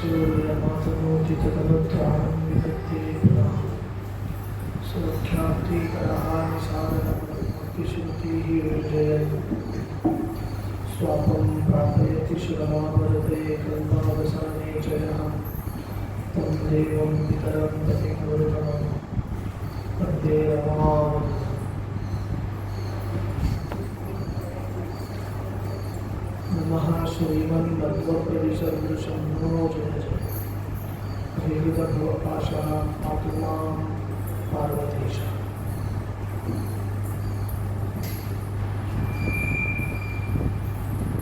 सूर्य मातनोचिततनुत्राणं विदत्ते पुनः सुरक्षाप्तिकरः निसादनमर्पिश्रुतिः विजयन् स्वापं प्रापयति शिरमान् वदते कल्पावसाने च यः तं देवं पितरं पतिमरुतमं वन्दे रमाम्। नमः श्रीमन्मध्वप्रदिसदृशं नो जय जय श्रीविदभवपाशः पातु मां पार्वतीशः।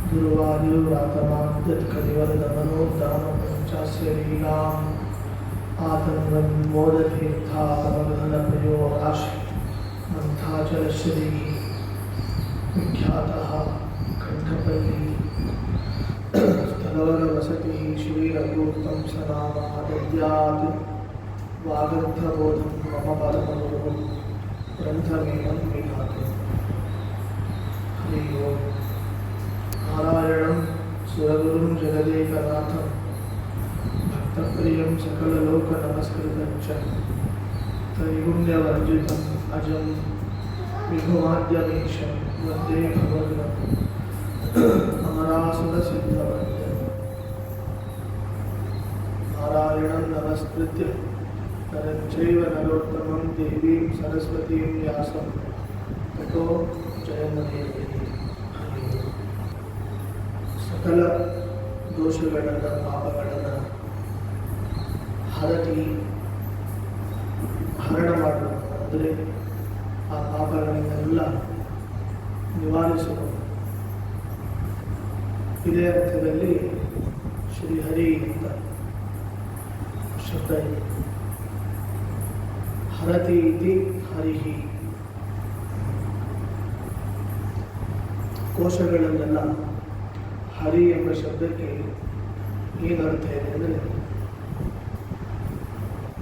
दुर्वायुरातमाद्यत्कलिवरदमनोद्दानपञ्चास्य लीलाम् आतङ्गं मोदतीर्थातमगहनप्रयोगाशि मन्थाचलश्रीः विख्यातः कंठपल्ली स्थलवरवसतिः श्रीरघुत्तं सनामादद्यात् वागर्थबोधं मम परमगुरुं ग्रन्थमेवं विधातु। हरि ओम्। नारायणं सुरगुरुं जगदेकनाथं भक्तप्रियं सकललोकनमस्कृतं च त्रैगुण्यवर्जितम् अजं विभुमाद्यमीशं वन्दे भगवद्गुरुं अमरासुरसिद्धवन्द्यं। नारायणं नमस्कृत्य नरं चैव नरोत्तमं देवीं सरस्वतीं व्यासं ततो जयमुदीरये। सकल ದೋಷಗಳನ್ನು ಪಾಪಗಳನ್ನು ಹರಣ ಮಾಡುವ ಅಂದರೆ ಆ ಪಾಪಗಳನ್ನೆಲ್ಲ ನಿವಾರಿಸುವ ಇದೇ ಅರ್ಥದಲ್ಲಿ ಶ್ರೀಹರಿ ಅಂತ ಶಬ್ದ ಇದೆ. ಹರತಿ ಇತಿ ಹರಿಹಿ. ಕೋಶಗಳನ್ನೆಲ್ಲ ಹರಿ ಎಂಬ ಶಬ್ದಕ್ಕೆ ಏನು ಅರ್ಥ ಇದೆ ಅಂದರೆ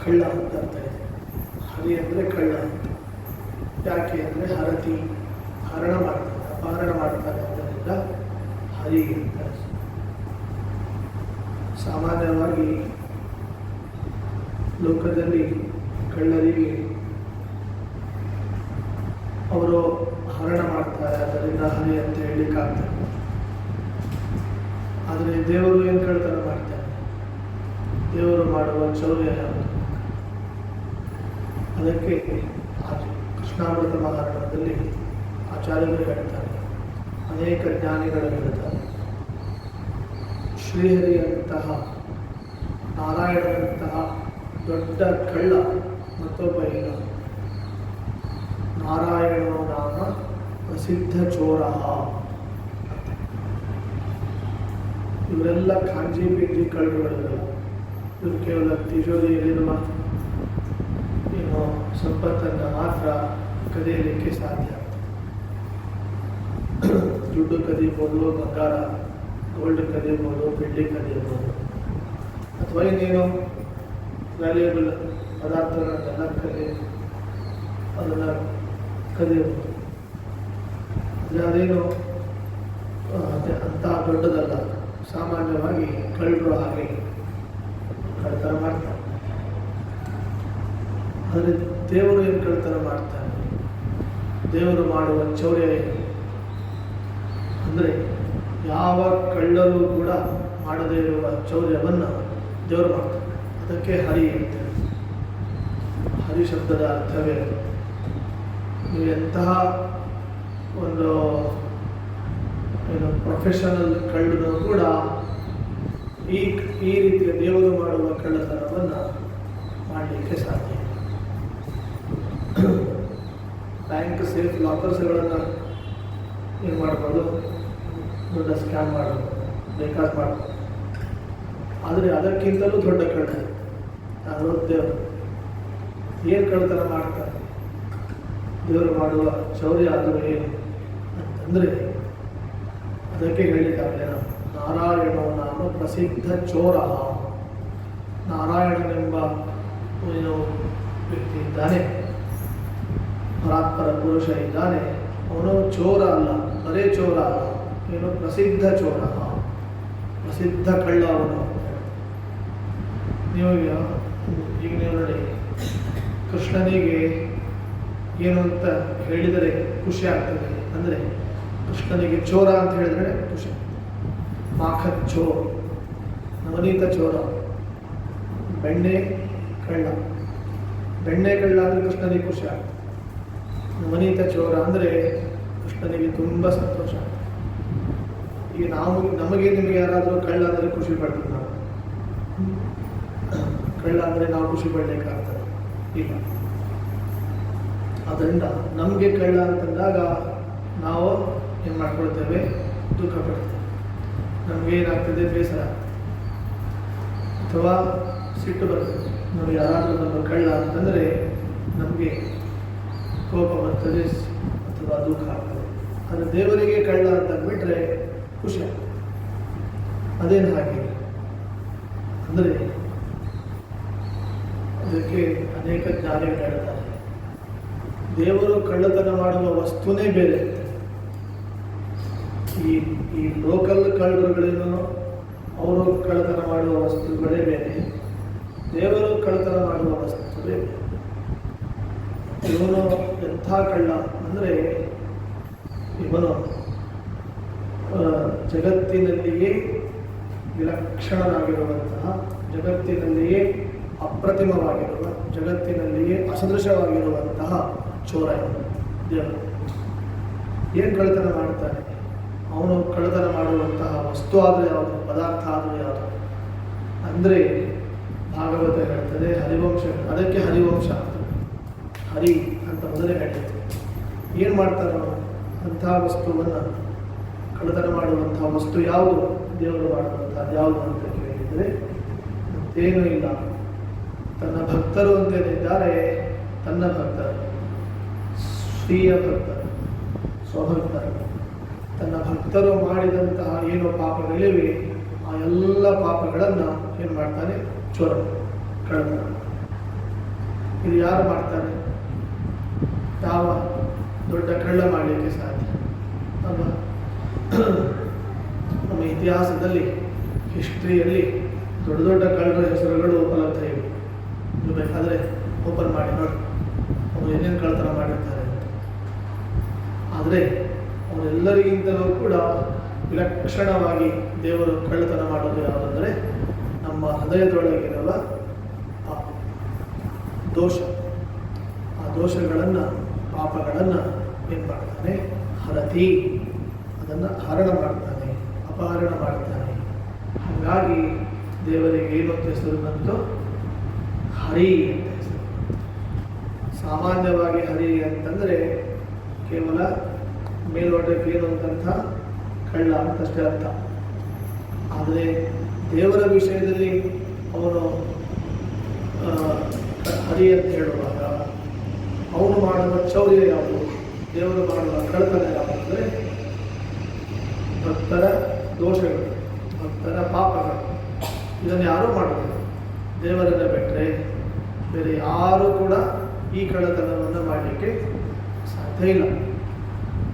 ಕಳ್ಳ ಅಂತ ಅರ್ಥ ಇದೆ. ಹರಿ ಅಂದರೆ ಕಳ್ಳ ಅಂತ. ಯಾಕೆ ಅಂದರೆ ಹರತಿ ಹರಣ ಮಾಡ್ತಾನೆ, ಅಪಹರಣ ಮಾಡ್ತಾನೆ ಅದರಿಂದ ಹರಿ ಅಂತ. ಸಾಮಾನ್ಯವಾಗಿ ಲೋಕದಲ್ಲಿ ಕಳ್ಳರಿಗೆ ಅವರು ಹರಣ ಮಾಡ್ತಾರೆ, ಅದರಿಂದ ಹರಿ ಅಂತ ಹೇಳಲಿಕ್ಕಾಗ್ತದೆ. ಆದರೆ ದೇವರು ಏನು ಕಳ್ತನ ಮಾಡ್ತಾರೆ? ದೇವರು ಮಾಡುವ ಚೌರ್ಯ ಯಾವುದು? ಅದಕ್ಕೆ ಕೃಷ್ಣಾಮೃತ ಮಹಾರಾಣದಲ್ಲಿ ಆಚಾರ್ಯರು ಹೇಳ್ತಾರೆ, ಅನೇಕ ಜ್ಞಾನಿಗಳು ಹೇಳ್ತಾರೆ, ಶ್ರೀಹರಿಯಂತಹ ನಾರಾಯಣನಂತಹ ದೊಡ್ಡ ಕಳ್ಳ ಮತ್ತೊಬ್ಬ ಇಲ್ಲ. ನಾರಾಯಣೋ ನಾಮ ಪ್ರಸಿದ್ಧ ಚೋರ. ಇವರೆಲ್ಲ ಖಾಂಜಿ ಪಿಂಜಿ ಕಳ್ಳರುಗಳಿಲ್ಲ. ಇವರು ಕೇವಲ ತಿಜೋರಿಯಲ್ಲಿರುವ ಏನು ಸಂಪತ್ತನ್ನು ಮಾತ್ರ ಕದಿಯಲಿಕ್ಕೆ ಸಾಧ್ಯ. ದುಡ್ಡು ಕದಿಬೋದು, ಬಂಗಾರ ಗೋಲ್ಡ್ ಕದಿಬೋದು, ಬೆಳ್ಳಿ ಕದಿಯಬಹುದು, ಅಥವಾ ಇನ್ನೇನು ವ್ಯಾಲ್ಯೂಬಲ್ ಪದಾರ್ಥಗಳನ್ನೆಲ್ಲ ಅದನ್ನು ಕದಿಯಬಹುದು. ಅದೇನು ಅಂಥ ದೊಡ್ಡದಲ್ಲ. ಸಾಮಾನ್ಯವಾಗಿ ಕಳ್ಳರು ಹಾಗೆ ಕಳ್ತನ ಮಾಡ್ತಾರೆ. ಆದರೆ ದೇವರು ಏನು ಕಳ್ತನ ಮಾಡ್ತಾನೆ? ದೇವರು ಮಾಡುವ ಚೌರ್ಯ ಏನು ಅಂದರೆ ಯಾವ ಕಳ್ಳರು ಕೂಡ ಮಾಡದೇ ಇರುವ ಚೌರ್ಯವನ್ನು ದೇವರು ಮಾಡ್ತಾನೆ. ಅದಕ್ಕೆ ಹರಿ ಅಂತೇಳಿ. ಹರಿ ಶಬ್ದದ ಅರ್ಥವೇ ನೀವು ಎಂತಹ ಒಂದು ಪ್ರೊಫೆಷನಲ್ ಕಳ್ಳರು ಕೂಡ ಈ ರೀತಿಯ ದೇವರು ಮಾಡುವ ಕಳ್ಳತನವನ್ನು ಮಾಡಲಿಕ್ಕೆ ಸಾಧ್ಯ. ಬ್ಯಾಂಕ್ ಸೇಫ್ ಲಾಕರ್ಸ್ಗಳನ್ನು ಏನು ಮಾಡ್ಬೋದು? ದೊಡ್ಡ ಸ್ಕ್ಯಾಮ್ ಮಾಡೋದು, ಬೇಕಾದ ಮಾಡ್ಬೋದು. ಆದರೆ ಅದಕ್ಕಿಂತಲೂ ದೊಡ್ಡ ಕಳ್ಳ ಯಾರು? ದೇವರು. ಏನು ಕಳ್ಳತನ ಮಾಡ್ತಾರೆ? ದೇವರು ಮಾಡುವ ಚೌರ್ಯ ಆದರೂ ಏನು ಅಂತಂದರೆ ಅದಕ್ಕೆ ಹೇಳಿದ್ದಾಗಲೇ ನಾರಾಯಣೋ ನಾಮ ಪ್ರಸಿದ್ಧ ಚೋರ. ನಾರಾಯಣನೆಂಬ ಏನು ವ್ಯಕ್ತಿ ಇದ್ದಾನೆ, ಪರಾತ್ಪರ ಪುರುಷ ಇದ್ದಾನೆ, ಅವನು ಚೋರ ಅಲ್ಲ, ಬರೇ ಚೋರ ಅಲ್ಲ, ಏನು ಪ್ರಸಿದ್ಧ ಚೋರ, ಪ್ರಸಿದ್ಧ ಕಳ್ಳ ಅವನು. ನೀವು ಈಗ ನೀವು ನೋಡಿ, ಕೃಷ್ಣನಿಗೆ ಏನು ಅಂತ ಹೇಳಿದರೆ ಖುಷಿ ಆಗ್ತದೆ. ಅಂದರೆ ಕೃಷ್ಣನಿಗೆ ಚೋರ ಅಂತ ಹೇಳಿದರೆ ಖುಷಿ. ಮಾಖತ್ ಚೋರ್, ನವನೀತ ಚೋರ, ಬೆಣ್ಣೆ ಕಳ್ಳ. ಬೆಣ್ಣೆ ಕಳ್ಳ ಅಂದರೆ ಕೃಷ್ಣನಿಗೆ ಖುಷಿ ಆಗ್ತದೆ. ನವನೀತ ಚೋರ ಅಂದರೆ ಕೃಷ್ಣನಿಗೆ ತುಂಬ ಸಂತೋಷ. ಈಗ ನಮಗೆ ನಿಮಗೆ ಯಾರಾದರೂ ಕಳ್ಳ ಅಂದರೆ ಖುಷಿ ಪಡ್ತೀವಿ ನಾವು. ಕಳ್ಳ ಅಂದರೆ ನಾವು ಖುಷಿ ಪಡಲಿಕ್ಕಾಗ್ತದೆ ಇಲ್ಲ. ಅದರಿಂದ ನಮಗೆ ಕಳ್ಳ ಅಂತಂದಾಗ ನಾವು ಏನು ಮಾಡ್ಕೊಳ್ತೇವೆ, ದುಃಖ ಪಡ್ತೇವೆ. ನಮಗೆ ಏನಾಗ್ತದೆ, ಬೇಸರ ಅಥವಾ ಸಿಟ್ಟು ಬರ್ತದೆ. ನಾವು ಯಾರಾದರೂ ನಮ್ಮ ಕಳ್ಳ ಅಂತಂದರೆ ನಮಗೆ ಕೋಪ ಬರ್ತದೆ ಅಥವಾ ದುಃಖ ಆಗ್ತದೆ. ಆದರೆ ದೇವರಿಗೆ ಕಳ್ಳ ಅಂತ ಬಿಟ್ಟರೆ ಖುಷಿ ಆಗ್ತದೆ. ಅದೇನು ಹಾಗೆ ಅಂದರೆ ಅದಕ್ಕೆ ಅನೇಕ ಜ್ಞಾನಿಗಳು ಹೇಳ್ತಾರೆ, ದೇವರು ಕಳ್ಳತನ ಮಾಡುವ ವಸ್ತುನೇ ಬೇರೆ. ಈ ಲೋಕಲ್ ಕಳ್ಳರುಗಳೇನೋ ಅವರು ಕಳ್ಳತನ ಮಾಡುವ ವಸ್ತುಗಳೇ ಬೇರೆ, ದೇವರು ಕಳ್ಳತನ ಮಾಡುವ ವಸ್ತುಗಳೇ ಬೇರೆ. ಇವನು ಎಂಥ ಕಳ್ಳ ಅಂದರೆ ಇವನು ಜಗತ್ತಿನಲ್ಲಿಯೇ ವಿಲಕ್ಷಣನಾಗಿರುವಂತಹ, ಜಗತ್ತಿನಲ್ಲಿಯೇ ಅಪ್ರತಿಮವಾಗಿರುವ, ಜಗತ್ತಿನಲ್ಲಿಯೇ ಅಸದೃಶವಾಗಿರುವಂತಹ ಚೋರ ದೇವರು. ಏನು ಕಳ್ಳತನ ಮಾಡ್ತಾನೆ? ಅವನು ಕಳ್ಳತನ ಮಾಡುವಂತಹ ವಸ್ತು ಆದರೂ ಯಾವುದು, ಪದಾರ್ಥ ಆದರೂ ಯಾವುದು ಅಂದರೆ ಭಾಗವತ ಹೇಳ್ತದೆ, ಹರಿವಂಶ. ಅದಕ್ಕೆ ಹರಿವಂಶ ಹರಿ ಅಂತ ಮೊದಲೇ ಹೇಳಿತ್ತು. ಏನು ಮಾಡ್ತಾನೆ ಅವನು? ಅಂತಹ ವಸ್ತುವನ್ನು ಕಳ್ಳತನ ಮಾಡುವಂತಹ ವಸ್ತು ಯಾವುದು? ದೇವರು ಮಾಡುವಂಥದ್ದು ಯಾವುದು ಅಂತ ಕೇಳಿದರೆ ಮತ್ತೇನೂ ಇಲ್ಲ. ತನ್ನ ಭಕ್ತರು ಅಂತೇನಿದ್ದಾರೆ, ತನ್ನ ಭಕ್ತರು, ಸ್ವೀಯ ಭಕ್ತರು, ಸ್ವಭಕ್ತರು, ತನ್ನ ಭಕ್ತರು ಮಾಡಿದಂತಹ ಏನು ಪಾಪಗಳಿವೆ ಆ ಎಲ್ಲ ಪಾಪಗಳನ್ನು ಏನು ಮಾಡ್ತಾನೆ? ಚೋರ, ಕಳ್ಳತನ. ಇದು ಯಾರು ಮಾಡ್ತಾರೆ? ಯಾವ ದೊಡ್ಡ ಕಳ್ಳ ಮಾಡಲಿಕ್ಕೆ ಸಾಧ್ಯ ಅಲ್ವಾ? ನಮ್ಮ ಇತಿಹಾಸದಲ್ಲಿ, ಹಿಸ್ಟ್ರಿಯಲ್ಲಿ ದೊಡ್ಡ ದೊಡ್ಡ ಕಳ್ಳರ ಹೆಸರುಗಳು ಉಪಲಬ್ಧ ಇವೆ. ನೀವು ಬೇಕಾದರೆ ಓಪನ್ ಮಾಡಿ ನೋಡಿ ಅವರು ಏನೇನು ಕಳ್ಳತನ ಮಾಡಿರ್ತಾರೆ ಅಂತ. ಆದರೆ ಅವರೆಲ್ಲರಿಗಿಂತಲೂ ಕೂಡ ವಿಲಕ್ಷಣವಾಗಿ ದೇವರು ಕಳ್ಳತನ ಮಾಡೋದು ಯಾವುದಂದರೆ ನಮ್ಮ ಹೃದಯದೊಳಗಿರುವ ಆ ದೋಷ. ಆ ದೋಷಗಳನ್ನು, ಪಾಪಗಳನ್ನು ಏನು ಮಾಡ್ತಾನೆ? ಹರತಿ, ಅದನ್ನು ಹರಣ ಮಾಡ್ತಾನೆ, ಅಪಹರಣ ಮಾಡ್ತಾನೆ. ಹಾಗಾಗಿ ದೇವರಿಗೆ ಏನು ಅಂತ ಹೆಸರು ಬಂತು? ಹರಿ ಅಂತ ಹೆಸರು. ಸಾಮಾನ್ಯವಾಗಿ ಹರಿ ಅಂತಂದರೆ ಕೇವಲ ಮೇಲ್ನೋಟಕ್ಕೆ ಏನು ಅಂತಂಥ ಕಳ್ಳ ಅಂತಷ್ಟೇ ಅರ್ಥ. ಆದರೆ ದೇವರ ವಿಷಯದಲ್ಲಿ ಅವನು ಹರಿ ಅಂತ ಹೇಳುವಾಗ ಅವನು ಮಾಡುವ ಚೌರ್ಯ ಯಾವುದು, ದೇವರು ಮಾಡುವ ಕಳ್ಳತನ ಯಾವುದು ಅಂದರೆ ಭಕ್ತರ ದೋಷಗಳು, ಭಕ್ತರ ಪಾಪಗಳು. ಇದನ್ನು ಯಾರೂ ಮಾಡೋದಿಲ್ಲ. ದೇವರನ್ನು ಬಿಟ್ಟರೆ ಬೇರೆ ಯಾರೂ ಕೂಡ ಈ ಕಳ್ಳತನವನ್ನು ಮಾಡಲಿಕ್ಕೆ ಸಾಧ್ಯ ಇಲ್ಲ.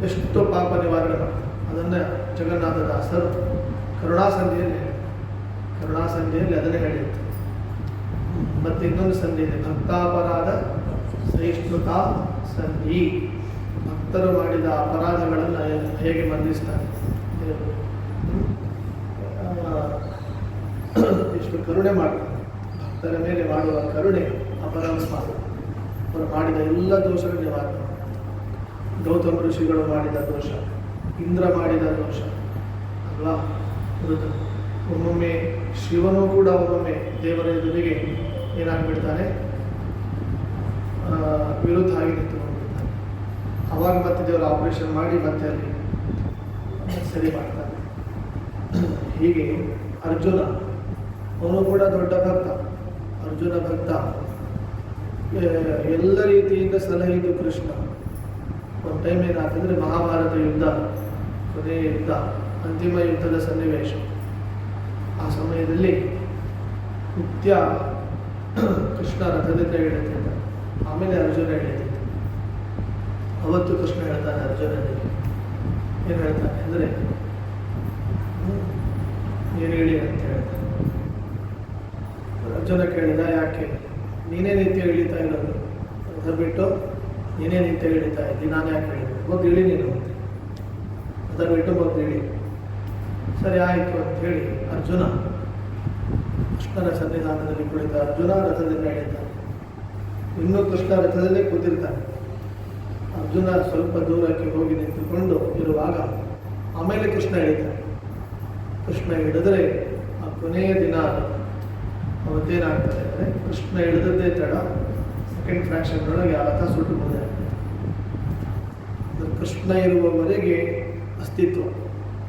ಎಷ್ಟು ಪಾಪ ನಿವಾರಣೆ ಮಾಡ್ತಾರೆ. ಅದನ್ನು ಜಗನ್ನಾಥದಾಸರು ಕರುಣಾಸಂಧಿಯಲ್ಲಿ ಅದನ್ನೇ ಹೇಳಿತ್ತು. ಮತ್ತು ಇನ್ನೊಂದು ಸಂಧಿ ಇದೆ, ಭಕ್ತಾಪರಾಧ ಸಹಿಷ್ಣುತಾ ಸಂಧಿ. ಭಕ್ತರು ಮಾಡಿದ ಅಪರಾಧಗಳನ್ನು ಹೇಗೆ ಬಂಧಿಸ್ತಾರೆ, ಎಷ್ಟು ಕರುಣೆ ಮಾಡ್ತಾರೆ. ಭಕ್ತರ ಮೇಲೆ ಮಾಡುವ ಕರುಣೆ ಅಪರಂಪ. ಅವರು ಮಾಡಿದ ಎಲ್ಲ ದೋಷಗಳು ನಿವಾರಣೆ. ಗೌತಮ ಋಷಿಗಳು ಮಾಡಿದ ದೋಷ, ಇಂದ್ರ ಮಾಡಿದ ದೋಷ ಅಲ್ವಾ? ಒಮ್ಮೊಮ್ಮೆ ಶಿವನೂ ಕೂಡ ಒಮ್ಮೊಮ್ಮೆ ದೇವರ ಎದುರಿಗೆ ಏನಾಗ್ಬಿಡ್ತಾನೆ? ವಿರುದ್ಧ ಆಗಿ ನಿಂತುಕೊಂಡಿರ್ತಾನೆ. ಅವಾಗ ಮತ್ತೆ ದೇವರು ಆಪರೇಷನ್ ಮಾಡಿ ಮತ್ತೆ ಅಲ್ಲಿ ಸರಿ ಮಾಡ್ತಾನೆ. ಹೀಗೆ ಅರ್ಜುನ, ಅವನು ಕೂಡ ದೊಡ್ಡ ಭಕ್ತ. ಅರ್ಜುನ ಭಕ್ತ, ಎಲ್ಲ ರೀತಿಯಿಂದ ಸಲಹಿದ್ದು ಕೃಷ್ಣ. ಒಂದು ಟೈಮ್ ಏನಾಗ್ತಂದರೆ ಮಹಾಭಾರತ ಯುದ್ಧ, ಕೊನೆಯ ಯುದ್ಧ, ಅಂತಿಮ ಯುದ್ಧದ ಸನ್ನಿವೇಶ. ಆ ಸಮಯದಲ್ಲಿ ನಿತ್ಯ ಕೃಷ್ಣ ರಥದಿಂದ ಇಳಿತಿದ್ದ. ಆಮೇಲೆ ಅರ್ಜುನ ಇಳಿತಿದ್ದ. ಅವತ್ತು ಕೃಷ್ಣ ಹೇಳ್ತಾನೆ ಅರ್ಜುನನಿಗೆ, ಏನು ಹೇಳ್ತಾನೆ ಅಂದರೆ ನೀನು ಇಳಿ ಅಂತ ಹೇಳ್ತಾನೆ. ಅರ್ಜುನ ಕೇಳಿದ, ಯಾಕೆ ನೀನೇ ನಿತ್ಯ ಇಳಿತಾ ಇರೋದು, ರಥ ಬಿಟ್ಟು ನೀನೇ ನಿತ್ಯ ಇಳಿತಾ ಇದ್ದಿ, ನಾನು ಯಾಕೆ ಹೇಳಿದೆ, ಮೊದಲು ಇಳಿ ನೀನು ಅಂತ. ರಥ ಬಿಟ್ಟು ಮೊದಲು ಇಳಿ. ಸರಿ ಆಯಿತು ಅಂಥೇಳಿ ಅರ್ಜುನ ಕೃಷ್ಣನ ಸನ್ನಿಧಾನದಲ್ಲಿ ಕುಳಿತ ಅರ್ಜುನ ರಥದಿಂದ ಇಳಿತಾನೆ. ಇನ್ನೂ ಕೃಷ್ಣ ರಥದಲ್ಲೇ ಕೂತಿರ್ತಾನೆ. ಅರ್ಜುನ ಸ್ವಲ್ಪ ದೂರಕ್ಕೆ ಹೋಗಿ ನಿಂತುಕೊಂಡು ಇರುವಾಗ ಆಮೇಲೆ ಕೃಷ್ಣ ಇಳಿತಾನೆ. ಕೃಷ್ಣ ಹಿಡಿದ್ರೆ ಆ ಕೊನೆಯ ದಿನ ಅವತ್ತೇನಾಗ್ತದೆ ಅಂದರೆ ಕೃಷ್ಣ ಹಿಡಿದದ್ದೇ ತಡ ಸೆಕೆಂಡ್ ಫ್ರ್ಯಾಕ್ಷನ್ನೊಳಗೆ ಆ ರಥ ಸುಟ್ಟು ಹೋದೆ. ಕೃಷ್ಣ ಇರುವವರೆಗೆ ಅಸ್ತಿತ್ವ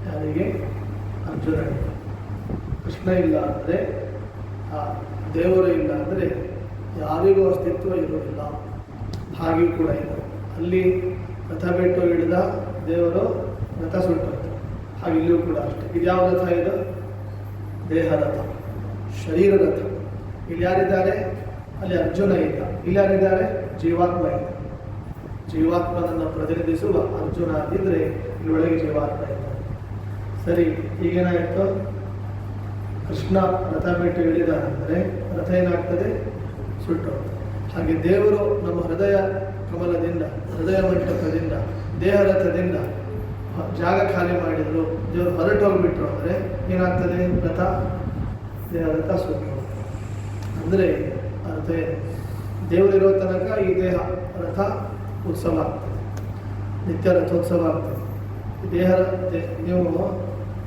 ಯಾರಿಗೆ? ಅರ್ಜುನನಿಗೆ. ಕೃಷ್ಣ ಇಲ್ಲ ಅಂದರೆ, ಆ ದೇವರು ಇಲ್ಲ ಅಂದರೆ ಯಾರಿಗೂ ಅಸ್ತಿತ್ವ ಇರುವುದಿಲ್ಲ. ಹಾಗೆಯೂ ಕೂಡ ಇದೆ. ಅಲ್ಲಿ ರಥ ಬಿಟ್ಟು ಹಿಡಿದ ದೇವರು ರಥ ಸುಟ್ಟಂತೆ. ಹಾಗೆ ಇಲ್ಲಿಯೂ ಕೂಡ ಅಷ್ಟೇ. ಇದು ಯಾವ ರಥ? ಇದು ದೇಹ ರಥ, ಶರೀರ ರಥ. ಇಲ್ಲಿ ಯಾರಿದ್ದಾರೆ? ಅಲ್ಲಿ ಅರ್ಜುನ ಇದ್ದ. ಇಲ್ಲಿ ಯಾರಿದ್ದಾರೆ? ಜೀವಾತ್ಮ ಇದ್ದ. ಜೀವಾತ್ಮನನ್ನು ಪ್ರತಿನಿಧಿಸುವ ಅರ್ಜುನ ಆಗಿದ್ದರೆ ಇಲ್ಲೊಳಗೆ ಜೀವಾತ್ಮ ಇದ್ದ. ಸರಿ, ಈಗೇನಾಯಿತು? ಕೃಷ್ಣ ರಥ ಬಿಟ್ಟು ಹಿಡಿದ ಅಂದರೆ ರಥ ಏನಾಗ್ತದೆ? ಸುಟ್ಟು. ಹಾಗೆ ದೇವರು ನಮ್ಮ ಹೃದಯ ಕಮಲದಿಂದ, ಹೃದಯ ಮಂಟಪದಿಂದ, ದೇಹ ರಥದಿಂದ ಜಾಗ ಖಾಲಿ ಮಾಡಿದರು, ದೇವರು ಹೊರಟು ಹೋಗಿಬಿಟ್ರು ಅಂದರೆ ಏನಾಗ್ತದೆ? ರಥ, ದೇಹ ರಥ ಸುಟ್ಟು. ಅಂದರೆ ಅರ್ಥ ಏನು? ದೇವರಿರೋ ತನಕ ಈ ದೇಹ ರಥ ಉತ್ಸವ ಆಗ್ತದೆ, ನಿತ್ಯ ರಥೋತ್ಸವ ಆಗ್ತದೆ. ದೇಹ ನೀವು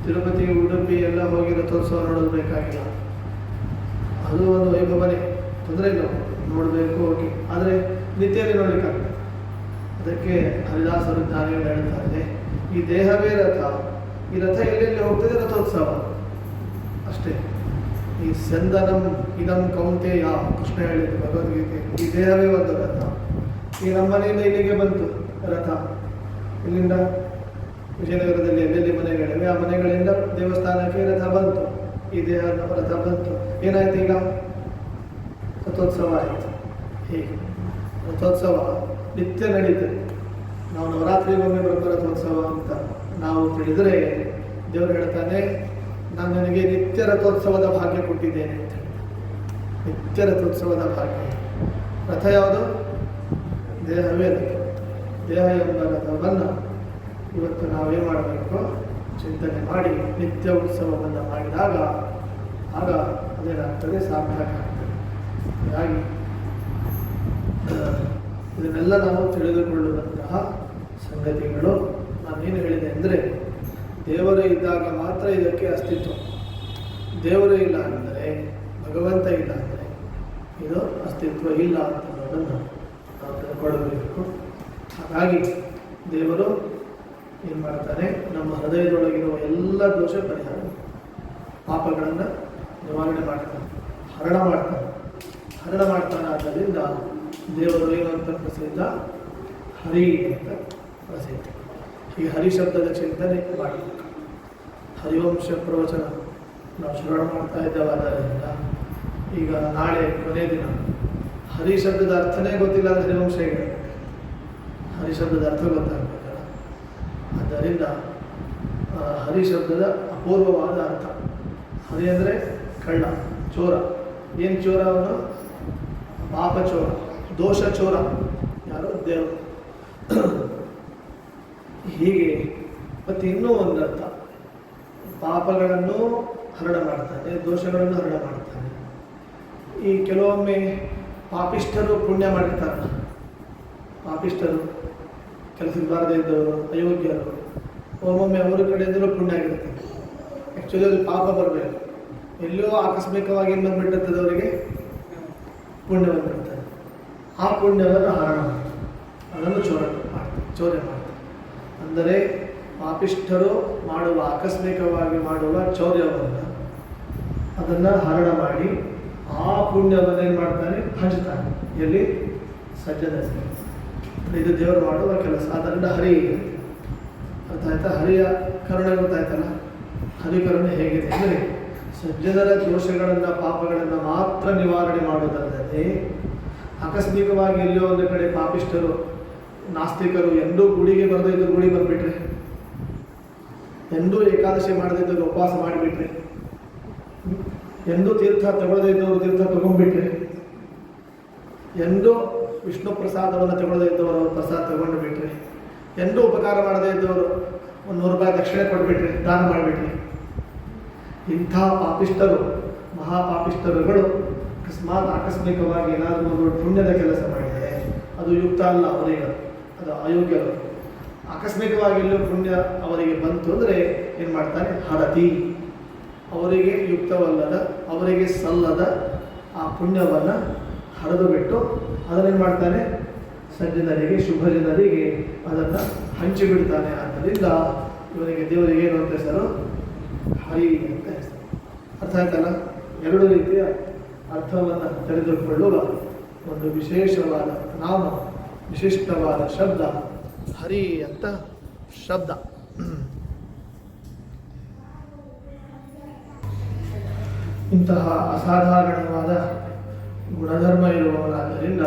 ತಿರುಪತಿ, ಉಡುಪಿ ಎಲ್ಲ ಹೋಗಿ ರಥೋತ್ಸವ ನೋಡೋದು ಬೇಕಾಗಿಲ್ಲ. ಅದು ಒಂದು ವೈಭವನೇ, ತೊಂದರೆ ಇಲ್ಲ, ನೋಡಬೇಕು ಹೋಗಿ. ಆದರೆ ನಿತ್ಯನೇ ನೋಡಲಿಕ್ಕಾಗ್ತದೆ. ಅದಕ್ಕೆ ಹರಿದಾಸರು ಜ್ಞಾನಿಗಳು ಹೇಳ್ತಾರೆ, ಈ ದೇಹವೇ ರಥ, ಈ ರಥ ಎಲ್ಲೆಲ್ಲಿ ಹೋಗ್ತದೆ? ರಥೋತ್ಸವ ಅಷ್ಟೇ. ಈ ಸಂದನಂ ಇದಂ ಕೌಂತೆಯ, ಕೃಷ್ಣ ಹೇಳಿದ್ದು ಭಗವದ್ಗೀತೆ. ಈ ದೇಹವೇ ಒಂದು ರಥ. ಈ ನಮ್ಮ ಮನೆಯಿಂದ ಇಲ್ಲಿಗೆ ಬಂತು ರಥ. ಇಲ್ಲಿಂದ ವಿಜಯನಗರದಲ್ಲಿ ಎಲ್ಲೆಲ್ಲಿ ಮನೆಗಳಿವೆ, ಆ ಮನೆಗಳಿಂದ ದೇವಸ್ಥಾನಕ್ಕೆ ರಥ ಬಂತು. ಈ ದೇಹ ರಥ ಬಂತು. ಏನಾಯ್ತು? ಈಗ ರಥೋತ್ಸವ ಆಯಿತು. ಹೀಗೆ ರಥೋತ್ಸವ ನಿತ್ಯ ನಡೀತದೆ. ನಾವು ನವರಾತ್ರಿಗೊಮ್ಮೆ ಬರುವ ರಥೋತ್ಸವ ಅಂತ ನಾವು ತಿಳಿದರೆ ದೇವರು ಹೇಳ್ತಾನೆ, ನಾನು ನನಗೆ ನಿತ್ಯ ರಥೋತ್ಸವದ ಭಾಗ್ಯ ಕೊಟ್ಟಿದ್ದೇನೆ ಅಂತ ಹೇಳಿ. ನಿತ್ಯ ರಥೋತ್ಸವದ ಭಾಗ್ಯ. ರಥ ಯಾವುದು? ದೇಹವೇ ರಥ. ದೇಹ ಎಂಬ ರಥವನ್ನು ಇವತ್ತು ನಾವೇ ಮಾಡಬೇಕು, ಚಿಂತನೆ ಮಾಡಿ ನಿತ್ಯ ಉತ್ಸವವನ್ನು ಮಾಡಿದಾಗ ಆಗ ಅದೇನಾಗ್ತದೆ? ಸಾರ್ಥಕ ಆಗ್ತದೆ. ಹಾಗಾಗಿ ಇದನ್ನೆಲ್ಲ ನಾವು ತಿಳಿದುಕೊಳ್ಳುವಂತಹ ಸಂಗತಿಗಳು. ನಾನೇನು ಹೇಳಿದೆ ಅಂದರೆ, ದೇವರು ಇದ್ದಾಗ ಮಾತ್ರ ಇದಕ್ಕೆ ಅಸ್ತಿತ್ವ. ದೇವರು ಇಲ್ಲ ಅಂದರೆ, ಭಗವಂತ ಇಲ್ಲ ಅಂದರೆ ಇದು ಅಸ್ತಿತ್ವ ಇಲ್ಲ ಅನ್ನೋದನ್ನು ನಾವು ತಿಳ್ಕೊಳ್ಳಬೇಕು. ಹಾಗಾಗಿ ದೇವರು ಏನು ಮಾಡ್ತಾನೆ? ನಮ್ಮ ಹೃದಯದೊಳಗಿರುವ ಎಲ್ಲ ದೋಷ ಪರಿಹಾರ, ಪಾಪಗಳನ್ನು ನಿವಾರಣೆ ಮಾಡ್ತಾನೆ, ಹರಣ ಮಾಡ್ತಾನೆ. ಹರಣ ಮಾಡ್ತಾನೆ. ಆದ್ದರಿಂದ ದೇವರು ಏನು ಅಂತ ಪ್ರಸಿದ್ಧ? ಹರಿ ಅಂತ ಪ್ರಸಿದ್ಧ. ಈ ಹರಿ ಶಬ್ದದ ಚಿಂತನೆ ಮಾಡಬೇಕು. ಹರಿವಂಶ ಪ್ರವಚನ ನಾವು ಶ್ರವಣ ಮಾಡ್ತಾ ಇದ್ದೇವಾದ್ದರಿಂದ ಈಗ ನಾಳೆ ಕೊನೆ ದಿನ. ಹರಿ ಶಬ್ದದ ಅರ್ಥನೇ ಗೊತ್ತಿಲ್ಲ ಅಂದರೆ ಹರಿವಂಶ ಹೇಗೆ? ಹರಿ ಶಬ್ದದ ಅರ್ಥ ಗೊತ್ತಾಗಬೇಕಲ್ಲ. ಆದ್ದರಿಂದ ಹರಿ ಶಬ್ದದ ಅಪೂರ್ವವಾದ ಅರ್ಥ. ಹರಿ ಅಂದರೆ ಕಳ್ಳ, ಚೋರ. ಏನು ಚೋರ? ಅವನು ಪಾಪ ಚೋರ, ದೋಷ ಚೋರ. ಯಾರು? ದೇವರು. ಹೀಗೆ ಮತ್ತು ಇನ್ನೂ ಒಂದು ಅರ್ಥ, ಪಾಪಗಳನ್ನು ಹರಣ ಮಾಡ್ತಾನೆ, ದೋಷಗಳನ್ನು ಹರಣ ಮಾಡ್ತಾನೆ. ಈ ಕೆಲವೊಮ್ಮೆ ಪಾಪಿಷ್ಠರು ಪುಣ್ಯ ಮಾಡಿರ್ತಾರೆ. ಪಾಪಿಷ್ಠರು, ಕೆಲಸಕ್ಕೆ ಬಾರದೇ ಇದ್ದವರು, ಅಯೋಗ್ಯರು, ಒಮ್ಮೊಮ್ಮೆ ಅವರ ಕಡೆಯಿಂದಲೂ ಪುಣ್ಯ ಆಗಿರುತ್ತೆ. ಆ್ಯಕ್ಚುಲಿ ಅದು ಪಾಪ ಬರಬೇಕು. ಎಲ್ಲೋ ಆಕಸ್ಮಿಕವಾಗಿ ಏನು ಬಂದುಬಿಟ್ಟಿರ್ತದೆ ಅವರಿಗೆ? ಪುಣ್ಯ ಬಂದುಬಿಡ್ತಾರೆ. ಆ ಪುಣ್ಯವನ್ನು ಹರಣ ಮಾಡ್ತಾರೆ, ಅದನ್ನು ಚೋರೆ ಮಾಡ್ತಾರೆ. ಅಂದರೆ ಪಾಪಿಷ್ಠರು ಮಾಡುವ, ಆಕಸ್ಮಿಕವಾಗಿ ಮಾಡುವ ಚೌರ್ಯವನ್ನು ಅದನ್ನು ಹರಣ ಮಾಡಿ ಆ ಪುಣ್ಯವನ್ನೇನು ಮಾಡ್ತಾನೆ? ಹಂಚ್ತಾನೆ. ಎಲ್ಲಿ? ಸಜ್ಜನ. ಇದು ದೇವರು ಮಾಡುವ ಕೆಲಸ. ಅದರಿಂದ ಹರಿ ಅರ್ಥ ಆಯ್ತಾ? ಹರಿಯ ಕರುಣೆ ಗೊತ್ತಾಯ್ತಲ್ಲ. ಹರಿಕರುಣೆ ಹೇಗಿದೆ ಅಂದರೆ ಸಜ್ಜನರ ದೋಷಗಳನ್ನು, ಪಾಪಗಳನ್ನು ಮಾತ್ರ ನಿವಾರಣೆ ಮಾಡುವುದಲ್ಲದೆ ಆಕಸ್ಮಿಕವಾಗಿ ಎಲ್ಲಿಯೋ ಒಂದು ಕಡೆ ಪಾಪಿಷ್ಠರು, ನಾಸ್ತಿಕರು ಎಂದೂ ಗುಡಿಗೆ ಬರದಿದ್ದು ಗುಡಿ ಬಂದುಬಿಟ್ರೆ, ಎಂದೂ ಏಕಾದಶಿ ಮಾಡದಿದ್ದರು ಉಪವಾಸ ಮಾಡಿಬಿಟ್ರೆ, ಎಂದೂ ತೀರ್ಥ ತಗೊಳ್ಳದೇ ಇದ್ದವರು ತೀರ್ಥ ತಗೊಂಡ್ಬಿಟ್ರೆ, ಎಂದೂ ವಿಷ್ಣು ಪ್ರಸಾದವನ್ನು ತಗೊಳ್ಳದೇ ಇದ್ದವರು ಪ್ರಸಾದ ತಗೊಂಡು ಬಿಟ್ರೆ, ಎಂದೂ ಉಪಕಾರ ಮಾಡದೇ ಇದ್ದವರು ಒಂದು 100 ರೂಪಾಯಿ ದಕ್ಷಿಣೆ ಕೊಟ್ಬಿಟ್ರೆ, ದಾನ ಮಾಡಿಬಿಟ್ರೆ, ಇಂಥ ಪಾಪಿಷ್ಠರು ಮಹಾಪಾಪಿಷ್ಠರುಗಳು ಅಕಸ್ಮಾತ್ ಆಕಸ್ಮಿಕವಾಗಿ ಏನಾದರೂ ಒಂದು ಪುಣ್ಯದ ಕೆಲಸ ಮಾಡಿದರೆ ಅದು ಯುಕ್ತ ಅಲ್ಲ ಅವರಿಗೆ, ಅದು ಅಯೋಗ್ಯರು. ಆಕಸ್ಮಿಕವಾಗಿ ಎಲ್ಲೂ ಪುಣ್ಯ ಅವರಿಗೆ ಬಂತು ಅಂದರೆ ಏನು ಮಾಡ್ತಾನೆ? ಹರತಿ. ಅವರಿಗೆ ಯುಕ್ತವಲ್ಲದ, ಅವರಿಗೆ ಸಲ್ಲದ ಆ ಪುಣ್ಯವನ್ನು ಹರಿದು ಬಿಟ್ಟು ಅದನ್ನೇನು ಮಾಡ್ತಾನೆ? ಸಜ್ಜನರಿಗೆ, ಶುಭ ಜನರಿಗೆ ಅದನ್ನು ಹಂಚಿಬಿಡ್ತಾನೆ. ಆದ್ದರಿಂದ ಇವರಿಗೆ ದೇವರಿಗೆ ಏನು ಅಂತ ಹೆಸರು? ಹರಿ ಅಂತ ಹೆಸರು. ಅರ್ಥ ಆಯ್ತಲ್ಲ? 2 ರೀತಿಯ ಅರ್ಥವನ್ನು ತಿಳಿದುಕೊಳ್ಳುವ ಒಂದು ವಿಶೇಷವಾದ ನಾಮ, ವಿಶಿಷ್ಟವಾದ ಶಬ್ದ ಹರಿ ಅಂತ ಶಬ್ದ. ಇಂತಹ ಅಸಾಧಾರಣವಾದ ಗುಣಧರ್ಮ ಇರುವವನಾದ್ದರಿಂದ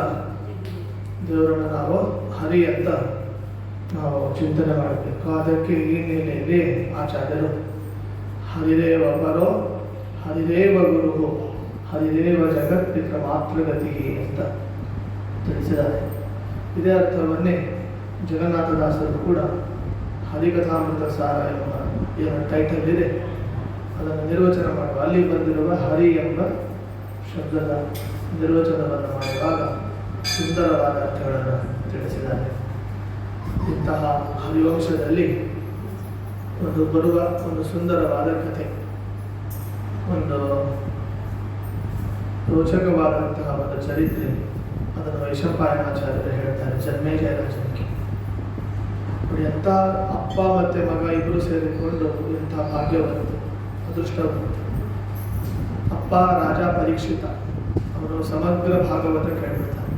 ದೇವರನ್ನು ನಾವು ಹರಿ ಅಂತ ನಾವು ಚಿಂತನೆ ಮಾಡಬೇಕು. ಅದಕ್ಕೆ ಈ ಹಿನ್ನೆಲೆಯಲ್ಲಿ ಆಚಾರ್ಯರು ಹರಿದೇವ ಪರೋ ಹರಿದೇವ ಗುರು ಹರಿದೇವ ಜಗತ್ಪಿತ ಮಾತೃಗತಿ ಅಂತ ತಿಳಿಸಿದ್ದಾರೆ. ಇದೇ ಅರ್ಥವನ್ನೇ ಜಗನ್ನಾಥದಾಸರು ಕೂಡ ಹರಿಕಥಾಮೃತ ಸಾರ ಎಂಬ ಏನು ಟೈಟಲ್ ಇದೆ ಅದನ್ನು ನಿರ್ವಚನ ಮಾಡುವ ಅಲ್ಲಿ ಬಂದಿರುವ ಹರಿ ಎಂಬ ಶಬ್ದದ ನಿರ್ವಚನವನ್ನು ಮಾಡುವಾಗ ಸುಂದರವಾದ ಅರ್ಥಗಳನ್ನು ತಿಳಿಸಿದ್ದಾರೆ. ಇಂತಹ ಹರಿವಂಶದಲ್ಲಿ ಬರುವ ಒಂದು ಸುಂದರವಾದ ಕಥೆ, ಒಂದು ರೋಚಕವಾದಂತಹ ಒಂದು ಚರಿತ್ರೆ, ಅದನ್ನು ವೈಶಂಪಾಯನಾಚಾರ್ಯರು ಹೇಳ್ತಾರೆ. ಜನ್ಮೇಜಯ ರಾಜನಿಗೆ ಎಂಥ ಅಪ್ಪ ಮತ್ತು ಮಗ ಇಬ್ಬರು ಸೇರಿಕೊಂಡು ಎಂಥ ಭಾಗ್ಯವಂತ, ಅದೃಷ್ಟವಂತ. ಅಪ್ಪ ರಾಜ ಪರೀಕ್ಷಿತ, ಅವನು ಸಮಗ್ರ ಭಾಗವತ ಕೇಳ್ಬಿಡ್ತಾನೆ.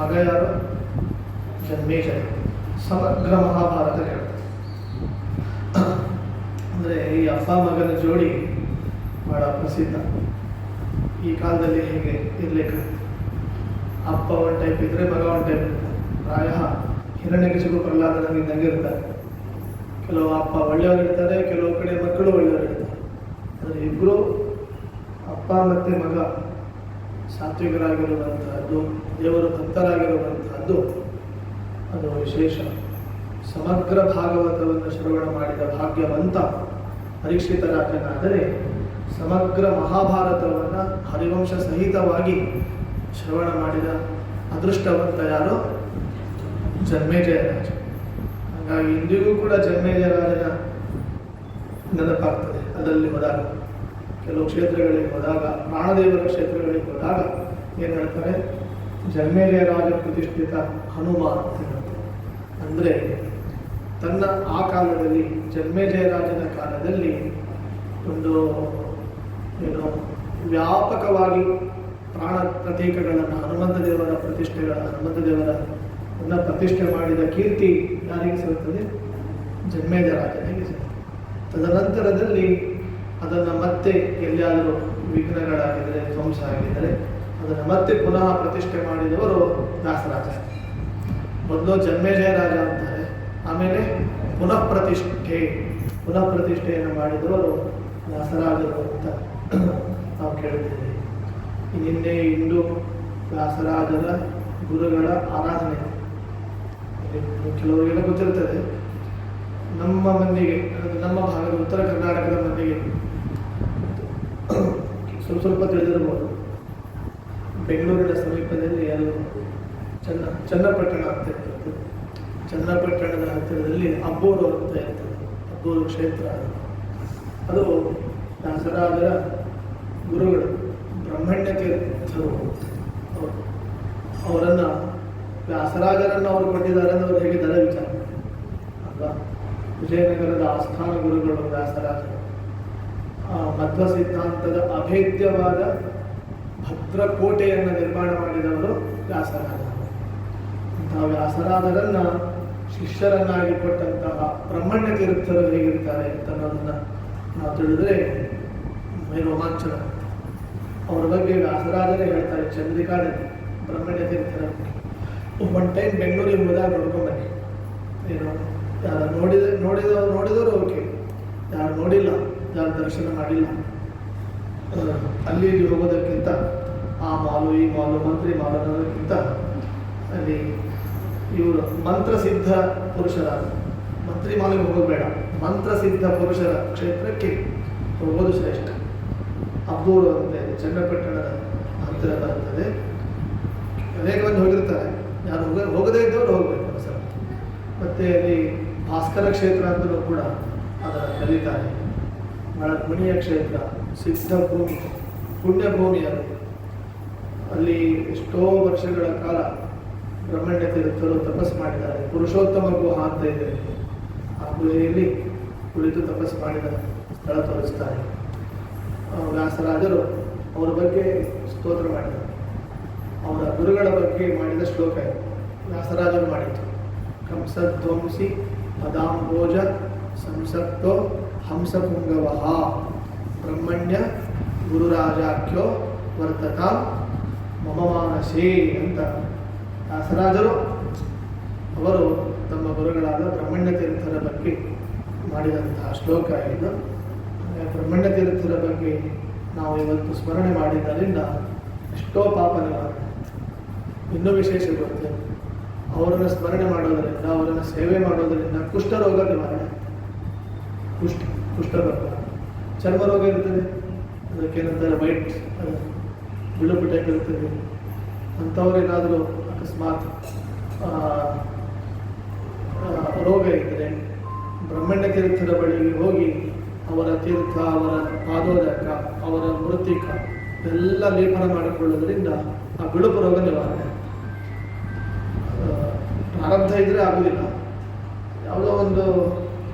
ಮಗ ಯಾರು? ಜನ್ಮೇಜಯ, ಸಮಗ್ರ ಮಹಾಭಾರತ ಕೇಳ್ತಾನೆ. ಅಂದರೆ ಈ ಅಪ್ಪ ಮಗನ ಜೋಡಿ ಬಹಳ ಪ್ರಸಿದ್ಧ. ಈ ಕಾಲದಲ್ಲಿ ಹೇಗೆ ಇರಲಿಕ್ಕೆ, ಅಪ್ಪ ಒಂದು ಟೈಪ್ ಇದ್ದರೆ ಮಗ ಒಂದು ಟೈಪ್ ಇರ್ತಾರೆ. ಪ್ರಾಯ ಹಿರಣ್ಯಕಶಿಪು ಪ್ರಹ್ಲಾದನಿಗೆ ಇದ್ದಂಗೆ ಇರ್ತಾರೆ. ಕೆಲವು ಅಪ್ಪ ಒಳ್ಳೆಯವರು ಇರ್ತಾರೆ, ಕೆಲವು ಕಡೆ ಮಕ್ಕಳು ಒಳ್ಳೆಯವರು ಇರ್ತಾರೆ. ಆದರೆ ಇಬ್ಬರು ಅಪ್ಪ ಮತ್ತು ಮಗ ಸಾತ್ವಿಕರಾಗಿರುವಂತಹದ್ದು, ದೇವರು ಭಕ್ತರಾಗಿರುವಂತಹದ್ದು ಅದು ವಿಶೇಷ. ಸಮಗ್ರ ಭಾಗವತವನ್ನು ಶ್ರವಣ ಮಾಡಿದ ಭಾಗ್ಯವಂತ ಪರೀಕ್ಷಿತ ರಾಜನಾದರೆ, ಸಮಗ್ರ ಮಹಾಭಾರತವನ್ನು ಹರಿವಂಶ ಸಹಿತವಾಗಿ ಶ್ರವಣ ಮಾಡಿದ ಅದೃಷ್ಟವಂತ ಯಾರು? ಜನ್ಮೇಜಯ ರಾಜ. ಹಾಗಾಗಿ ಇಂದಿಗೂ ಕೂಡ ಜನ್ಮೇಜಯ ರಾಜನ ನೆನಪಾಗ್ತದೆ. ಅದರಲ್ಲಿ ಹೋದಾಗ, ಕೆಲವು ಕ್ಷೇತ್ರಗಳಿಗೆ ಹೋದಾಗ, ಪ್ರಾಣದೇವರ ಕ್ಷೇತ್ರಗಳಿಗೆ ಹೋದಾಗ ಏನು ಹೇಳ್ತಾರೆ? ಜನ್ಮೇಜಯ ರಾಜ ಪ್ರತಿಷ್ಠಿತ ಹನುಮ ಅಂತ ಹೇಳ್ತಾರೆ. ಅಂದರೆ ತನ್ನ ಆ ಕಾಲದಲ್ಲಿ, ಜನ್ಮೇಜಯ ರಾಜನ ಕಾಲದಲ್ಲಿ ಒಂದು ಏನು ವ್ಯಾಪಕವಾಗಿ ಪ್ರಾಣ ಪ್ರತೀಕಗಳನ್ನು, ಹನುಮಂತ ದೇವರ ಹನುಮಂತ ದೇವರನ್ನು ಪ್ರತಿಷ್ಠೆ ಮಾಡಿದ ಕೀರ್ತಿ ಯಾರಿಗೆ ಸಿಗುತ್ತದೆ? ಜನ್ಮೇಜಯ ರಾಜನಿಗೆ ಸಿಗುತ್ತದೆ. ತದನಂತರದಲ್ಲಿ ಅದನ್ನು ಮತ್ತೆ ಎಲ್ಲಿಯಾದರೂ ವಿಘ್ನಗಳಾಗಿದ್ದರೆ, ಧ್ವಂಸ ಆಗಿದ್ದರೆ ಅದನ್ನು ಮತ್ತೆ ಪುನಃ ಪ್ರತಿಷ್ಠೆ ಮಾಡಿದವರು ವ್ಯಾಸರಾಜ. ಮೊದಲು ಜನ್ಮೇಜಯ ರಾಜ ಅಂತಾರೆ, ಆಮೇಲೆ ಪುನಃ ಪ್ರತಿಷ್ಠೆಯನ್ನು ಮಾಡಿದವರು ವ್ಯಾಸರಾಜರು ಅಂತ ನಾವು ಕೇಳ್ತೀವಿ. ನಿನ್ನೆ ಇಂದು ವ್ಯಾಸರಾಜರ ಗುರುಗಳ ಆರಾಧನೆ ಕೆಲವರಿಗೆಲ್ಲ ಗೊತ್ತಿರ್ತದೆ. ನಮ್ಮ ಮಂದಿಗೆ, ನಮ್ಮ ಭಾಗದ ಉತ್ತರ ಕರ್ನಾಟಕದ ಮಂದಿಗೆ ಸ್ವಲ್ಪ ತಿಳಿದಿರ್ಬೋದು. ಬೆಂಗಳೂರಿನ ಸಮೀಪದಲ್ಲಿ ಅದು ಚನ್ನಪಟ್ಟಣ ಅಂತ ಇರ್ತದೆ. ಚನ್ನಪಟ್ಟಣದ ಹತ್ತಿರದಲ್ಲಿ ಅಬ್ಬೂರು ಅಂತ ಇರ್ತದೆ. ಅಬ್ಬೂರು ಕ್ಷೇತ್ರ ಅದು ವ್ಯಾಸರಾಜರ ಗುರುಗಳು ಬ್ರಹ್ಮಣ್ಯ ತೀರ್ಥರು. ಅವರನ್ನು ವ್ಯಾಸರಾಜರನ್ನು ಅವರು ಕೊಟ್ಟಿದ್ದಾರೆ ಅಂದರೆ ಅವ್ರು ಹೇಗಿದ್ದಾರೆ ವಿಚಾರ ಅಲ್ವಾ? ವಿಜಯನಗರದ ಆಸ್ಥಾನ ಗುರುಗಳು ವ್ಯಾಸರಾಜರು. ಮಧ್ವ ಸಿದ್ಧಾಂತದ ಅಭೇದ್ಯವಾದ ಭದ್ರಕೋಟೆಯನ್ನು ನಿರ್ಮಾಣ ಮಾಡಿದವರು ವ್ಯಾಸರಾಜರು. ಅಂತಹ ವ್ಯಾಸರಾಜರನ್ನು ಶಿಷ್ಯರನ್ನಾಗಿ ಕೊಟ್ಟಂತಹ ಬ್ರಹ್ಮಣ್ಯ ತೀರ್ಥರು ಹೇಗಿರ್ತಾರೆ ಅಂತ ಅನ್ನೋದನ್ನು ನಾವು ತಿಳಿದ್ರೆ ರೋಮಾಂಚನ. ಅವರ ಬಗ್ಗೆ ವ್ಯಾಸರಾಜರೇ ಹೇಳ್ತಾರೆ ಚಂದ್ರಿಕಾದಲ್ಲಿ ಬ್ರಹ್ಮಣ್ಯ ತೀರ್ಥರ. ಒನ್ ಟೈಮ್ ಬೆಂಗಳೂರಿಗೆ ಹೋದಾಗ ನೋಡ್ಕೊಂಬನ್ನಿ. ಏನು ಯಾರು ನೋಡಿದವರು ಓಕೆ, ಯಾರು ನೋಡಿಲ್ಲ, ಯಾರು ದರ್ಶನ ಮಾಡಿಲ್ಲ, ಅಲ್ಲಿ ಇಲ್ಲಿ ಹೋಗೋದಕ್ಕಿಂತ ಆ ಮಾಲು ಈ ಮಾಲು ಮಂತ್ರಿ ಮಾಲು ಅನ್ನೋದಕ್ಕಿಂತ ಅಲ್ಲಿ ಇವರು ಮಂತ್ರಸಿದ್ಧ ಪುರುಷರ ಮಂತ್ರಿ ಮಾಲಿಗೆ ಹೋಗೋದು ಬೇಡ, ಮಂತ್ರಸಿದ್ಧ ಪುರುಷರ ಕ್ಷೇತ್ರಕ್ಕೆ ಹೋಗೋದು ಶ್ರೇಷ್ಠ. ಅಬ್ಬೂರು ಅಂತ ಇದೆ, ಚನ್ನಪಟ್ಟಣದ ಹತ್ತಿರ ಬರುತ್ತದೆ. ಅನೇಕ ಮಂದಿ ಹೋಗಿರ್ತಾರೆ, ಯಾರು ಹೋಗದೇ ಇದ್ದವರು ಹೋಗಬೇಕು ಸರ್. ಮತ್ತು ಅಲ್ಲಿ ಭಾಸ್ಕರ ಕ್ಷೇತ್ರ ಅಂತಲೂ ಕೂಡ ಅದರ ಕಲಿತಾರೆ. ಬಹಳ ಪುಣ್ಯ ಕ್ಷೇತ್ರ, ಸಿದ್ಧ ಭೂಮಿ, ಪುಣ್ಯ ಭೂಮಿ ಅದು. ಅಲ್ಲಿ ಎಷ್ಟೋ ವರ್ಷಗಳ ಕಾಲ ಬ್ರಹ್ಮಣ್ಯ ತೀರ್ಥರು ತಪಸ್ಸು ಮಾಡಿದ್ದಾರೆ. ಪುರುಷೋತ್ತಮ ಗುಹಾ ಅಂತ ಇದೆ, ಆ ಗುಹೆಯಲ್ಲಿ ಕುಳಿತು ತಪಸ್ಸು ಮಾಡಿದ ಸ್ಥಳ ತೋರಿಸ್ತಾರೆ. ವ್ಯಾಸರಾಜರು ಅವರ ಬಗ್ಗೆ ಸ್ತೋತ್ರ ಮಾಡಿದರು. ಅವರ ಗುರುಗಳ ಬಗ್ಗೆ ಮಾಡಿದ ಶ್ಲೋಕ ಇದೆ, ವ್ಯಾಸರಾಜರು ಮಾಡಿತ್ತು. ಕಂಸಧ್ವಂಸಿ ಪದಾಂಬೋಜ ಸಂಸಕ್ತೋ ಹಂಸಪುಂಗವಃ ಬ್ರಹ್ಮಣ್ಯ ಗುರುರಾಜಾಖ್ಯೋ ವರ್ತತಾ ಮಮ ಮಾನಸೇ ಅಂತ ವ್ಯಾಸರಾಜರು ಅವರು ತಮ್ಮ ಗುರುಗಳಾದ ಬ್ರಹ್ಮಣ್ಯ ತೀರ್ಥರ ಬಗ್ಗೆ ಮಾಡಿದಂತಹ ಶ್ಲೋಕ ಇದು. ಬ್ರಹ್ಮಣ್ಯ ತೀರ್ಥರ ಬಗ್ಗೆ ನಾವು ಇವತ್ತು ಸ್ಮರಣೆ ಮಾಡಿದ್ದರಿಂದ ಎಷ್ಟೋ ಪಾಪ ನಿವಾರಣೆ. ಇನ್ನೂ ವಿಶೇಷ ಗೊತ್ತೇ, ಅವರನ್ನು ಸ್ಮರಣೆ ಮಾಡೋದರಿಂದ, ಅವರನ್ನು ಸೇವೆ ಮಾಡೋದರಿಂದ ಕುಷ್ಠರೋಗ ನಿವಾರಣೆ. ಕುಷ್ಠರೋಗ, ಚರ್ಮರೋಗ ಇರ್ತದೆ, ಅದಕ್ಕೇನಂತಾರೆ ವೈಟ್ ಬಿಳುಪು ಟೈಪ್ ಇರ್ತದೆ. ಅಂಥವ್ರೇನಾದರೂ ಅಕಸ್ಮಾತ್ ರೋಗ ಇದ್ದರೆ ಬ್ರಹ್ಮಣ್ಯ ತೀರ್ಥರ ಬಳಿಗೆ ಹೋಗಿ ಅವರ ತೀರ್ಥ, ಅವರ ಪಾದೋದಕ, ಅವರ ಮೃತ್ತಿಕ ಎಲ್ಲ ಲೇಪನ ಮಾಡಿಕೊಳ್ಳೋದ್ರಿಂದ ಆ ಬಿಳುಪು ರೋಗ ನಿವಾರಣೆ. ಪ್ರಾರಬ್ಧ ಇದ್ದರೆ ಆಗುವುದಿಲ್ಲ, ಯಾವುದೋ ಒಂದು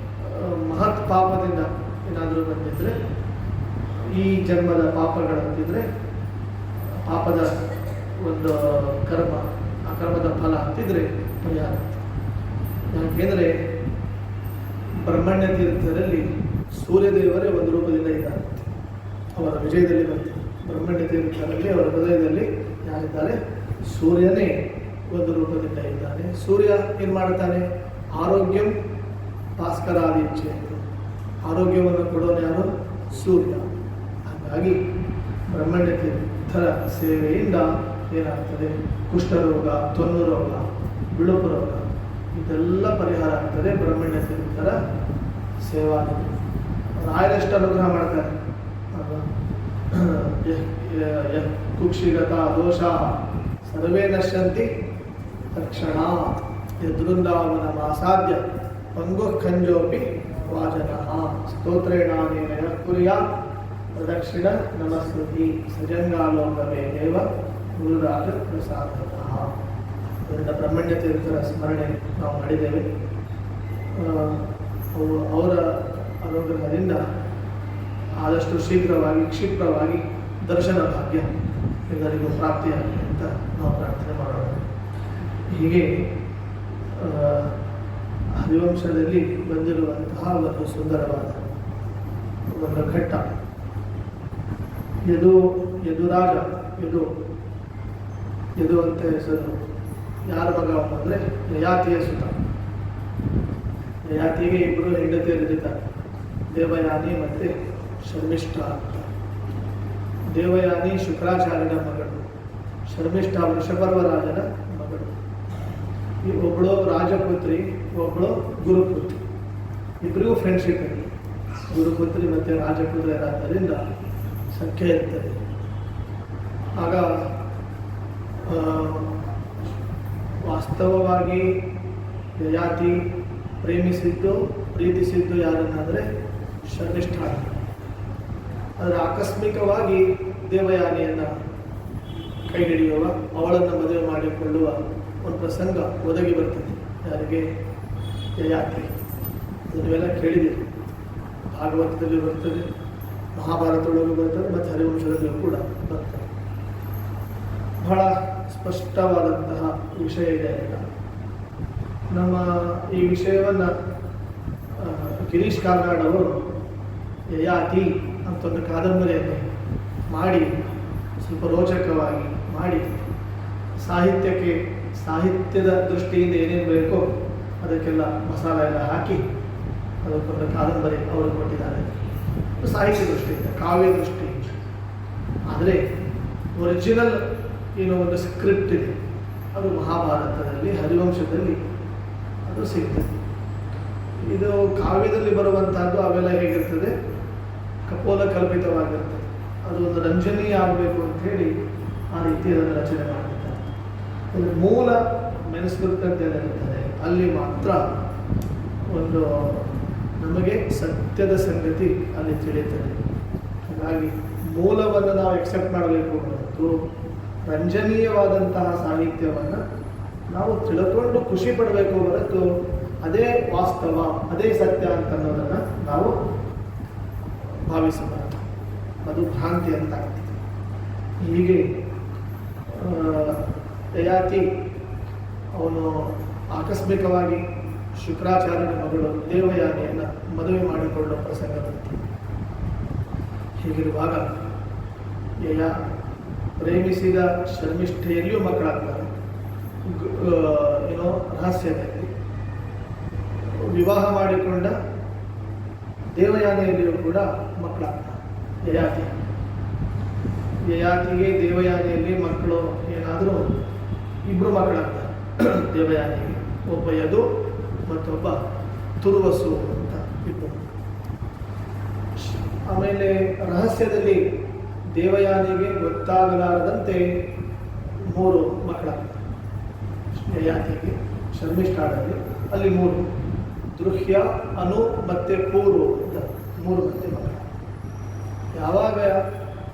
ಮಹತ್ ಪಾಪದಿಂದ ಏನಾದರೂ ಬಂದಿದ್ದರೆ, ಈ ಜನ್ಮದ ಪಾಪಗಳಂತಿದ್ರೆ ಪಾಪದ ಒಂದು ಕರ್ಮ, ಆ ಕರ್ಮದ ಫಲ ಅಂತಿದ್ರೆ ಪರಿಹಾರ. ಯಾಕೆಂದರೆ ಬ್ರಹ್ಮಣ್ಯ ತೀರ್ಥದಲ್ಲಿ ಸೂರ್ಯದೇವರೇ ಒಂದು ರೂಪದಿಂದ ಇದ್ದಾರೆ. ಅವರ ವಿಜಯದಲ್ಲಿ ಬರ್ತಾರೆ. ಬ್ರಹ್ಮಣ್ಯ ತೀರ್ಥರಲ್ಲಿ ಅವರ ಹೃದಯದಲ್ಲಿ ಯಾರಿದ್ದಾರೆ? ಸೂರ್ಯನೇ ಒಂದು ರೂಪದಿಂದ ಇದ್ದಾನೆ. ಸೂರ್ಯ ಏನು ಮಾಡ್ತಾನೆ? ಆರೋಗ್ಯಂ ಭಾಸ್ಕರಾದಿ ಇಚ್ಛೆ, ಆರೋಗ್ಯವನ್ನು ಕೊಡೋನು ಯಾರು? ಸೂರ್ಯ. ಹಾಗಾಗಿ ಬ್ರಹ್ಮಣ್ಯ ತೀರ್ಥರ ಸೇವೆಯಿಂದ ಏನಾಗ್ತದೆ? ಕುಷ್ಠರೋಗ, ತೊನ್ನು ರೋಗ, ಬಿಳುಪು ರೋಗ ಇದೆಲ್ಲ ಪರಿಹಾರ ಆಗ್ತದೆ ಬ್ರಹ್ಮಣ್ಯ ತೀರ್ಥರ ಸೇವಾ. ರಾಯರಷ್ಟು ಅನುಗ್ರಹ ಮಾಡ್ತಾರೆ. ಕುಕ್ಷಿಗತ ದೋಷ ಸರ್ವೇ ನಶ್ಯಂತಿ ತಕ್ಷಣ ಯದೃಂದಾವನ ಮಾಸಾಧ್ಯ ಪಂಗು ಖಂಜೋಪಿ ವಾಜನ ಸ್ತೋತ್ರೇಣಾನೇನ ಕುರ್ಯಾ ಪ್ರದಕ್ಷಿಣ ನಮಸ್ಕೃತಿ ಸಜಂಗಾಲೋಕವೇ ದೇವ ಗುರುರಾಜ ಪ್ರಸಾದತಃ. ಅದರಿಂದ ಬ್ರಹ್ಮಣ್ಯ ತೀರ್ಥರ ಸ್ಮರಣೆ ನಾವು ಮಾಡಿದ್ದೇವೆ. ಅವರ ಅನುಗ್ರಹದಿಂದ ಆದಷ್ಟು ಶೀಘ್ರವಾಗಿ ಕ್ಷಿಪ್ರವಾಗಿ ದರ್ಶನ ಭಾಗ್ಯ ಎಲ್ಲರಿಗೂ ಪ್ರಾಪ್ತಿಯಾಗಲಿ ಅಂತ ನಾವು ಪ್ರಾರ್ಥನೆ ಮಾಡೋಣ. ಹೀಗೆ ಹರಿವಂಶದಲ್ಲಿ ಬಂದಿರುವಂತಹ ಒಂದು ಸುಂದರವಾದ ಒಂದು ಘಟ್ಟ. ಯದುರಾಜ, ಯದು ಅಂತ ಹೆಸರು. ಯಾರ ಮಗ ಅಂದರೆ ಯಯಾತಿಯ ಸುತ. ಯಯಾತಿಗೆ ಇಬ್ಬರು ಹೆಂಡತಿಯರಿದ್ದಾರೆ, ದೇವಯಾನಿ ಮತ್ತು ಶರ್ಮಿಷ್ಠ ಅಂತ. ದೇವಯಾನಿ ಶುಕ್ರಾಚಾರ್ಯನ ಮಗಳು, ಶರ್ಮಿಷ್ಠ ವೃಷಪರ್ವರಾಜನ ಮಗಳು. ಈ ಒಬ್ಬಳು ರಾಜಪುತ್ರಿ, ಒಬ್ಬಳು ಗುರುಪುತ್ರಿ. ಇಬ್ಬರಿಗೂ ಫ್ರೆಂಡ್ಶಿಪ್ ಇದೆ. ಗುರುಪುತ್ರಿ ಮತ್ತು ರಾಜಪುತ್ರಿಯರಾದ್ದರಿಂದ ಸಂಖ್ಯೆ ಇರ್ತದೆ. ಆಗ ವಾಸ್ತವವಾಗಿ ಯಯಾತಿ ಪ್ರೀತಿಸಿದ್ದು ಯಾರನ್ನಾದರೆ ಶರ್ಮಿಷ್ಠ. ಆದರೆ ಆಕಸ್ಮಿಕವಾಗಿ ದೇವಯಾನಿಯನ್ನು ಕೈ ಹಿಡಿಯುವ, ಅವಳನ್ನು ಮದುವೆ ಮಾಡಿಕೊಳ್ಳುವ ಒಂದು ಪ್ರಸಂಗ ಒದಗಿ ಬರ್ತದೆ. ಯಾರಿಗೆ? ಯಯಾತಿ. ಇದನ್ನೆಲ್ಲ ಕೇಳಿದ್ದೀರಿ. ಭಾಗವತದಲ್ಲಿ ಬರ್ತದೆ, ಮಹಾಭಾರತದೊಳಗೂ ಬರ್ತದೆ, ಮತ್ತು ಹರಿವಂಶದಲ್ಲೂ ಕೂಡ ಬರ್ತದೆ. ಬಹಳ ಸ್ಪಷ್ಟವಾದಂತಹ ವಿಷಯ ಇದೆ. ನಮ್ಮ ಈ ವಿಷಯವನ್ನು ಗಿರೀಶ್ ಕಾರ್ನಾಡ್ ಅವರು ಯಯಾತಿ ಅಂತ ಒಂದು ಕಾದಂಬರಿಯನ್ನು ಮಾಡಿ ಸ್ವಲ್ಪ ರೋಚಕವಾಗಿ ಮಾಡಿ ಸಾಹಿತ್ಯದ ದೃಷ್ಟಿಯಿಂದ ಏನೇನು ಬೇಕೋ ಅದಕ್ಕೆಲ್ಲ ಮಸಾಲ ಎಲ್ಲ ಹಾಕಿ ಅದಕ್ಕೊಂದು ಕಾದಂಬರಿ ಅವರು ಕೊಟ್ಟಿದ್ದಾರೆ. ಸಾಹಿತ್ಯ ದೃಷ್ಟಿಯಿಂದ, ಕಾವ್ಯ ದೃಷ್ಟಿಯಿಂದ ಆದರೆ ಒರಿಜಿನಲ್ ಏನೋ ಒಂದು ಸ್ಕ್ರಿಪ್ಟ್ ಇದೆ, ಅದು ಮಹಾಭಾರತದಲ್ಲಿ ಹರಿವಂಶದಲ್ಲಿ ಅದು ಸಿಗ್ತದೆ. ಇದು ಕಾವ್ಯದಲ್ಲಿ ಬರುವಂತಹದ್ದು ಅವೆಲ್ಲ ಹೇಗಿರ್ತದೆ, ಕಪೋಲ ಕಲ್ಪಿತವಾಗಿರ್ತದೆ. ಅದು ಒಂದು ರಂಜನೀಯ ಆಗಬೇಕು ಅಂಥೇಳಿ ಆ ರೀತಿ ಅದನ್ನು ರಚನೆ ಮಾಡಿರ್ತಾರೆ. ಅದು ಮೂಲ ಮೆನುಸ್ಕ್ರಿಪ್ಟ್ ಅಂತ ಏನಿರ್ತದೆ ಅಲ್ಲಿ ಮಾತ್ರ ಒಂದು ನಮಗೆ ಸತ್ಯದ ಸಂಗತಿ ಅಲ್ಲಿ ತಿಳಿಯುತ್ತದೆ. ಹಾಗಾಗಿ ಮೂಲವನ್ನು ನಾವು ಎಕ್ಸೆಪ್ಟ್ ಮಾಡಬೇಕು ಹೊರತು ರಂಜನೀಯವಾದಂತಹ ಸಾಹಿತ್ಯವನ್ನು ನಾವು ತಿಳ್ಕೊಂಡು ಖುಷಿ ಪಡಬೇಕು ಹೊರತು ಅದೇ ವಾಸ್ತವ, ಅದೇ ಸತ್ಯ ಅಂತ ಅನ್ನೋದನ್ನು ನಾವು ಭಾವಿಸಬಾರದು. ಅದು ಭ್ರಾಂತಿ ಅಂತ ಆಗ್ತದೆ. ಹೀಗೆ ಯಯಾತಿ ಅವನು ಆಕಸ್ಮಿಕವಾಗಿ ಶುಕ್ರಾಚಾರ್ಯನ ಮಗಳು ದೇವಯಾನಿಯನ್ನು ಮದುವೆ ಮಾಡಿಕೊಳ್ಳುವ ಪ್ರಸಂಗ ಬಂತು. ಹೀಗಿರುವಾಗ ಯಯ ಪ್ರೇಮಿಸಿದ ಶರ್ಮಿಷ್ಠೆಯಲ್ಲಿಯೂ ಮಕ್ಕಳಾಗ್ತಾರೆ. ಏನೋ ರಹಸ್ಯದಲ್ಲಿ ವಿವಾಹ ಮಾಡಿಕೊಂಡ ದೇವಯಾನಿಯಲ್ಲಿಯೂ ಕೂಡ ಮಕ್ಕಳಾಗ್ತಾರೆ. ಯಯಾತಿಗೆ ದೇವಯಾನಿಯಲ್ಲಿ ಮಕ್ಕಳು ಏನಾದರೂ ಇಬ್ಬರು ಮಕ್ಕಳಾಗ್ತಾರೆ. ದೇವಯಾನಿಗೆ ಒಬ್ಬ ಯದು ಮತ್ತೊಬ್ಬ ತುರುವಸು ಅಂತ ಇಬ್ಬರು. ಆಮೇಲೆ ರಹಸ್ಯದಲ್ಲಿ ದೇವಯಾನಿಗೆ ಗೊತ್ತಾಗಲಾರದಂತೆ 3 ಮಕ್ಕಳಾಗ್ತಾರೆ. ಯಯಾತಿಗೆ ಶರ್ಮಿಷ್ಠಾಳಲ್ಲಿ ಅಲ್ಲಿ 3, ದೃಹ್ಯ, ಅನು ಮತ್ತು ಪೂರು ಅಂತ 3 ಮಂದಿ ಮಕ್ಕಳು. ಯಾವಾಗ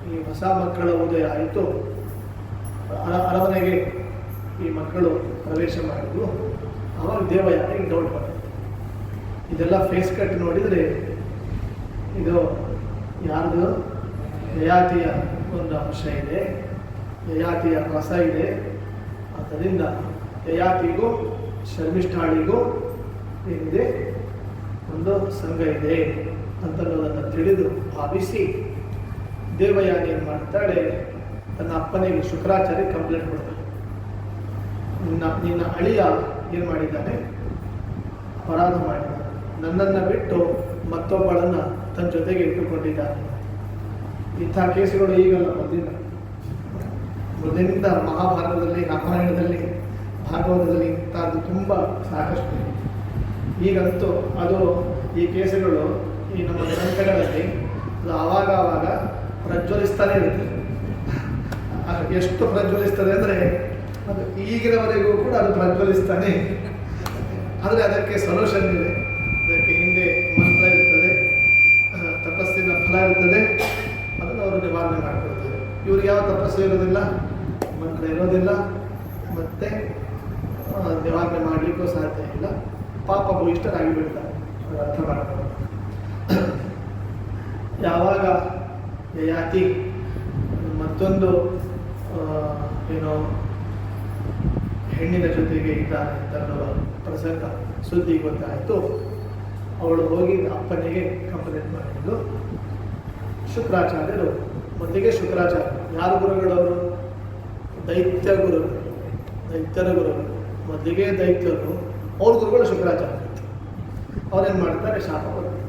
ಈ ಹೊಸ ಮಕ್ಕಳ ಉದಯ ಆಯಿತು, ಅರಮನೆಗೆ ಈ ಮಕ್ಕಳು ಪ್ರವೇಶ ಮಾಡಿದ್ರು. ಆವಾಗ ದೇವಯಾನಿಗೆ ಡೌಟ್ ಬಂತು. ಇದೆಲ್ಲ ಫೇಸ್ ಕಟ್ ನೋಡಿದರೆ ಇದು ಯಾರ್ದು ಯಯಾತಿಯ ಒಂದು ಅಂಶ ಇದೆ, ಯಯಾತಿಯ ರಸ ಇದೆ. ಆದ್ದರಿಂದ ಯಯಾತಿಗೂ ಶರ್ಮಿಷ್ಠಾಳಿಗೂ ಏನಿದೆ ಒಂದು ಸಂಘ ಇದೆ ಅಂತನ್ನೋದನ್ನು ತಿಳಿದು ಭಾವಿಸಿ ದೇವಯಾನಿ ಏನು ಮಾಡ್ತಾಳೆ, ತನ್ನ ಅಪ್ಪನಿಗೆ ಶುಕ್ರಾಚಾರ್ಯ ಕಂಪ್ಲೇಂಟ್ ಕೊಡ್ತಾಳೆ. ನಿನ್ನ ಅಳಿಯ ಏನು ಮಾಡಿದ್ದಾನೆ, ಅಪರಾಧ ಮಾಡಿದ್ದಾನೆ, ನನ್ನನ್ನು ಬಿಟ್ಟು ಮತ್ತೊಬ್ಬಳನ್ನು ತನ್ನ ಜೊತೆಗೆ ಇಟ್ಟುಕೊಂಡಿದ್ದಾನೆ. ಇಂಥ ಕೇಸುಗಳು ಈಗಲ್ಲ, ಮೊದಲಿನಿಂದ ಮಹಾಭಾರತದಲ್ಲಿ, ರಾಮಾಯಣದಲ್ಲಿ, ಭಾಗವತದಲ್ಲಿ ಇಂಥದ್ದು ತುಂಬ ಸಾಕಷ್ಟು. ಈಗಂತೂ ಅದು ಈ ಕೇಸುಗಳು ಈ ನಮ್ಮ ಗ್ರಂಥಗಳಲ್ಲಿ ಅದು ಆವಾಗ ಪ್ರಜ್ವಲಿಸ್ತಾನೆ ಇರುತ್ತೆ. ಎಷ್ಟು ಪ್ರಜ್ವಲಿಸ್ತದೆ ಅಂದರೆ ಅದು ಈಗಿನವರೆಗೂ ಕೂಡ ಅದು ಪ್ರಜ್ವಲಿಸ್ತಾನೆ. ಆದರೆ ಅದಕ್ಕೆ ಸೊಲ್ಯೂಷನ್ ಇದೆ. ಅದಕ್ಕೆ ಹಿಂದೆ ಮಂತ್ರ ಇರ್ತದೆ, ತಪಸ್ಸಿನ ಫಲ ಇರ್ತದೆ, ಅದನ್ನು ಅವರು ನಿವಾರಣೆ ಮಾಡಿಕೊಡ್ತಾರೆ. ಇವ್ರಿಗೆ ಯಾವ ತಪಸ್ಸು ಇರೋದಿಲ್ಲ, ಮಂತ್ರ ಇರೋದಿಲ್ಲ, ಮತ್ತು ನಿವಾರಣೆ ಮಾಡಲಿಕ್ಕೂ ಸಾಧ್ಯ ಇಲ್ಲ. ಪಾಪ ಭೂಯಿಷ್ಠರಾಗಿ ಬಿಡ್ತಾರೆ. ಅರ್ಥ ಮಾಡ್ಕೊಂಡು ಯಾವಾಗ ಯಯಾತಿ ಮತ್ತೊಂದು ಏನೋ ಹೆಣ್ಣಿನ ಜೊತೆಗೆ ಇದ್ದಾನೆ ಅಂತನ್ನುವ ಪ್ರಸಂಗ ಸುದ್ದಿ ಗೊತ್ತಾಯಿತು, ಅವಳು ಹೋಗಿ ಅಪ್ಪನಿಗೆ ಕಂಪ್ಲೇಂಟ್ ಮಾಡಿದ್ದು. ಶುಕ್ರಾಚಾರ್ಯರು ಮೊದಲಿಗೆ ಯಾರು ಗುರುಗಳವರು? ದೈತ್ಯ ಗುರುಗಳು, ದೈತ್ಯರ ಗುರುಗಳು. ಮೊದಲಿಗೆ ದೈತ್ಯರು, ಅವ್ರ ಗುರುಗಳು ಶುಕ್ರಾಚಾರ್ಯ. ಅವ್ರೇನು ಮಾಡ್ತಾರೆ, ಶಾಪ ಕೊಡ್ತಾರೆ.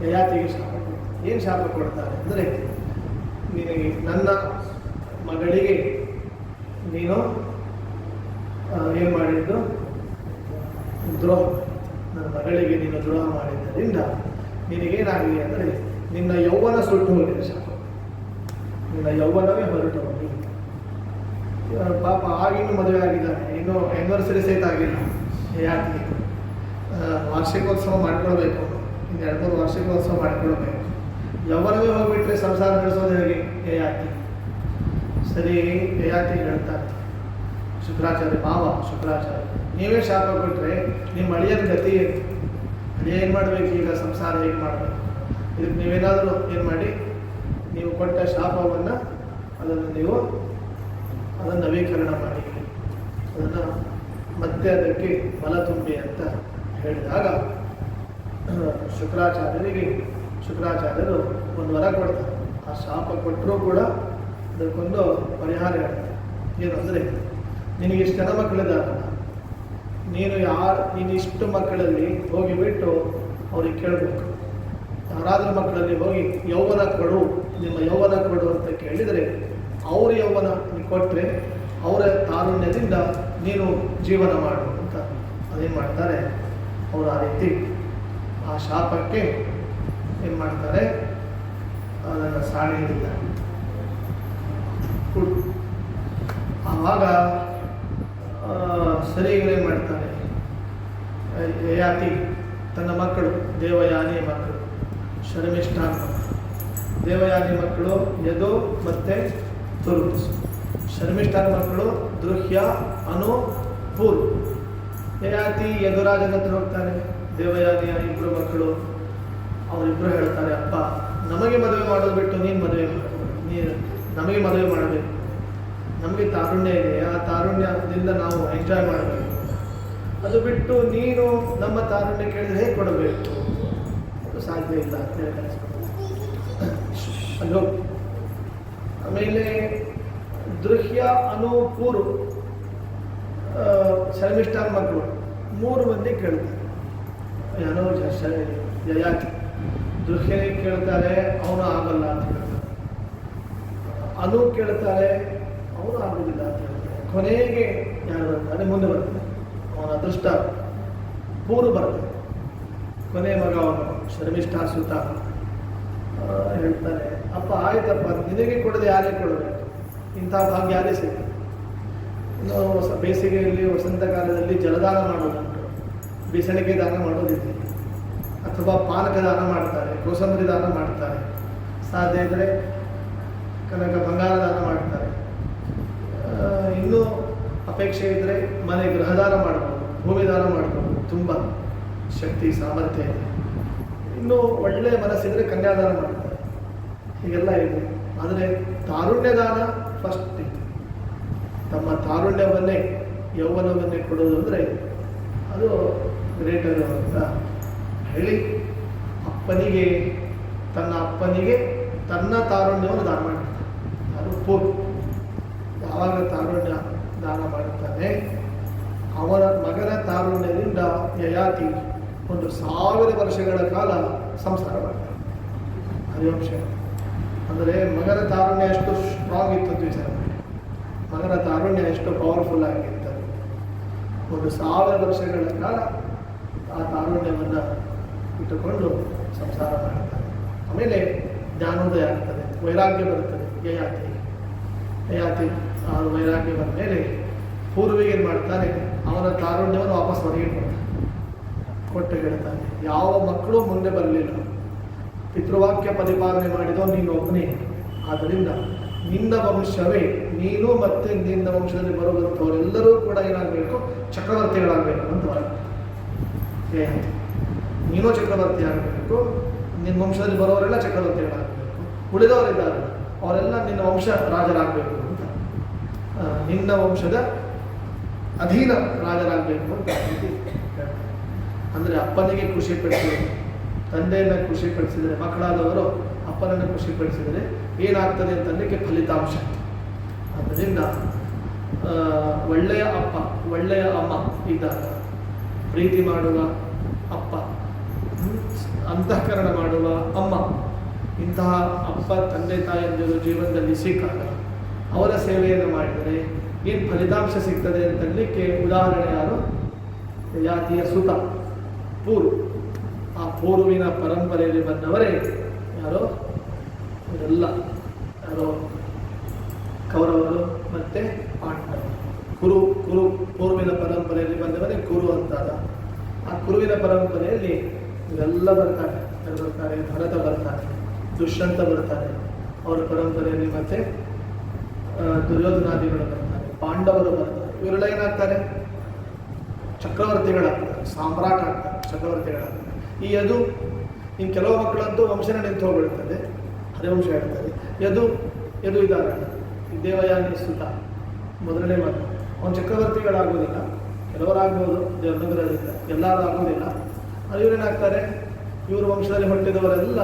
ಯಯಾತಿಗೆ ಶಾಪ ಕೊಡ್ತಾರೆ. ಏನು ಶಾಪ ಕೊಡ್ತಾರೆ ಅಂದರೆ, ನಿನಗೆ ನನ್ನ ಮಗಳಿಗೆ ನೀನು ಏನು ಮಾಡಿದ್ದು, ದ್ರೋಹ. ನನ್ನ ಮಗಳಿಗೆ ನೀನು ದ್ರೋಹ ಮಾಡಿದ್ದರಿಂದ ನಿನಗೇನಾಗಲಿ ಅಂದರೆ ನಿನ್ನ ಯೌವನ ಸುಟ್ಟು ಹೋಗಿದೆ. ಶಾಪ, ನಿನ್ನ ಯೌವನವೇ ಹೊರಟು ಹೋಗಿ. ಪಾಪ ಆಗಿನ್ನೂ ಮದುವೆ ಆಗಿದ್ದಾನೆ, ಇನ್ನೂ ಆ್ಯನಿವರ್ಸರಿ ಸಹಿತ ಆಗಿಲ್ಲ. ಯಾಕೆ ವಾರ್ಷಿಕೋತ್ಸವ ಮಾಡ್ಕೊಳ್ಬೇಕು, ಇನ್ನು 2-3 ವಾರ್ಷಿಕೋತ್ಸವ ಮಾಡ್ಕೊಳ್ಬೇಕು. ಯೌವನವೇ ಹೋಗ್ಬಿಟ್ರೆ ಸಂಸಾರ ನಡೆಸೋದು ಹೇಗೆ? ಯಯಾತಿ ಸರಿ. ಯಯಾತಿ ಹೇಳ್ತಾರೆ ಶುಕ್ರಾಚಾರ್ಯ, ಶುಕ್ರಾಚಾರ್ಯ, ನೀವೇ ಶಾಪ ಕೊಟ್ಟರೆ ನಿಮ್ಮ ಅಳಿಯನ ಗತಿ ಏನು? ಅಳಿಯ ಏನು ಮಾಡಬೇಕು ಈಗ? ಸಂಸಾರ ಹೇಗೆ ಮಾಡಬೇಕು? ಇದಕ್ಕೆ ನೀವೇನಾದರೂ ಏನು ಮಾಡಿ, ನೀವು ಕೊಟ್ಟ ಶಾಪವನ್ನು ಅದನ್ನು ನವೀಕರಣ ಮಾಡಿ, ಅದನ್ನು ಮತ್ತೆ ಅದಕ್ಕೆ ಬಲ ತುಂಬಿ ಅಂತ ಹೇಳಿದಾಗ ಶುಕ್ರಾಚಾರ್ಯರು ಒಂದು ವರ ಕೊಡ್ತಾರೆ. ಆ ಶಾಪ ಕೊಟ್ಟರೂ ಕೂಡ ಅದಕ್ಕೊಂದು ಪರಿಹಾರ ಹೇಳ್ತಾರೆ. ಏನು ಅಂದರೆ, ನಿನಗಿಷ್ಟು ಜನ ಮಕ್ಕಳಿದ್ದಾರಲ್ಲ, ನೀನು ಇಷ್ಟು ಮಕ್ಕಳಲ್ಲಿ ಹೋಗಿಬಿಟ್ಟು ಅವ್ರಿಗೆ ಕೇಳಬೇಕು, ಯಾರಾದರೂ ಮಕ್ಕಳಲ್ಲಿ ಹೋಗಿ ಯೌವನ ಕೊಡು, ನಿಮ್ಮ ಯೌವನ ಕೊಡು ಅಂತ ಕೇಳಿದರೆ ಅವ್ರ ಯೌವನ ಕೊಟ್ಟರೆ ಅವರ ತಾರುಣ್ಯದಿಂದ ನೀನು ಜೀವನ ಮಾಡು ಅಂತ ಅದೇನು ಮಾಡ್ತಾರೆ ಅವರು. ಆ ರೀತಿ ಆ ಶಾಪಕ್ಕೆ ಏನು ಮಾಡ್ತಾರೆ, ಅದನ್ನು ಸಾಡಿ ಹಿಡಿತಾರೆ. ಆವಾಗ ಸರಿ ಏನು ಮಾಡ್ತಾನೆ, ಯಯಾತಿ ತನ್ನ ಮಕ್ಕಳು ದೇವಯಾನಿ ಮಕ್ಕಳು, ಶರ್ಮಿಷ್ಠಾನ್ ಮಕ್ಕಳು. ದೇವಯಾನಿ ಮಕ್ಕಳು ಯದು ಮತ್ತು ತುರುಸು. ಶರ್ಮಿಷ್ಠಾನ್ ಮಕ್ಕಳು ದೃಹ್ಯ, ಅನು, ಪೂರ್. ಯಯಾತಿ ಯದುರಾಜನ ಹತ್ರ ಹೋಗ್ತಾನೆ. ದೇವಯಾನಿಯ ಇಬ್ಬರು ಮಕ್ಕಳು ಅವರಿಬ್ಬರು ಹೇಳ್ತಾರೆ, ಅಪ್ಪ ನಮಗೆ ಮದುವೆ ಮಾಡೋದು ಬಿಟ್ಟು ನೀನು ಮದುವೆ ನಮಗೆ ಮದುವೆ ಮಾಡಬೇಕು, ನಮಗೆ ತಾರುಣ್ಯ ಇದೆ, ಆ ತಾರುಣ್ಯದಿಂದ ನಾವು ಎಂಜಾಯ್ ಮಾಡಬೇಕು, ಅದು ಬಿಟ್ಟು ನೀನು ನಮ್ಮ ತಾರುಣ್ಯ ಕೇಳಿದ್ರೆ ಹೇಗೆ ಕೊಡಬೇಕು, ಅದು ಸಾಧ್ಯ ಇಲ್ಲ ಅಂತ ಹೇಳಿ ಅಲ್ಲೋ. ಆಮೇಲೆ ದೃಹ್ಯ, ಅನು, ಪೂರು ಶರ್ಮಿಷ್ಠಾನ್ ಮಕ್ಕಳು 3 ಮಂದಿ ಕೇಳ್ತಾರೆ. ಅನೋಜ ಯಯಾತಿ ದೃಹ್ಯನೇ ಕೇಳ್ತಾರೆ, ಅವನು ಆಗಲ್ಲ ಅಂತ ಹೇಳ್ತಾರೆ. ಅನು ಕೇಳ್ತಾರೆ, ಅವನು ಆಗುವುದಿಲ್ಲ ಅಂತ ಹೇಳ್ತಾರೆ. ಕೊನೆಗೆ ಯಾರು ಬರ್ತಾರೆ, ಮುಂದೆ ಬರ್ತಾರೆ, ಅವನ ಅದೃಷ್ಟ ಪೂರು ಬರ್ತದೆ. ಕೊನೆ ಮಗ ಅವನು ಶರ್ಮಿಷ್ಠ ಸುತ ಹೇಳ್ತಾನೆ, ಅಪ್ಪ ಆಯ್ತಪ್ಪ, ನಿನಗೆ ಕೊಡದೆ ಯಾರೇ ಕೊಡಬೇಕು, ಇಂಥ ಭಾಗ್ಯ ಯಾರೇ ಸಿಗ್ತದೆ. ಇನ್ನು ಬೇಸಿಗೆಯಲ್ಲಿ ವಸಂತ ಕಾಲದಲ್ಲಿ ಜಲದಾನ ಮಾಡೋದುಂಟು, ಬೇಸಣಿಗೆ ದಾನ ಮಾಡೋದಿದೆ, ಅಥವಾ ಪಾನಕ ದಾನ ಮಾಡ್ತಾರೆ, ಕೋಸಂಬರಿ ದಾನ ಮಾಡ್ತಾರೆ, ಸಾಧ್ಯ ಇದ್ದರೆ ಕನಕ ಬಂಗಾರ ದಾನ ಮಾಡ್ತಾರೆ. ಇನ್ನೂ ಅಪೇಕ್ಷೆ ಇದ್ದರೆ ಮನೆ ಗೃಹದಾನ ಮಾಡ್ಬೋದು, ಭೂಮಿ ದಾನ ಮಾಡ್ಬೋದು, ತುಂಬ ಶಕ್ತಿ ಸಾಮರ್ಥ್ಯ ಇದೆ. ಇನ್ನು ಒಳ್ಳೆಯ ಮನಸ್ಸಿದ್ರೆ ಕನ್ಯಾದಾನ ಮಾಡ್ತಾರೆ, ಹೀಗೆಲ್ಲ ಇದೆ. ಆದರೆ ತಾರುಣ್ಯದಾನ ಫಸ್ಟ್ ಇದೆ. ತಮ್ಮ ತಾರುಣ್ಯವನ್ನೇ ಯೌವನವನ್ನೇ ಕೊಡೋದು ಅಂದರೆ ಅದು ಗ್ರೇಟರ್ ಅಂತ ಹೇಳಿ ಅಪ್ಪನಿಗೆ ತನ್ನ ತಾರುಣ್ಯವನ್ನು ದಾನ ಮಾಡಿರ್ತಾರೆ. ಅದು ಪೂರ್ವ ಯಾವಾಗ ತಾರುಣ್ಯ ದಾನ ಮಾಡುತ್ತಾನೆ, ಅವನ ಮಗನ ತಾರುಣ್ಯದಿಂದ ಯಯಾತಿ 1000 ವರ್ಷಗಳ ಕಾಲ ಸಂಸಾರ ಮಾಡ್ತಾರೆ. ಹರಿವಂಶ ಅಂದರೆ ಮಗನ ತಾರುಣ್ಯ ಎಷ್ಟು ಸ್ಟ್ರಾಂಗ್ ಇತ್ತು ಅಂತ ವಿಚಾರ ಮಾಡಿ. ಮಗನ ತಾರುಣ್ಯ ಎಷ್ಟು ಪವರ್ಫುಲ್ ಆಗಿತ್ತು. 1000 ವರ್ಷಗಳ ಕಾಲ ಆ ತಾರುಣ್ಯವನ್ನು ಇಟ್ಟುಕೊಂಡು ಸಂಸಾರ ಮಾಡ್ತಾರೆ. ಆಮೇಲೆ ಜ್ಞಾನೋದಯ ಆಗ್ತದೆ, ವೈರಾಗ್ಯ ಬರುತ್ತದೆ. ಯಯಾತಿ ಆ ವೈರಾಗ್ಯ ಬಂದ ಮೇಲೆ ಪೂರ್ವಿಗೆ ಏನು ಮಾಡ್ತಾನೆ, ಅವನ ತಾರುಣ್ಯವನ್ನು ವಾಪಸ್ ಹೊರಗೆ ಕೊಟ್ಟು ಹೇಳ್ತಾನೆ, ಯಾವ ಮಕ್ಕಳು ಮುಂದೆ ಬರಲಿಲ್ಲ, ಪಿತೃವಾಕ್ಯ ಪರಿಪಾಲನೆ ಮಾಡಿದೋ ನೀನು ಒಬ್ಬನೇ, ಆದ್ದರಿಂದ ನಿನ್ನ ವಂಶವೇ, ನೀನು ಮತ್ತೆ ನಿನ್ನ ವಂಶದಲ್ಲಿ ಬರುವಂಥವರೆಲ್ಲರೂ ಕೂಡ ಏನಾಗಬೇಕು, ಚಕ್ರವರ್ತಿಗಳಾಗಬೇಕು ಅಂತ ಯಯಾತಿ. ನೀನು ಚಕ್ರವರ್ತಿ ಆಗಬೇಕು, ನಿನ್ನ ವಂಶದಲ್ಲಿ ಬರೋರೆಲ್ಲ ಚಕ್ರವರ್ತಿಗಳಾಗಬೇಕು, ಉಳಿದವರಿದ್ದಾರೆ ಅವರೆಲ್ಲ ನಿನ್ನ ವಂಶ ರಾಜರಾಗಬೇಕು ಅಂತ, ನಿನ್ನ ವಂಶದ ಅಧೀನ ರಾಜರಾಗಬೇಕು ಅಂತ ಹೇಳ್ತಾರೆ. ಅಂದರೆ ಅಪ್ಪನಿಗೆ ಖುಷಿಪಡಿಸಿದರೆ, ತಂದೆಯನ್ನು ಖುಷಿಪಡಿಸಿದರೆ, ಮಕ್ಕಳಾದವರು ಅಪ್ಪನನ್ನು ಖುಷಿಪಡಿಸಿದರೆ ಏನಾಗ್ತದೆ ಅಂತಂದಕ್ಕೆ ಫಲಿತಾಂಶ. ಆದ್ದರಿಂದ ಒಳ್ಳೆಯ ಅಪ್ಪ, ಒಳ್ಳೆಯ ಅಮ್ಮ ಇದ್ದಾಗ, ಪ್ರೀತಿ ಮಾಡುವ ಅಪ್ಪ, ಅಂತಃಕರಣ ಮಾಡುವ ಅಮ್ಮ, ಇಂತಹ ಅಪ್ಪ ತಂದೆ ತಾಯಿಯಂದಿರು ಜೀವನದಲ್ಲಿ ಸಿಕ್ಕಾಗ ಅವರ ಸೇವೆಯನ್ನು ಮಾಡಿದರೆ ಏನು ಫಲಿತಾಂಶ ಸಿಗ್ತದೆ ಅಂತಲಿಕ್ಕೆ ಉದಾಹರಣೆ ಯಾರು, ಯಯಾತಿಯ ಸುತ ಪೂರ್ವ. ಆ ಪೂರ್ವಿನ ಪರಂಪರೆಯಲ್ಲಿ ಬಂದವರೇ ಯಾರೋ ಇವರೆಲ್ಲ, ಯಾರೋ ಕೌರವರು ಮತ್ತು ಪಾಂಡವರು. ಕುರು ಪೂರ್ವಿನ ಪರಂಪರೆಯಲ್ಲಿ ಬಂದವರೇ ಕುರು ಅಂತಾದ. ಆ ಕುರುವಿನ ಪರಂಪರೆಯಲ್ಲಿ ಇವರೆಲ್ಲ ಬರ್ತಾರೆ. ಭರತ ಬರ್ತಾರೆ, ದುಷ್ಯಂತ ಬರ್ತಾರೆ ಅವರ ಪರಂಪರೆಯಲ್ಲಿ, ಮತ್ತು ದುರ್ಯೋಧನಾದಿಗಳು ಬರ್ತಾರೆ, ಪಾಂಡವರು ಬರ್ತಾರೆ. ಇವರೆಲ್ಲ ಏನಾಗ್ತಾರೆ, ಚಕ್ರವರ್ತಿಗಳಾಗ್ತಾರೆ, ಸಾಮ್ರಾಟ ಆಗ್ತಾರೆ, ಚಕ್ರವರ್ತಿಗಳಾಗ್ತಾರೆ. ಈ ಯದು ಇನ್ನು ಕೆಲವು ಮಕ್ಕಳಂತೂ ವಂಶನ ನಿಂತು ಹೋಗ್ಬಿಡ್ತದೆ, ಹರಿವಂಶ ಹೇಳ್ತಾರೆ. ಯದು ಇದ್ದಾರೆ, ದೇವಯಾನಿ ಸುತ ಮೊದಲನೇ ಮಗ, ಅವನು ಚಕ್ರವರ್ತಿಗಳಾಗೋದಿಲ್ಲ, ಕೆಲವರಾಗ್ಬೋದು ದೇವನಗರದಿಂದ, ಎಲ್ಲರೂ ಆಗೋದಿಲ್ಲ. ಇವರೇನಾಗ್ತಾರೆ, ಇವ್ರ ವಂಶದಲ್ಲಿ ಹುಟ್ಟಿದವರೆಲ್ಲ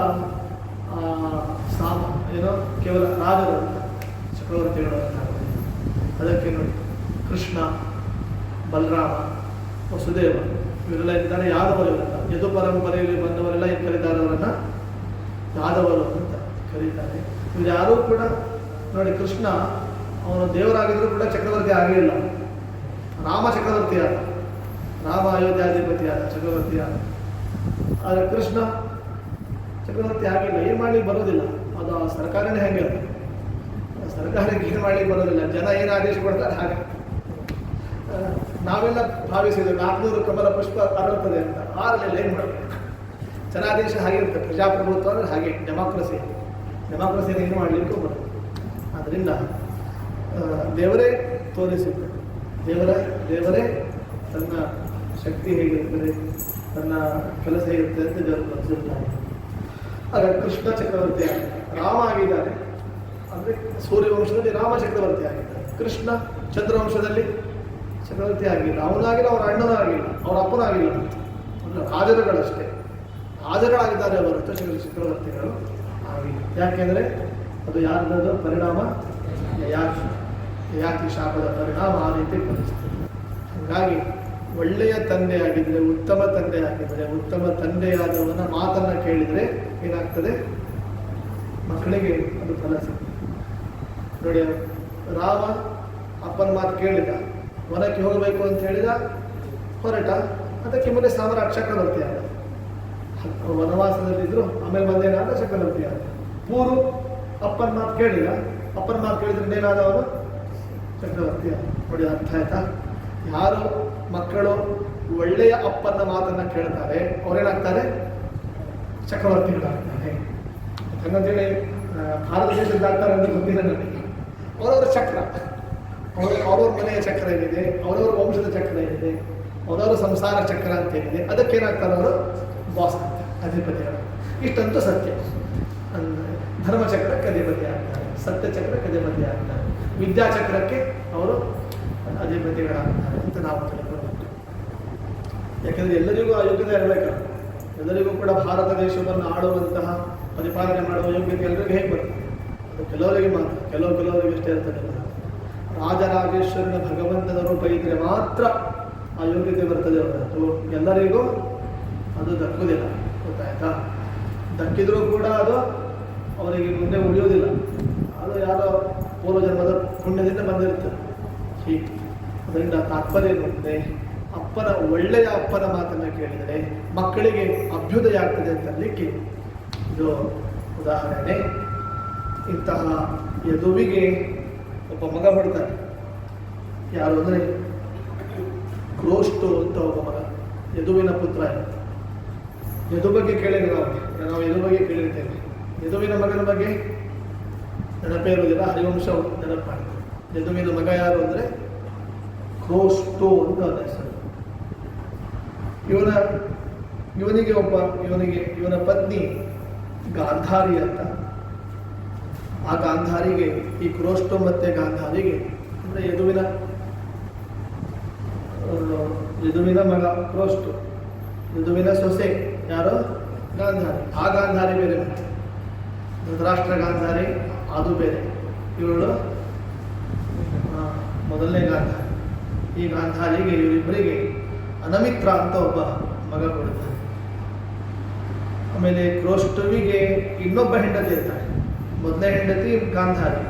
ಕೇವಲ ರಾಜರು ಅಂತ, ಚಕ್ರವರ್ತಿಗಳು ಅಂತ. ಅದಕ್ಕೆ ನೋಡಿ, ಕೃಷ್ಣ, ಬಲರಾಮ, ವಸುದೇವ ಇವರೆಲ್ಲ ಇದ್ದಾರೆ, ಯಾರು ಬರಲಿಲ್ಲ. ಯದು ಪರಂಪರೆಯಲ್ಲಿ ಬಂದವರೆಲ್ಲ ಏನು ಕರೀತಾರೆ, ಅವರನ್ನು ಯಾದವರು ಅಂತ ಕರೀತಾರೆ. ಇವ್ರು ಯಾರೂ ಕೂಡ ನೋಡಿ, ಕೃಷ್ಣ ಅವನು ದೇವರಾಗಿದ್ರೂ ಕೂಡ ಚಕ್ರವರ್ತಿ ಆಗಲಿಲ್ಲ. ರಾಮ ಚಕ್ರವರ್ತಿ ಆದ, ರಾಮ ಅಯೋಧ್ಯಾಧಿಪತಿ ಆದ, ಚಕ್ರವರ್ತಿ ಆದ. ಆದರೆ ಕೃಷ್ಣ ಚಕ್ರವರ್ತಿ ಆಗಿಲ್ಲ. ಏನು ಮಾಡ್ಲಿಕ್ಕೆ ಬರೋದಿಲ್ಲ, ಅದು ಆ ಸರ್ಕಾರನೇ ಹೆಂಗೆ, ಸರ್ಕಾರಕ್ಕೆ ಏನು ಮಾಡ್ಲಿಕ್ಕೆ ಬರೋದಿಲ್ಲ. ಜನ ಏನು ಆದೇಶ ಕೊಡ್ತಾರೆ ಹಾಗೆ. ನಾವೆಲ್ಲ ಭಾವಿಸಿದ್ವಿ 400 ಕಮಲ ಪುಷ್ಪ ಅರಳುತ್ತದೆ ಅಂತ. ಆರಲಿಲ್ಲ, ಏನು ಮಾಡಬೇಕು? ಜನಾದೇಶ ಹಾಗಿರುತ್ತೆ. ಪ್ರಜಾಪ್ರಭುತ್ವ ಅಂದರೆ ಹಾಗೆ, ಡೆಮಾಕ್ರಸಿ ಏನು ಮಾಡಲಿಕ್ಕೂ ಬರೋದು. ಆದ್ದರಿಂದ ದೇವರೇ ತೋರಿಸಿದ್ದು, ದೇವರೇ ತನ್ನ ಶಕ್ತಿ ಹೇಗಿರ್ತದೆ, ತನ್ನ ಕೆಲಸ ಹೇಗಿರ್ತದೆ ಅಂತ ದೇವರು ತೋರಿಸಿರ್ತಾರೆ. ಆಗ ಕೃಷ್ಣ ಚಕ್ರವರ್ತಿ ಆಗಿದ್ದಾರೆ, ರಾಮ ಆಗಿದ್ದಾರೆ. ಅಂದರೆ ಸೂರ್ಯವಂಶದಲ್ಲಿ ರಾಮ ಚಕ್ರವರ್ತಿ ಆಗಿದ್ದಾರೆ. ಕೃಷ್ಣ ಚಂದ್ರವಂಶದಲ್ಲಿ ಚಕ್ರವರ್ತಿ ಆಗಿಲ್ಲ. ಅವನಾಗಿಲ್ಲ, ಅವರ ಅಣ್ಣನೂ ಆಗಿಲ್ಲ, ಅವರ ಅಪ್ಪನೂ ಆಗಿಲ್ಲ. ಅಂದರೆ ರಾಜರುಗಳಷ್ಟೇ, ರಾಜಗಳಾಗಿದ್ದಾರೆ ಹೊರತು ಚಕ್ರವರ್ತಿಗಳು ಆಗಿಲ್ಲ. ಯಾಕೆಂದರೆ ಅದು ಯಾರ್ದು ಪರಿಣಾಮ, ಯಾಕೆ ಶಾಪದ ಪರಿಣಾಮ ಆ ರೀತಿ ಪರಿಸ್ಥಿತಿ. ಹಾಗಾಗಿ ಒಳ್ಳೆಯ ತಂದೆ ಆಗಿದ್ದರೆ, ಉತ್ತಮ ತಂದೆ ಆಗಿದ್ದರೆ, ಉತ್ತಮ ತಂದೆಯಾದವನ ಮಾತನ್ನು ಕೇಳಿದರೆ ಏನಾಗ್ತದೆ? ಮಕ್ಕಳಿಗೆ ಅದು ಫಲ ಸಿಗ್ತದೆ. ನೋಡಿ, ರಾಮ ಅಪ್ಪನ ಮಾತು ಕೇಳಿದ, ವನಕ್ಕೆ ಹೋಗಬೇಕು ಅಂತ ಹೇಳಿದ, ಹೊರಟ. ಅದಕ್ಕೆ ಮುಂದೆ ಸಾಮ್ರಾಟ್ ಚಕ್ರವರ್ತಿ ಆದ. ವನವಾಸದಲ್ಲಿದ್ದರು, ಆಮೇಲೆ ಬಂದೇನಾದ ಚಕ್ರವರ್ತಿ ಆದ. ಪೂರು ಅಪ್ಪನ ಮಾತು ಕೇಳಿದ, ಅಪ್ಪನ ಮಾತು ಕೇಳಿದ್ರೆ ಏನಾದ ಅವನು ಚಕ್ರವರ್ತಿ ಆದ. ನೋಡಿ, ಅರ್ಥ ಆಯ್ತಾ? ಯಾರು ಮಕ್ಕಳು ಒಳ್ಳೆಯ ಅಪ್ಪನ ಮಾತನ್ನು ಕೇಳ್ತಾರೆ ಅವರೇನಾಗ್ತಾರೆ? ಚಕ್ರವರ್ತಿಗಳಾಗ್ತಾರೆ. ಹಂಗಂತೇಳಿ ಭಾರತ ದೇಶದ್ದಾಗ್ತಾರೆ ಅಂತ ಗೊತ್ತಿಲ್ಲ ನನಗೆ. ಅವರವರ ಚಕ್ರ, ಅವ್ರವ್ರ ಮನೆಯ ಚಕ್ರ ಏನಿದೆ, ಅವರವರ ವಂಶದ ಚಕ್ರ ಏನಿದೆ, ಅವರವರ ಸಂಸಾರ ಚಕ್ರ ಅಂತ ಏನಿದೆ, ಅದಕ್ಕೇನಾಗ್ತಾರೆ ಅವರು ಬಾಸ್ ಆಗ್ತಾರೆ, ಅಧಿಪತಿಗಳು. ಇಷ್ಟಂತೂ ಸತ್ಯ. ಧರ್ಮಚಕ್ರಕ್ಕೆ ಅಧಿಪತಿ ಆಗ್ತಾರೆ, ಸತ್ಯಚಕ್ರಕ್ಕೆ ಅಧಿಪತಿ ಆಗ್ತಾರೆ, ವಿದ್ಯಾಚಕ್ರಕ್ಕೆ ಅವರು ಅಧಿಪತಿಗಳಾಗ್ತಾರೆ ಅಂತ ನಾವು ತಿಳ್ಕೊಳ್ಬೇಕು. ಯಾಕೆಂದರೆ ಎಲ್ಲರಿಗೂ ಆ ಯೋಗ್ಯತೆ ಇರಬೇಕಲ್ಲ. ಎಲ್ಲರಿಗೂ ಕೂಡ ಭಾರತ ದೇಶವನ್ನು ಆಳುವಂತಹ, ಪರಿಪಾಲನೆ ಮಾಡುವ ಯೋಗ್ಯತೆ ಎಲ್ಲರಿಗೂ ಹೇಗೆ ಬರ್ತದೆ? ಅದು ಕೆಲವರಿಗೆ ಮಾತ್ರ, ಕೆಲವರಿಗೆ ಇಷ್ಟೇ ಇರ್ತದೆ. ರಾಜರಾಜೇಶ್ವರನ ಭಗವಂತನ ರೂಪ ಇದ್ದರೆ ಮಾತ್ರ ಆ ಯೋಗ್ಯತೆ ಬರ್ತದೆ ಹೊರತು ಎಲ್ಲರಿಗೂ ಅದು ದಕ್ಕುವುದಿಲ್ಲ. ಗೊತ್ತಾಯ್ತಾ? ದಕ್ಕಿದ್ರೂ ಕೂಡ ಅದು ಅವರಿಗೆ ಮುಂದೆ ಉಳಿಯೋದಿಲ್ಲ. ಅದು ಯಾರೋ ಪೂರ್ವಜನ್ಮದ ಪುಣ್ಯದಿಂದ ಬಂದಿರ್ತದೆ. ಹೀಗೆ ಅದರಿಂದ ತಾತ್ಪರ್ಯ ನೋಡಿದರೆ, ಒಳ್ಳೆಯ ಅಪ್ಪನ ಮಾತನ್ನು ಕೇಳಿದರೆ ಮಕ್ಕಳಿಗೆ ಅಭ್ಯುದಯ ಆಗ್ತದೆ ಅಂತಲಿಕ್ಕೆ ಇದು ಉದಾಹರಣೆ. ಇಂತಹ ಯದುವಿಗೆ ಒಬ್ಬ ಮಗ ಹೊಡ್ತಾನೆ. ಯಾರು ಅಂದರೆ ಕ್ರೋಷ್ಟು ಅಂತ ಒಬ್ಬ ಮಗ, ಯದುವಿನ ಪುತ್ರ. ಯದು ಬಗ್ಗೆ ಕೇಳಿದ್ರೆ ನಾವು ಯದು ಬಗ್ಗೆ ಕೇಳಿರ್ತೇವೆ. ಯದುವಿನ ಮಗನ ಬಗ್ಗೆ ನೆನಪೇ ಇರುವುದಿಲ್ಲ, ಹರಿವಂಶ ನೆನಪು ಮಾಡ್ತಾರೆ. ಯದುವಿನ ಮಗ ಯಾರು ಅಂದರೆ ಕ್ರೋಷ್ಟು ಅಂತ ಅವನ ಹೆಸರು. ಇವನ ಪತ್ನಿ ಗಾಂಧಾರಿ ಅಂತ. ಆ ಗಾಂಧಾರಿಗೆ, ಈ ಕ್ರೋಷ್ಟು ಮತ್ತೆ ಗಾಂಧಾರಿಗೆ ಅಂದರೆ ಯದುವಿನ ಮಗ ಕ್ರೋಷ್ಟು, ಯದುವಿನ ಸೊಸೆ ಯಾರು? ಗಾಂಧಾರಿ. ಆ ಗಾಂಧಾರಿ ಬೇರೆ, ಮತ್ತೆ ಧೃತರಾಷ್ಟ್ರ ಗಾಂಧಾರಿ ಅದು ಬೇರೆ. ಇವಳು ಮೊದಲನೇ ಗಾಂಧಾರಿ. ಈ ಗಾಂಧಾರಿಗೆ, ಇವರಿಬ್ಬರಿಗೆ ಅನಮಿತ್ರ ಅಂತ ಒಬ್ಬ ಮಗ ಕೊಡ್ತಾನೆ. ಆಮೇಲೆ ಕ್ರೋಷ್ಟವಿಗೆ ಇನ್ನೊಬ್ಬ ಹೆಂಡತಿ ಇರ್ತಾಳೆ. ಮೊದಲನೇ ಹೆಂಡತಿ ಗಾಂಧಾರಿ,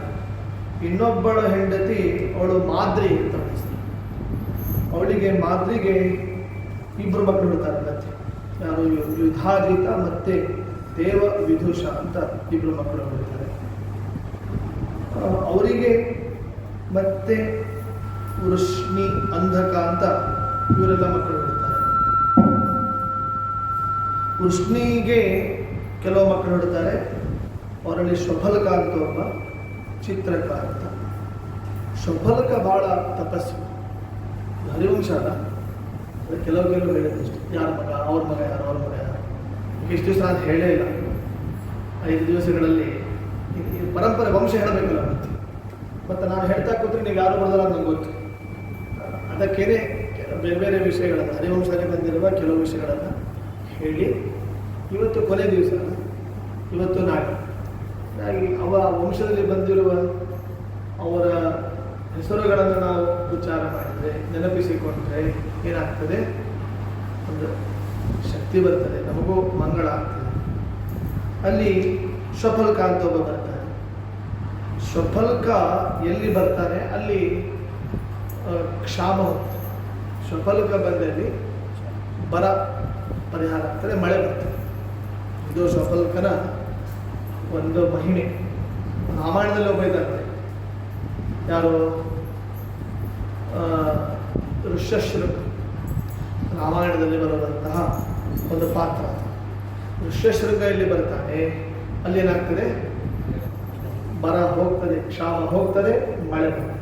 ಇನ್ನೊಬ್ಬಳ ಹೆಂಡತಿ ಅವಳು ಮಾದ್ರಿ ಅಂತ. ಮಾದ್ರಿಗೆ ಇಬ್ಬರು ಮಕ್ಕಳು ಇರ್ತಾರೆ. ಮತ್ತೆ ಯಾರು? ಯುಧಾಜಿತ ಮತ್ತೆ ದೇವ ವಿದುಷ ಅಂತ ಇಬ್ಬರು ಮಕ್ಕಳು ಇರ್ತಾರೆ. ಅವರಿಗೆ ಮತ್ತೆ ವೃಷ್ಣಿ, ಅಂಧಕ ಅಂತ ಇವರೆಲ್ಲ ಮಕ್ಕಳು ಇರ್ತಾರೆ. ವೃಷ್ಣಿಗೆ ಕೆಲವು ಮಕ್ಕಳು ಇರ್ತಾರೆ. ಅವರಲ್ಲಿ ಶುಭಲಕ ಅಂತ ಒಬ್ಬ, ಚಿತ್ರಕ ಅಂತ. ಶುಭಲಕ ಭಾಳ ತಪಸ್ವಿ, ಹರಿವಂಶ ಅಲ್ಲ. ಕೆಲವು ಹೇಳಿದೆ ಇಷ್ಟು, ಯಾರ ಮಗ, ಅವ್ರ ಮಗ ಯಾರು, ಅವ್ರ ಮಗ ಯಾರು. ಇಷ್ಟು ದಿವಸ ನಾನು ಹೇಳೇ ಇಲ್ಲ. 5 ದಿವಸಗಳಲ್ಲಿ ಪರಂಪರೆ ವಂಶ ಹೇಳಬೇಕಲ್ಲ. ಮತ್ತು ನಾನು ಹೇಳ್ತಾ ಕೂತ್ರೆ ನೀವು ಯಾರು ಬರೋದಲ್ಲ ನಂಗೆ ಗೊತ್ತು. ಅದಕ್ಕೇನೆ ಬೇರೆ ಬೇರೆ ವಿಷಯಗಳನ್ನು, ಹರಿವಂಶದಲ್ಲಿ ಬಂದಿರುವ ಕೆಲವು ವಿಷಯಗಳನ್ನು ಹೇಳಿ, ಇವತ್ತು ಕೊನೆ ದಿವಸ, ಇವತ್ತು ನಾಳೆ ಅವ ವಂಶದಲ್ಲಿ ಬಂದಿರುವ ಅವರ ಹೆಸರುಗಳನ್ನು ನಾವು ಉಚ್ಚಾರ ಮಾಡಿದರೆ, ನೆನಪಿಸಿಕೊಂಡ್ರೆ ಏನಾಗ್ತದೆ? ಒಂದು ಶಕ್ತಿ ಬರ್ತದೆ, ನಮಗೂ ಮಂಗಳ ಆಗ್ತದೆ. ಅಲ್ಲಿ ಶ್ವಫಲ್ಕ ಅಂತ ಒಬ್ಬ ಬರ್ತಾನೆ. ಶ್ವಫಲ್ಕ ಎಲ್ಲಿ ಬರ್ತಾನೆ ಅಲ್ಲಿ ಕ್ಷಾಮ ಹೋಗ್ತದೆ. ಶ್ವಫಲ್ಕ ಬಂದಲ್ಲಿ ಬರ ಪರಿಹಾರ ಆಗ್ತದೆ, ಮಳೆ ಬರ್ತದೆ. ಇದು ಶ್ವಫಲ್ಕನ ಒಂದು ಮಹಿಮೆ. ರಾಮಾಯಣದಲ್ಲಿ ಒಬ್ಬ ಇದ್ದಾರೆ, ಯಾರು ಋಷ್ಯಶೃಂಗ. ರಾಮಾಯಣದಲ್ಲಿ ಬರುವಂತಹ ಒಂದು ಪಾತ್ರ. ಋಷ್ಯಶೃಂಗ ಇಲ್ಲಿ ಬರ್ತಾನೆ, ಅಲ್ಲಿ ಏನಾಗ್ತದೆ, ಬರ ಹೋಗ್ತದೆ, ಕ್ಷಾಮ ಹೋಗ್ತದೆ, ಮಳೆ ಬರ್ತದೆ.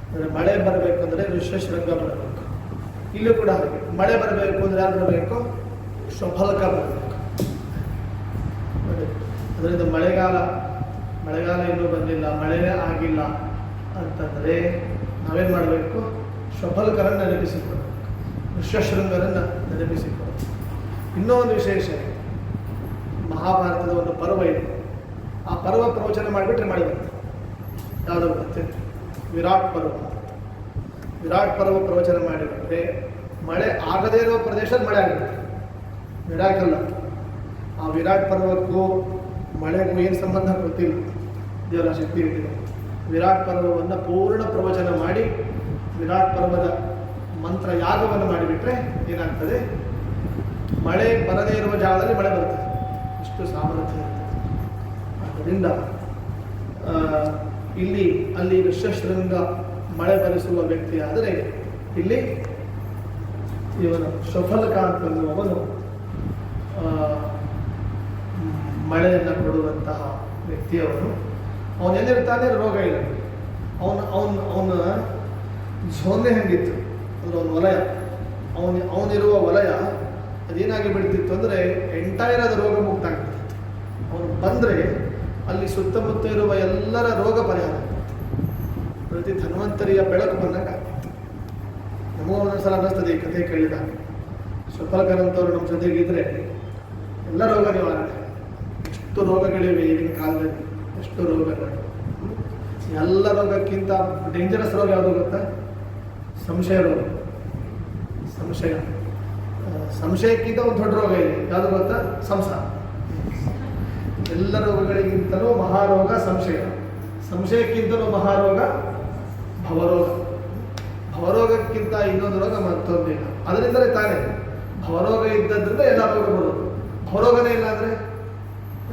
ಅಂದರೆ ಮಳೆ ಬರಬೇಕಂದ್ರೆ ಋಷ್ಯಶೃಂಗ ಬರಬೇಕು. ಇಲ್ಲೂ ಕೂಡ ಹಾಗೆ ಮಳೆ ಬರಬೇಕು ಅಂದರೆ ಯಾರು ಬರಬೇಕು, ಶ್ವಫಲ್ಕ ಬರಬೇಕು. ಅದರಿಂದ ಮಳೆಗಾಲ ಇನ್ನೂ ಬಂದಿಲ್ಲ, ಮಳೆನೇ ಆಗಿಲ್ಲ ಅಂತಂದರೆ ನಾವೇನು ಮಾಡಬೇಕು, ಶ್ವಫಲ್ಕರನ್ನು ನೆನಪಿಸಿಕೊಳ್ಬೇಕು, ಋಷ್ಯಶೃಂಗರನ್ನು ನೆನಪಿಸಿಕೊಳ್ಬೇಕು. ಇನ್ನೂ ಒಂದು ವಿಶೇಷ ಇದೆ, ಮಹಾಭಾರತದ ಒಂದು ಪರ್ವ ಇದೆ. ಆ ಪರ್ವ ಪ್ರವಚನ ಮಾಡಿಬಿಟ್ರೆ ಮಳೆ ಬರ್ತದೆ. ಯಾವುದು ಬರುತ್ತೆ, ವಿರಾಟ್ ಪರ್ವ. ವಿರಾಟ್ ಪರ್ವ ಪ್ರವಚನ ಮಾಡಿಬಿಟ್ರೆ ಮಳೆ ಆಗದೇ ಇರೋ ಪ್ರದೇಶದಲ್ಲಿ ಮಳೆ ಆಗುತ್ತೆ. ಮಿರಾಕಲ್ಲ. ಆ ವಿರಾಟ್ ಪರ್ವಕ್ಕೂ ಮಳೆಗೂ ಏನು ಸಂಬಂಧ ಗೊತ್ತಿಲ್ಲ, ದೇವರ ಶಕ್ತಿ ಇಟ್ಟಿದೆ. ವಿರಾಟ್ ಪರ್ವವನ್ನು ಪೂರ್ಣ ಪ್ರವಚನ ಮಾಡಿ ವಿರಾಟ್ ಪರ್ವದ ಮಂತ್ರ ಯಾಗವನ್ನು ಮಾಡಿಬಿಟ್ರೆ ಏನಾಗ್ತದೆ, ಮಳೆ ಬರದೇ ಇರುವ ಜಾಗದಲ್ಲಿ ಮಳೆ ಬರ್ತದೆ. ಇಷ್ಟು ಸಾಮರ್ಥ್ಯ ಇರ್ತದೆ. ಆದ್ದರಿಂದ ಅಲ್ಲಿ ಋಷ್ಯಶೃಂಗ ಮಳೆ ಬರಿಸುವ ವ್ಯಕ್ತಿ ಆದರೆ ಇಲ್ಲಿ ಇವನು ಶ್ವಫಲ್ಕ ಅಂತನ್ನುವವನು ಮಳೆಯನ್ನು ಕೊಡುವಂತಹ ವ್ಯಕ್ತಿಯವನು. ಅವನೆಲ್ಲಿರ್ತಾನೆ ರೋಗ ಇಲ್ಲ. ಅವನ ಝೋನೆ ಹೆಂಗಿತ್ತು ಅಂದರೆ ಅವನ ವಲಯ, ಅವನಿರುವ ವಲಯ ಅದೇನಾಗಿ ಬಿಡ್ತಿತ್ತು ಅಂದರೆ ಎಂಟೈರ್ ಅದು ರೋಗ ಮುಕ್ತ ಆಗ್ತಿತ್ತು. ಅವನು ಬಂದರೆ ಅಲ್ಲಿ ಸುತ್ತಮುತ್ತ ಇರುವ ಎಲ್ಲರ ರೋಗ ಪರಿಹಾರ ಆಗ್ತಿತ್ತು. ಪ್ರತಿ ಧನ್ವಂತರಿಯ ಬೆಳಕು ಬಂದಾಗ ಆಗ್ತಿತ್ತು. ನಮಗೂ ಒಂದೊಂದ್ಸಲ ಅನ್ನಿಸ್ತದೆ ಈ ಕಥೆ ಕೇಳಿದಾಗ, ಶ್ವಫಲ್ಕರಂತವ್ರು ನಮ್ಮ ಜೊತೆಗಿದ್ರೆ ಎಲ್ಲ ರೋಗ ನಿವಾರಣೆ. ಎಷ್ಟು ರೋಗಗಳಿವೆ ಈಗಿನ ಕಾಲದಲ್ಲಿ, ಎಷ್ಟು ರೋಗಗಳು. ಎಲ್ಲ ರೋಗಕ್ಕಿಂತ ಡೇಂಜರಸ್ ರೋಗ ಯಾವುದು ಗೊತ್ತಾ, ಸಂಶಯ ರೋಗ. ಸಂಶಯಕ್ಕಿಂತ ಒಂದು ದೊಡ್ಡ ರೋಗ ಇದೆ, ಯಾವುದು ಗೊತ್ತಾ, ಸಂಸಾರ. ಎಲ್ಲ ರೋಗಗಳಿಗಿಂತಲೂ ಮಹಾರೋಗ ಸಂಶಯ. ಸಂಶಯಕ್ಕಿಂತಲೂ ಮಹಾರೋಗ ಭವರೋಗ. ಭವರೋಗಕ್ಕಿಂತ ಇನ್ನೊಂದು ರೋಗ ಮತ್ತೊಂದಿಲ್ಲ. ಅದರಿಂದಲೇ ತಾನೇ ಭವರೋಗ ಇದ್ದದ್ರಿಂದ ಎಲ್ಲ ರೋಗ ಬರೋದು. ಭವರೋಗನೇ ಇಲ್ಲ ಅಂದರೆ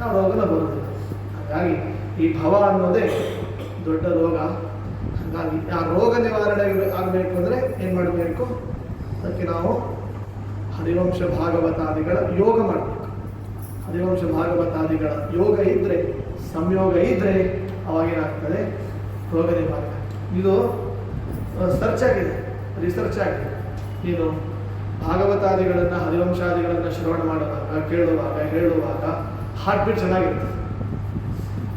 ಯಾವ ರೋಗನ ಬರೋದಿಲ್ಲ. ಹಾಗಾಗಿ ಈ ಭವ ಅನ್ನೋದೇ ದೊಡ್ಡ ರೋಗ. ಹಾಗಾಗಿ ಆ ರೋಗ ನಿವಾರಣೆ ಆಗಬೇಕು ಅಂದರೆ ಏನು ಮಾಡಬೇಕು, ಅದಕ್ಕೆ ನಾವು ಹರಿವಂಶ ಭಾಗವತಾದಿಗಳ ಯೋಗ ಮಾಡಬೇಕು. ಹರಿವಂಶ ಭಾಗವತಾದಿಗಳ ಯೋಗ ಇದ್ದರೆ, ಸಂಯೋಗ ಇದ್ದರೆ ಅವಾಗೇನಾಗ್ತದೆ, ರೋಗ ನಿವಾರಣೆ. ಇದು ಸರ್ಚ್ ಆಗಿದೆ, ರಿಸರ್ಚ್ ಆಗಿದೆ. ಏನು ಭಾಗವತಾದಿಗಳನ್ನು ಹರಿವಂಶಾದಿಗಳನ್ನು ಶ್ರವಣ ಮಾಡುವಾಗ, ಕೇಳುವಾಗ, ಹೇಳುವಾಗ ಹಾರ್ಟ್ ಬೀಟ್ ಚೆನ್ನಾಗಿರ್ತದೆ.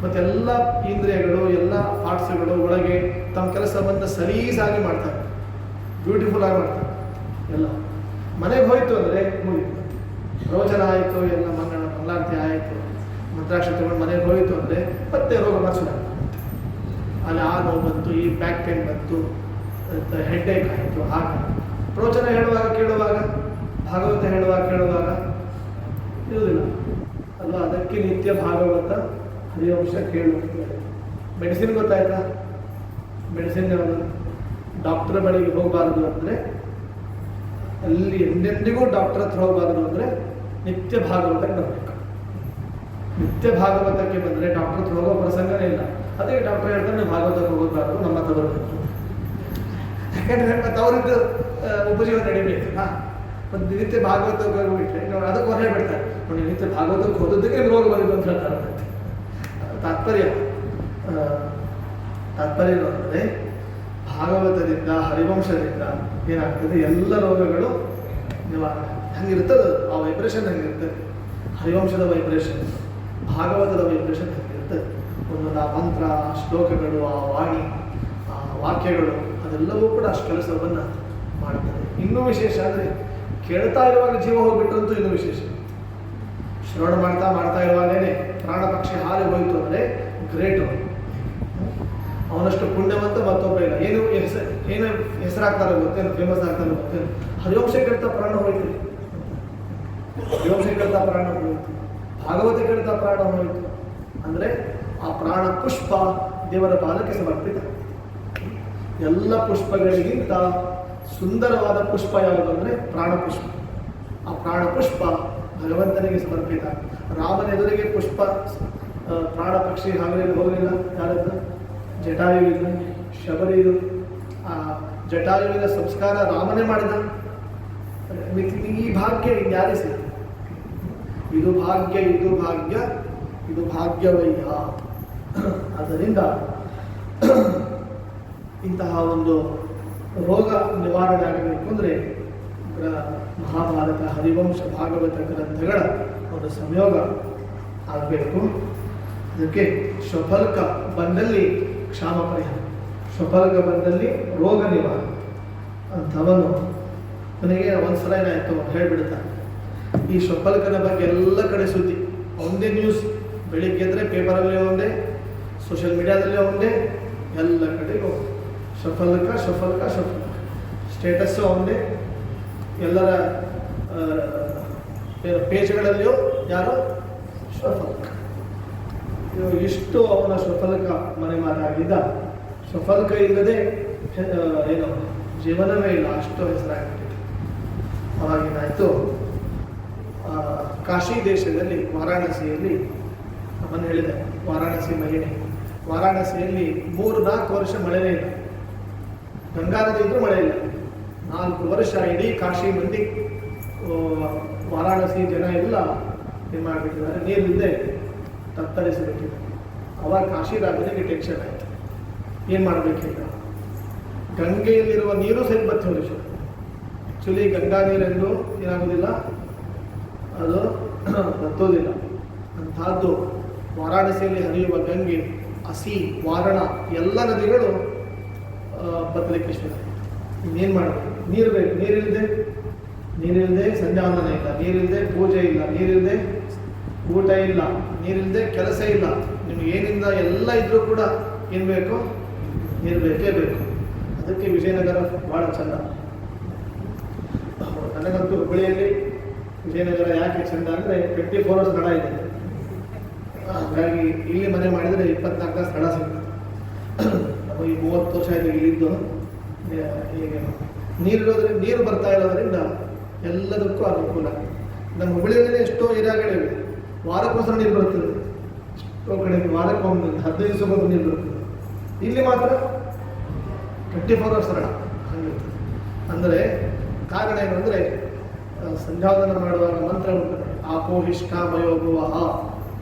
ಮತ್ತೆಲ್ಲ ಇಂದ್ರಿಯಗಳು, ಎಲ್ಲ ಪಾರ್ಟ್ಸ್ಗಳು ಒಳಗೆ ತಮ್ಮ ಕೆಲಸವನ್ನು ಸಲೀಸಾಗಿ ಮಾಡ್ತಾರೆ, ಬ್ಯೂಟಿಫುಲ್ ಆಗಿ ಮಾಡ್ತಾರೆ. ಎಲ್ಲ ಮನೆಗೆ ಹೋಯಿತು ಅಂದರೆ ಮುಗಿತು, ಪ್ರವಚನ ಆಯಿತು, ಎಲ್ಲ ಮಂಗಳಾರತಿ ಆಯಿತು, ಮಂತ್ರಾಕ್ಷರ ತಗೊಂಡು ಮನೆಗೆ ಹೋಯಿತು ಅಂದರೆ ಮತ್ತೆ ರೋಗ ಮರ್ಸು. ಅಲ್ಲಿ ಆ ನೋವು ಬಂತು, ಈ ಬ್ಯಾಕ್ ಪೇನ್ ಬಂತು, ಹೆಡ್ ಏಕ್ ಆಯಿತು. ಹಾಗೆ ಪ್ರವಚನ ಹೇಳುವಾಗ ಕೇಳುವಾಗ, ಭಾಗವತ ಹೇಳುವಾಗ ಕೇಳುವಾಗ ಇರುವುದಿಲ್ಲ ಅಲ್ವಾ. ಅದಕ್ಕೆ ನಿತ್ಯ ಭಾಗವತ ಹರಿವಂಶ ಕೇಳುವಂತೆ. ಮೆಡಿಸಿನ್ ಗೊತ್ತಾಯ್ತಾ, ಮೆಡಿಸಿನ್ ಯಾವುದು, ಡಾಕ್ಟರ್ ಬಳಿಗೆ ಹೋಗಬಾರದು ಅಂದರೆ, ಅಲ್ಲಿ ಎಂದೆಂದಿಗೂ ಡಾಕ್ಟರ್ ಹತ್ರ ಹೋಗಬಾರದು ಅಂದರೆ ನಿತ್ಯ ಭಾಗವತಕ್ಕೆ ಬರಬೇಕು. ನಿತ್ಯ ಭಾಗವತಕ್ಕೆ ಬಂದರೆ ಡಾಕ್ಟರ್ ಹತ್ರ ಹೋಗೋ ಪ್ರಸಂಗನೇ ಇಲ್ಲ. ಅದೇ ಡಾಕ್ಟರ್ ಹೇಳ್ತಾನೆ ಭಾಗವತಕ್ಕೆ ಹೋಗಬಾರದು, ನಮ್ಮ ಹತ್ರ ಬರಬೇಕು. ಯಾಕಂದರೆ ಮತ್ತು ಅವರಿದ್ದು ಉಪಜೀವನ ನಡಿಬೇಕು. ಮತ್ತು ನಿತ್ಯ ಭಾಗವತಕ್ಕೆ ಹೋಗ್ಬಿಟ್ರೆ ನಾವು ಅದಕ್ಕೆ ಹೊರ ಹೇಳ್ಬಿಡ್ತಾರೆ, ನೋಡಿ ನಿತ್ಯ ಭಾಗವತಕ್ಕೆ ಹೋದದ್ದಕ್ಕೆ ರೋಗ ಬಂದಿದ್ದು ಅಂತ ಹೇಳ್ತಾರೆ. ತಾತ್ಪರ್ಯ ಅಂದರೆ ಭಾಗವತದಿಂದ, ಹರಿವಂಶದಿಂದ ಏನಾಗ್ತದೆ, ಎಲ್ಲ ರೋಗಗಳು ನಿವಾರಣೆ. ಹಂಗಿರ್ತದೆ ಆ ವೈಬ್ರೇಷನ್, ಹಂಗಿರ್ತದೆ. ಹರಿವಂಶದ ವೈಬ್ರೇಷನ್, ಭಾಗವತದ ವೈಬ್ರೇಷನ್ ಹಂಗಿರ್ತದೆ. ಒಂದೊಂದು ಆ ಮಂತ್ರ, ಆ ಶ್ಲೋಕಗಳು, ಆ ವಾಣಿ, ಆ ವಾಕ್ಯಗಳು, ಅದೆಲ್ಲವೂ ಕೂಡ ಅಷ್ಟು ಕೆಲಸವನ್ನು ಮಾಡ್ತದೆ. ಇನ್ನೂ ವಿಶೇಷ ಅಂದರೆ ಕೇಳ್ತಾ ಇರುವಾಗ ಜೀವ ಹೋಗ್ಬಿಟ್ರಂತೂ ಇನ್ನೂ ವಿಶೇಷ. ಶ್ರವಣ ಮಾಡ್ತಾ ಇರುವಾಗಲೇ ಪ್ರಾಣ ಪಕ್ಷಿ ಹಾರಿ ಹೋಯಿತು ಅಂದರೆ ಗ್ರೇಟು. ಅವನಷ್ಟು ಪುಣ್ಯವಂತ ಮತ್ತೊಬ್ಬ ಇಲ್ಲ. ಏನು ಹೆಸರಾಗ್ತಾರೆ ಗೊತ್ತೇನು, ಫೇಮಸ್ ಆಗ್ತಾರೆ ಗೊತ್ತೇನು, ಹರಿವಂಶ ಕೇಳ್ತಾ ಪ್ರಾಣ ಹೋಯ್ತು, ಹರಿವಂಶ ಕೇಳ್ತಾ ಪ್ರಾಣ ಹೋಯ್ತು. ಭಾಗವತ ಕೇಳ್ತಾ ಪ್ರಾಣ ಹೋಯಿತು ಅಂದರೆ ಆ ಪ್ರಾಣ ಪುಷ್ಪ ದೇವರ ಪಾದಕ್ಕೆ ಸಮರ್ಪಿತ. ಎಲ್ಲ ಪುಷ್ಪಗಳಿಗಿಂತ ಸುಂದರವಾದ ಪುಷ್ಪ ಯಾವುದು ಅಂದರೆ ಪ್ರಾಣ ಪುಷ್ಪ. ಆ ಪ್ರಾಣ ಪುಷ್ಪ ಭಗವಂತನಿಗೆ ಸಮರ್ಪಿತ. ರಾಮನ ಎದುರಿಗೆ ಪುಷ್ಪ ಪ್ರಾಣ ಪಕ್ಷಿ ಹಾಗಲಿ ಹೋಗಲಿಲ್ಲ. ಯಾರದ್ದು? ಜಟಾಯುವಿನ ಶಬರಿದು. ಆ ಜಟಾಯುವಿನ ಸಂಸ್ಕಾರ ರಾಮನೇ ಮಾಡಿದ. ಈ ಭಾಗ್ಯ ಇನ್ಯಾರೇ ಸಿಗ. ಇದು ಭಾಗ್ಯ, ಇದು ಭಾಗ್ಯ, ಇದು ಭಾಗ್ಯವಯ್ಯ. ಆದ್ದರಿಂದ ಇಂತಹ ಒಂದು ರೋಗ ನಿವಾರಣೆ ಆಗಬೇಕು ಅಂದರೆ ಮಹಾಭಾರತ, ಹರಿವಂಶ, ಭಾಗವತ ಗ್ರಂಥಗಳ ಒಂದು ಸಂಯೋಗ ಆಗಬೇಕು. ಅದಕ್ಕೆ ಶ್ವಫಲ್ಕ ಬಂದಲ್ಲಿ ಕ್ಷಾಮ ಪರಿಹಾರ, ಶ್ವಫಲ್ಕ ಬಂದಲ್ಲಿ ರೋಗ ನಿವಾರಣೆ ಅಂಥವನ್ನು ನನಗೆ ಒಂದ್ಸಲ ಏನಾಯಿತು ಹೇಳಿಬಿಡ್ತಾರೆ. ಈ ಶ್ವಫಲ್ಕನ ಬಗ್ಗೆ ಎಲ್ಲ ಕಡೆ ಸುದ್ದಿ, ಒಂದೇ ನ್ಯೂಸ್. ಬೆಳಿಗ್ಗೆ ಎದ್ದರೆ ಪೇಪರಲ್ಲೇ ಒಂದೇ, ಸೋಷಿಯಲ್ ಮೀಡಿಯಾದಲ್ಲೇ ಒಂದೇ, ಎಲ್ಲ ಕಡೆಗೂ ಶ್ವಫಲ್ಕ ಶ್ವಫಲ್ಕ ಶ್ವಫಲ್ಕ. ಸ್ಟೇಟಸ್ಸು ಒಂದೇ, ಎಲ್ಲರ ಪೇಜ್ಗಳಲ್ಲಿಯೂ ಯಾರೋ ಶ್ವಫಲ್ಕ. ಇಷ್ಟು ಅವನ ಶ್ವಫಲ್ಕ ಮನೆ ಮಾತಾಗಿದ್ದ. ಶ್ವಫಲ್ಕ ಇಲ್ಲದೆ ಏನು ಜೀವನವೇ ಇಲ್ಲ, ಅಷ್ಟು ಹೆಸರಾಗಿಬಿಟ್ಟಿದೆ. ಅವಾಗಿನಾಯಿತು, ಕಾಶಿ ದೇಶದಲ್ಲಿ ವಾರಾಣಸಿಯಲ್ಲಿ ಅವನು ಹೇಳಿದೆ, ವಾರಾಣಸಿ ಮಹಿಳೆ, ವಾರಾಣಸಿಯಲ್ಲಿ 3-4 ವರ್ಷ ಮಳೆನೇ ಇಲ್ಲ. ಗಂಗಾ ನದಿ ಇದ್ರೂ ಮಳೆ ಇಲ್ಲ. 4 ವರ್ಷ ಇಡೀ ಕಾಶಿ ಮಂದಿ, ವಾರಾಣಸಿ ಜನ ಎಲ್ಲ ಏನು ಮಾಡಿಬಿಟ್ಟಿದ್ದಾರೆ, ನೀರಿಲ್ಲದೆ ತತ್ತರಿಸಿಬಿಟ್ಟಿದ್ದಾರೆ. ಅವಾಗ ಕಾಶಿ ರಾಜನಿಗೆ ಟೆನ್ಷನ್ ಆಯಿತು, ಏನು ಮಾಡಬೇಕೀಗ? ಗಂಗೆಯಲ್ಲಿರುವ ನೀರು ಸರಿ ಬತ್ತಿ ಹೋಲಿಸು. ಆ್ಯಕ್ಚುಲಿ ಗಂಗಾ ನೀರೆಂದು ಏನಾಗೋದಿಲ್ಲ, ಅದು ಬತ್ತೋದಿಲ್ಲ. ಅಂಥದ್ದು ವಾರಾಣಸಿಯಲ್ಲಿ ಹರಿಯುವ ಗಂಗೆ, ಹಸಿ, ವಾರಣ ಎಲ್ಲ ನದಿಗಳು ಬತ್ತಲಿಕ್ಕೆ ಶುರು. ಇನ್ನೇನು ಮಾಡಬೇಕು? ನೀರು ಬೇಕು. ನೀರಿಲ್ಲದೆ ಸಂಧ್ಯಾವಂದನ ಇಲ್ಲ, ನೀರಿಲ್ಲದೆ ಪೂಜೆ ಇಲ್ಲ, ನೀರಿಲ್ಲದೆ ಊಟ ಇಲ್ಲ, ನೀರಿಲ್ಲದೆ ಕೆಲಸ ಇಲ್ಲ. ನಿಮ್ಗೆ ಏನಿಂದ ಎಲ್ಲ ಇದ್ರೂ ಕೂಡ ಏನು ಬೇಕು? ನೀರು ಬೇಕೇ ಬೇಕು. ಅದಕ್ಕೆ ವಿಜಯನಗರ ಭಾಳ ಚೆಂದ. ನನಗಂತೂ ಹುಬ್ಬಳ್ಳಿಯಲ್ಲಿ ವಿಜಯನಗರ ಯಾಕೆ ಚೆಂದ ಅಂದರೆ 24 hours ಸ್ಥಳ ಇದೆ. ಹಾಗಾಗಿ ಇಲ್ಲಿ ಮನೆ ಮಾಡಿದರೆ 24 ತಾಸು ಸ್ಥಳ ಸಿಗ್ತದೆ. ನಾವು ಈ 30 ವರ್ಷ ಆಯಿತು ಇಲ್ಲಿದ್ದು. ಹೀಗೆ ನೀರಿರೋದ್ರಿಂದ, ನೀರು ಬರ್ತಾ ಇರೋದ್ರಿಂದ ಎಲ್ಲದಕ್ಕೂ ಅನುಕೂಲ. ನಮ್ಮ ಹುಬ್ಬಳ್ಳಿಯಲ್ಲೇ ಎಷ್ಟೋ ಏರಿಯಾಗಳಿವೆ, ವಾರಕ್ಕೋಸ್ಕರ ನೀರು ಬರ್ತದೆ. ಎಷ್ಟೋ ಕಡೆ ವಾರಕ್ಕೊಮ್ಮೆ 15 ದಿವಸಕ್ಕೊಮ್ಮೆ ನೀರು ಬರ್ತದೆ. ಇಲ್ಲಿ ಮಾತ್ರ 24 hours ಸ್ಥಳ ಹಂಗಿರ್ತದೆ. ಅಂದರೆ ಕಾರಣ ಏನು ಅಂದರೆ, ಸಂಧ್ಯಾವಂದನ ಮಾಡುವಾಗ ಮಂತ್ರ ಉಂಟು, ಆಪೋಹಿಷ್ಠಾಮಯೋ ಭುವಃ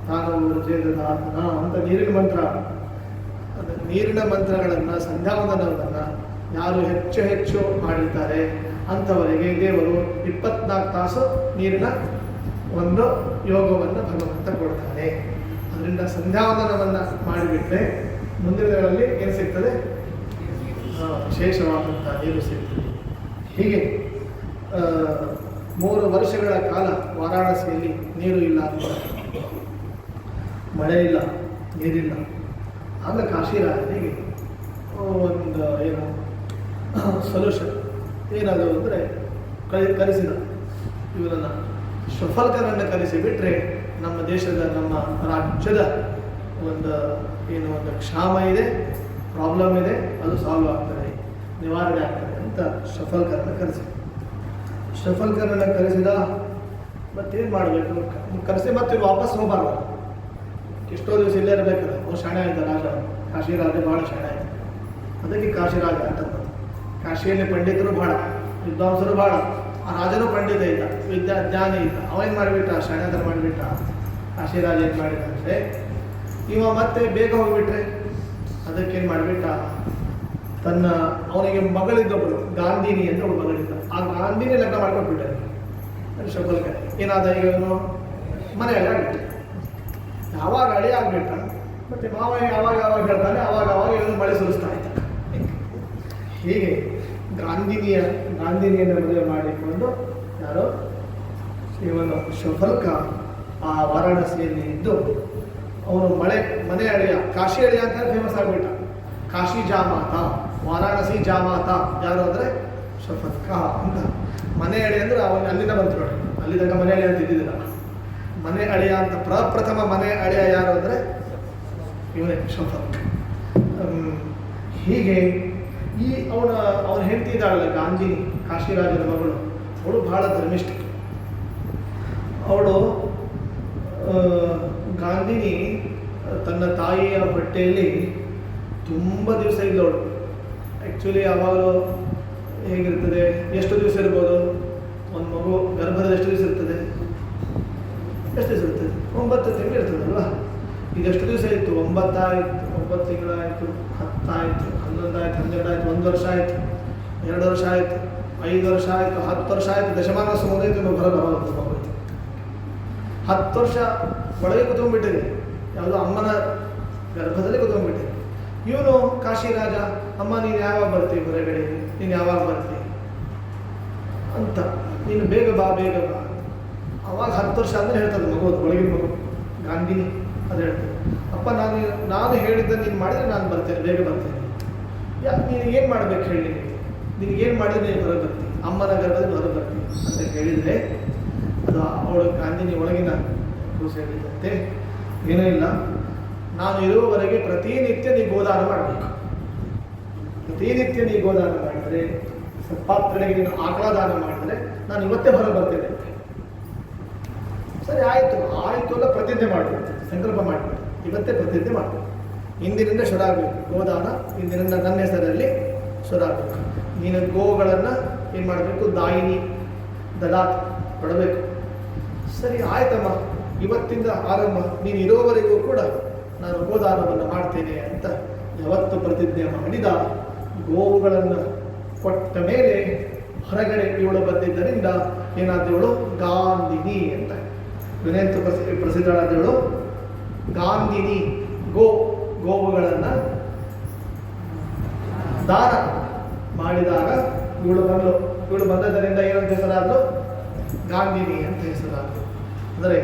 ತಾನವರು ಜೇದನಾಥನ ಅಂತ ನೀರಿನ ಮಂತ್ರ. ನೀರಿನ ಮಂತ್ರಗಳನ್ನು, ಸಂಧ್ಯಾವಂದನವನ್ನು ಯಾರು ಹೆಚ್ಚು ಹೆಚ್ಚು ಮಾಡಿರ್ತಾರೆ ಅಂಥವರಿಗೆ ದೇವರು 24 ತಾಸು ನೀರಿನ ಒಂದು ಯೋಗವನ್ನು ಭಗವಂತ ಕೊಡ್ತಾನೆ. ಅದರಿಂದ ಸಂಧ್ಯಾವಂದನವನ್ನು ಮಾಡಿಬಿಟ್ಟರೆ ಮುಂದಿನ ದಿನಗಳಲ್ಲಿ ಏನು ಸಿಗ್ತದೆ? ವಿಶೇಷವಾದಂಥ ನೀರು ಸಿಗ್ತದೆ. ಹೀಗೆ 3 ವರ್ಷಗಳ ಕಾಲ ವಾರಾಣಸಿಯಲ್ಲಿ ನೀರು ಇಲ್ಲ, ಮಳೆ ಇಲ್ಲ, ನೀರಿಲ್ಲ. ಆಗ ಕಾಶಿರಾಜನಿಗೆ ಒಂದು ಏನು ಸೊಲ್ಯೂಷನ್ ಏನಾದರೂ ಅಂದರೆ ಕರೆಸಿದ ಇವರನ್ನು, ಶ್ವಫಲ್ಕರನ್ನು ಕರೆಸಿಬಿಟ್ರೆ ನಮ್ಮ ದೇಶದ, ನಮ್ಮ ರಾಜ್ಯದ ಒಂದು ಒಂದು ಕ್ಷಾಮ ಇದೆ, ಪ್ರಾಬ್ಲಮ್ ಇದೆ, ಅದು ಸಾಲ್ವ್ ಆಗ್ತದೆ, ನಿವಾರಣೆ ಆಗ್ತದೆ ಅಂತ ಶ್ವಫಲ್ಕರನ್ನು ಕರೆಸಿದ. ಶ್ವಫಲ್ಕರನ್ನು ಕರೆಸಿದ. ಮತ್ತೇನು ಮಾಡಬೇಕು? ಕರೆಸಿ ಮತ್ತೆ ವಾಪಸ್ ಹೋಗಬಾರ್ದು. ಎಷ್ಟೋ ದಿವಸ ಇಲ್ಲೇ ಇರಬೇಕಲ್ಲ. ಅವ್ನು ಶಾಣೆ ಆಯ್ತು ರಾಜ, ಕಾಶಿರಾಜ ಭಾಳ ಶಾಣೆ ಆಯಿತು. ಅದಕ್ಕೆ ಕಾಶಿರಾಜ ಅಂತಂದು. ಕಾಶಿಯಲ್ಲಿ ಪಂಡಿತರು ಭಾಳ, ವಿದ್ವಾಂಸರು ಭಾಳ. ಆ ರಾಜನು ಪಂಡಿತ ಇದ್ದ, ಜ್ಞಾನಿ ಇದ್ದ. ಅವೇನು ಮಾಡಿಬಿಟ್ಟ? ಶಾಣೆತರ ಮಾಡಿಬಿಟ್ಟ. ಕಾಶಿರಾಜ ಏನು ಮಾಡಿದ ಅಂದರೆ, ಇವ ಮತ್ತೆ ಬೇಗ ಹೋಗಿಬಿಟ್ರೆ ಅದಕ್ಕೇನು ಮಾಡಿಬಿಟ್ಟ, ತನ್ನ ಅವನಿಗೆ ಮಗಳಿದ್ದೊಬ್ಬಳು ಗಾಂಧಿನಿ ಅಂತ ಒಬ್ಬ ಮಗಳಿದ್ದ. ಆ ಗಾಂಧಿನಿ ಲಗ್ನ ಮಾಡ್ಕೊಟ್ಬಿಟ್ಟಾರೆ ಶ್ವಫಲ್ಕ. ಏನಾದ ಈಗ ಇವನು ಮನೆಯಲ್ಲಿ ಆಗಿಬಿಟ್ಟು, ಯಾವಾಗ ಅಳಿ ಆಗ್ಬಿಟ್ಟ, ಮತ್ತೆ ಮಾವ ಯಾವಾಗ ಹೇಳ್ತಾನೆ ಅವಾಗ ಇವನು ಮಳೆ ಸುರಿಸ್ತಾ ಇದ್ದ. ಹೀಗೆ ಗಾಂಧಿನಿಯನ್ನು ಮದುವೆ ಮಾಡಿಕೊಂಡು ಯಾರೋ ಇವನು ಶ್ವಫಲ್ಕ ಆ ವಾರಾಣಸಿಯಲ್ಲಿ ಇದ್ದು, ಅವನು ಮನೆ ಅಳಿಯ, ಕಾಶಿ ಅಳಿಯ ಅಂತ ಫೇಮಸ್ ಆಗಿಬಿಟ್ಟ. ಕಾಶಿ ಜಾಮಾತ, ವಾರಾಣಸಿ ಜಾಮಾತ ಯಾರು ಅಂದರೆ ಶ್ವಫಲ್ಕ ಅಂತ. ಮನೆ ಅಳಿ ಅಂದರೆ ಅವನು ಅಲ್ಲಿಂದ ಬಂತು ನೋಡಿ, ಅಲ್ಲಿ ತನಕ ಮನೆ ಅಳಿ ಅಂತ ಇದ್ದಿದ್ದಿಲ್ಲ. ಮನೆ ಅಳಿಯ ಅಂತ ಪ್ರಪ್ರಥಮ ಮನೆ ಅಳಿಯ ಯಾರು ಅಂದರೆ ಇವನೇ ಶಂಫಕ್. ಹೀಗೆ ಈ ಅವನ ಹೆಂಡತಿ ಇದ್ದಾಳಲ್ಲ ಗಾಂಧಿನಿ, ಕಾಶಿರಾಜನ ಮಗಳು, ಅವಳು ಬಹಳ ಧರ್ಮಿಷ್ಠ. ಅವಳು ಗಾಂಧಿನಿ ತನ್ನ ತಾಯಿಯ ಹೊಟ್ಟೆಯಲ್ಲಿ ತುಂಬ ದಿವಸ ಇದ್ದವಳು. ಆ್ಯಕ್ಚುಲಿ ಯಾವಾಗಲೂ ಹೇಗಿರ್ತದೆ, ಎಷ್ಟು ದಿವಸ ಇರ್ಬೋದು ಒಂದು ಮಗು ಗರ್ಭದಲ್ಲಿ ಎಷ್ಟು ದಿವಸ ಇರ್ತದೆ? ಎಷ್ಟು ದಿವಸ ಇರ್ತದೆ? 9 ತಿಂಗಳು ಇರ್ತದಲ್ವಾ. ಇದೆಷ್ಟು ದಿವಸ ಇತ್ತು? 9 ಆಯಿತು, 9 ತಿಂಗಳಾಯಿತು, 10 ಆಯಿತು, 11 ಆಯಿತು, 12 ಆಯಿತು, 1 ವರ್ಷ ಆಯಿತು, 2 ವರ್ಷ ಆಯಿತು, 5 ವರ್ಷ ಆಯಿತು, 10 ವರ್ಷ ಆಯಿತು, ದಶಮಾನ ಸಮುದಾಯಿತು, ಇನ್ನೂ ಬರೋದು ಮಗು. 10 ವರ್ಷ ಒಳಗೆ ಕುತ್ಕೊಂಡ್ಬಿಟ್ಟಿದೆ, ಯಾವುದೋ ಅಮ್ಮನ ಗರ್ಭದಲ್ಲಿ ಕುತ್ಕೊಂಡ್ಬಿಟ್ಟಿದೆ. ಇವನು ಕಾಶಿರಾಜ, ಅಮ್ಮ ನೀನು ಯಾವಾಗ ಬರ್ತೀವಿ ಹೊರಗಡೆ, ನೀನು ಯಾವಾಗ ಬರ್ತೀವಿ ಅಂತ, ನೀನು ಬೇಗ ಬಾ ಬೇಗ ಬಾ. ಅವಾಗ 10 ವರ್ಷ ಆದಮೇಲೆ ಹೇಳ್ತದೆ ಮಗು, ಒಳಗಿನ ಮಗು ಗಾಂಧಿನಿ ಅದು ಹೇಳ್ತದೆ, ಅಪ್ಪ ನಾನು ಹೇಳಿದ್ದ ನೀನು ಮಾಡಿದರೆ ನಾನು ಬರ್ತೇನೆ, ಬೇಗ ಬರ್ತೇನೆ. ನೀನು ಏನು ಮಾಡಬೇಕು ಹೇಳಿ, ನಿನಗೇನು ಮಾಡಿದ್ರೆ ನೀನು ಹೊರಗೆ ಬರ್ತೀನಿ, ಅಮ್ಮನ ಗರ್ಭದಲ್ಲಿ ಹೊರಗೆ ಬರ್ತೀನಿ ಅಂತ ಹೇಳಿದರೆ, ಅದು ಅವಳು ಗಾಂಧಿನಿ ಒಳಗಿನ ಕೂಸು ಹೇಳಿದಂತೆ, ಏನೂ ಇಲ್ಲ, ನಾನು ಇರುವವರೆಗೆ ಪ್ರತಿನಿತ್ಯ ನೀ ಗೋದಾನ ಮಾಡಬೇಕು. ಪ್ರತಿನಿತ್ಯ ನೀ ಗೋದಾನ ಮಾಡಿದರೆ, ಸತ್ಪಾತ್ರಗಳಿಗೆ ನೀನು ಆಕಳ ದಾನ ಮಾಡಿದರೆ ನಾನು ಇವತ್ತೇ ಹೊರಗೆ ಬರ್ತೇನೆ. ಸರಿ ಆಯಿತು ಅಲ್ಲ, ಪ್ರತಿಜ್ಞೆ ಮಾಡಬೇಕು, ಸಂಕಲ್ಪ ಮಾಡಬೇಕು, ಇವತ್ತೇ ಪ್ರತಿಜ್ಞೆ ಮಾಡಬೇಕು. ಇಂದಿನಿಂದ ಶುರು ಆಗಬೇಕು ಗೋದಾನ, ಇಂದಿನಿಂದ ನನ್ನ ಹೆಸರಲ್ಲಿ ಶುರು ಆಗಬೇಕು. ನೀನು ಗೋಗಳನ್ನು ಏನು ಮಾಡಬೇಕು, ದಾಯಿನಿ ದಲಾತ್ ಕೊಡಬೇಕು. ಸರಿ ಆಯ್ತಮ್ಮ, ಇವತ್ತಿಂದ ಆರಂಭ, ನೀನು ಇರೋವರೆಗೂ ಕೂಡ ನಾನು ಗೋದಾನವನ್ನು ಮಾಡ್ತೇನೆ ಅಂತ ಯಾವತ್ತು ಪ್ರತಿಜ್ಞೆ ಮಾಡಿದ, ಗೋವುಗಳನ್ನು ಕೊಟ್ಟ ಮೇಲೆ ಹೊರಗಡೆ ಇವಳು ಬಂದಿದ್ದರಿಂದ ಏನಾದವಳು ಗಾಂಧಿನಿ ಅಂತ, ವಿನಂತು ಪ್ರಸಿದ್ಧಳಾದವಳು ಗಾಂಧಿನಿ. ಗೋವುಗಳನ್ನು ದಾನ ಮಾಡಿದಾಗ ಇವಳು ಬಂದದರಿಂದ ಏನಂತ ಹೆಸರಾದ್ಲು, ಗಾಂಧಿನಿ ಅಂತ ಹೆಸರಾದ್ಲು. ಅಂದರೆ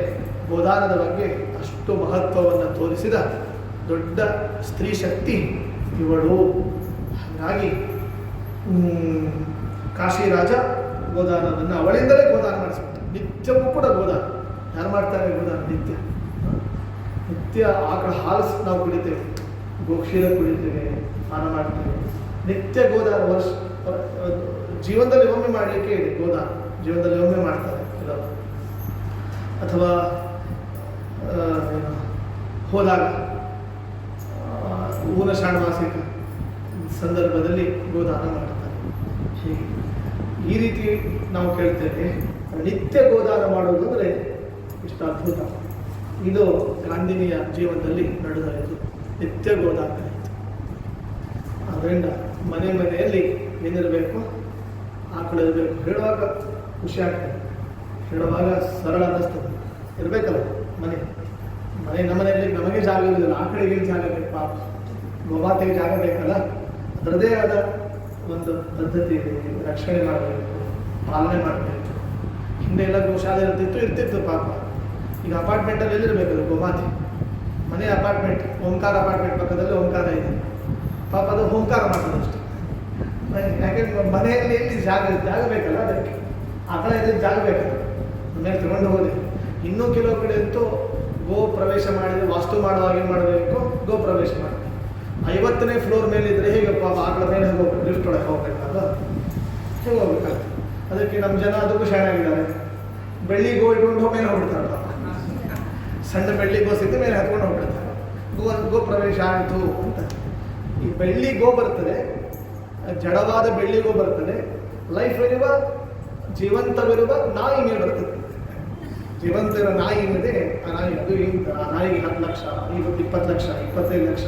ಗೋದಾನದ ಬಗ್ಗೆ ಅಷ್ಟು ಮಹತ್ವವನ್ನು ತೋರಿಸಿದ ದೊಡ್ಡ ಸ್ತ್ರೀ ಶಕ್ತಿ ಇವಳು. ಹಾಗಾಗಿ ಕಾಶಿರಾಜ ಗೋದಾನವನ್ನು ಅವಳಿಂದಲೇ ಗೋದಾನ ಮಾಡಿಸ್ಬಿಟ್ಟು, ನಿತ್ಯವೂ ಕೂಡ ಗೋದಾನ. ಯಾರು ಮಾಡ್ತಾರೆ ಗೋದಾನ? ನಿತ್ಯ ಆಕಳ ಹಾಲು ನಾವು ಕುಡಿತೇವೆ, ಗೋಕ್ಷೀರ ಕುಡಿತೇವೆ, ಸ್ನಾನ ಮಾಡ್ತೇವೆ. ನಿತ್ಯ ಗೋದಾನ ಜೀವನದಲ್ಲಿ ಒಮ್ಮೆ ಮಾಡಲಿಕ್ಕೆ ಇದೆ ಗೋದಾನ, ಜೀವನದಲ್ಲಿ ಒಮ್ಮೆ ಮಾಡ್ತಾರೆ ಕೆಲವರು. ಅಥವಾ ಹೋದಾಗ ಊನ ಷಾಣ್ಮಾಸಿಕ ಸಂದರ್ಭದಲ್ಲಿ ಗೋದಾನ ಮಾಡ್ತಾರೆ. ಹೀಗೆ ಈ ರೀತಿ ನಾವು ಕೇಳ್ತೇವೆ. ನಿತ್ಯ ಗೋದಾನ ಮಾಡೋದು ಅಂದರೆ ಇಷ್ಟು ಅದ್ಭುತ. ಇದು ಗಾಂಧಿನಿಯ ಜೀವನದಲ್ಲಿ ನಡೆದಾಯಿತು, ನಿತ್ಯ ಗೋದಾನ ಆಯಿತು. ಆದ್ದರಿಂದ ಮನೆಯಲ್ಲಿ ಏನಿರಬೇಕು, ಆಕಳು ಇರಬೇಕು. ಹೇಳುವಾಗ ಖುಷಿ ಆಗ್ತದೆ, ಹೇಳುವಾಗ ಸರಳ ಅನ್ನಿಸ್ತದೆ. ಇರಬೇಕಲ್ಲ ಮನೆ ನಮ್ಮನೆಯಲ್ಲಿ ನಮಗೆ ಜಾಗ ಇರೋದಿಲ್ಲ, ಆಕಳಿಗೆ ಜಾಗ ಬೇಕು, ಪಾಪ ಗೋಮಾತೆಗೆ ಜಾಗ ಬೇಕಲ್ಲ. ಅದರದೇ ಆದ ಒಂದು ಪದ್ಧತಿ ಇದೆ, ರಕ್ಷಣೆ ಮಾಡಬೇಕು, ಪಾಲನೆ ಮಾಡಬೇಕು. ಹಿಂದೆ ಎಲ್ಲ ಗೋಶಾಲೆ ಇರ್ತಿತ್ತು ಪಾಪ. ಈಗ ಅಪಾರ್ಟ್ಮೆಂಟಲ್ಲಿ ಎಲ್ಲಿರಬೇಕದು ಗೋಮಾತೆ? ಮನೆ ಅಪಾರ್ಟ್ಮೆಂಟ್, ಓಂಕಾರ ಅಪಾರ್ಟ್ಮೆಂಟ್ ಪಕ್ಕದಲ್ಲಿ ಓಂಕಾರ ಇದೆ, ಪಾಪ ಅದು ಓಂಕಾರ ಮಾಡ್ತದೆ ಅಷ್ಟೇ. ಯಾಕೆಂದ್ರೆ ಮನೆಯಲ್ಲಿ ಎಲ್ಲಿ ಜಾಗ ಬೇಕಲ್ಲ, ಅದಕ್ಕೆ ಆಕಳ ಇದ್ದರೆ ಜಾಗ ಬೇಕಲ್ಲ, ಮನೆಯಲ್ಲಿ ತಗೊಂಡು ಹೋದೆ. ಇನ್ನೂ ಕೆಲವು ಕಡೆ ಅಂತೂ ಗೋ ಪ್ರವೇಶ ಮಾಡಿದರೆ ವಾಸ್ತು ಮಾಡುವಾಗ ಏನು ಮಾಡಬೇಕು, ಗೋ ಪ್ರವೇಶ ಮಾಡಬೇಕು. 50ನೇ ಫ್ಲೋರ್ ಮೇಲಿದ್ದರೆ ಹೇಗೆ ಪಾಪ ಆಕಳ ಮೇಲೆ ಹೋಗ್ಬೇಕು, ಲಿಫ್ಟ್ ಒಳಗೆ ಹೋಗ್ಬೇಕಲ್ಲ, ಹೇಗೆ ಹೋಗ್ಬೇಕಾಗ್ತದೆ. ಅದಕ್ಕೆ ನಮ್ಮ ಜನ ಅದಕ್ಕೂ ಶಾಣಾಗಿದ್ದಾರೆ, ಬೆಳ್ಳಿ ಗೋ ಇಟ್ಕೊಂಡು ಮೇಲೆ ಹೋಗ್ಬಿಡ್ತಾರೆ ಪಾಪ. ಸಣ್ಣ ಬೆಳ್ಳಿ ಗೋ ಸಿಕ್ಕ ಮೇಲೆ ಹತ್ಕೊಂಡು ಹೋಗ್ಬಿಡ್ತಾರೆ. ಗೋ ಪ್ರವೇಶ ಆಯಿತು ಅಂತ. ಈ ಬೆಳ್ಳಿ ಗೋ ಬರ್ತದೆ, ಜಡವಾದ ಬೆಳ್ಳಿ ಗೋ ಬರ್ತದೆ, ಲೈಫ್ ಇರುವ ಜೀವಂತವಿರುವ ನಾಯಿ ಮೇಲೆ ಬರ್ತದೆ. ಜೀವಂತ ಇರೋ ನಾಯಿ ಏನಿದೆ, ಆ ನಾಯಿಗೆ 10 ಲಕ್ಷ, 20 ಲಕ್ಷ, 25 ಲಕ್ಷ.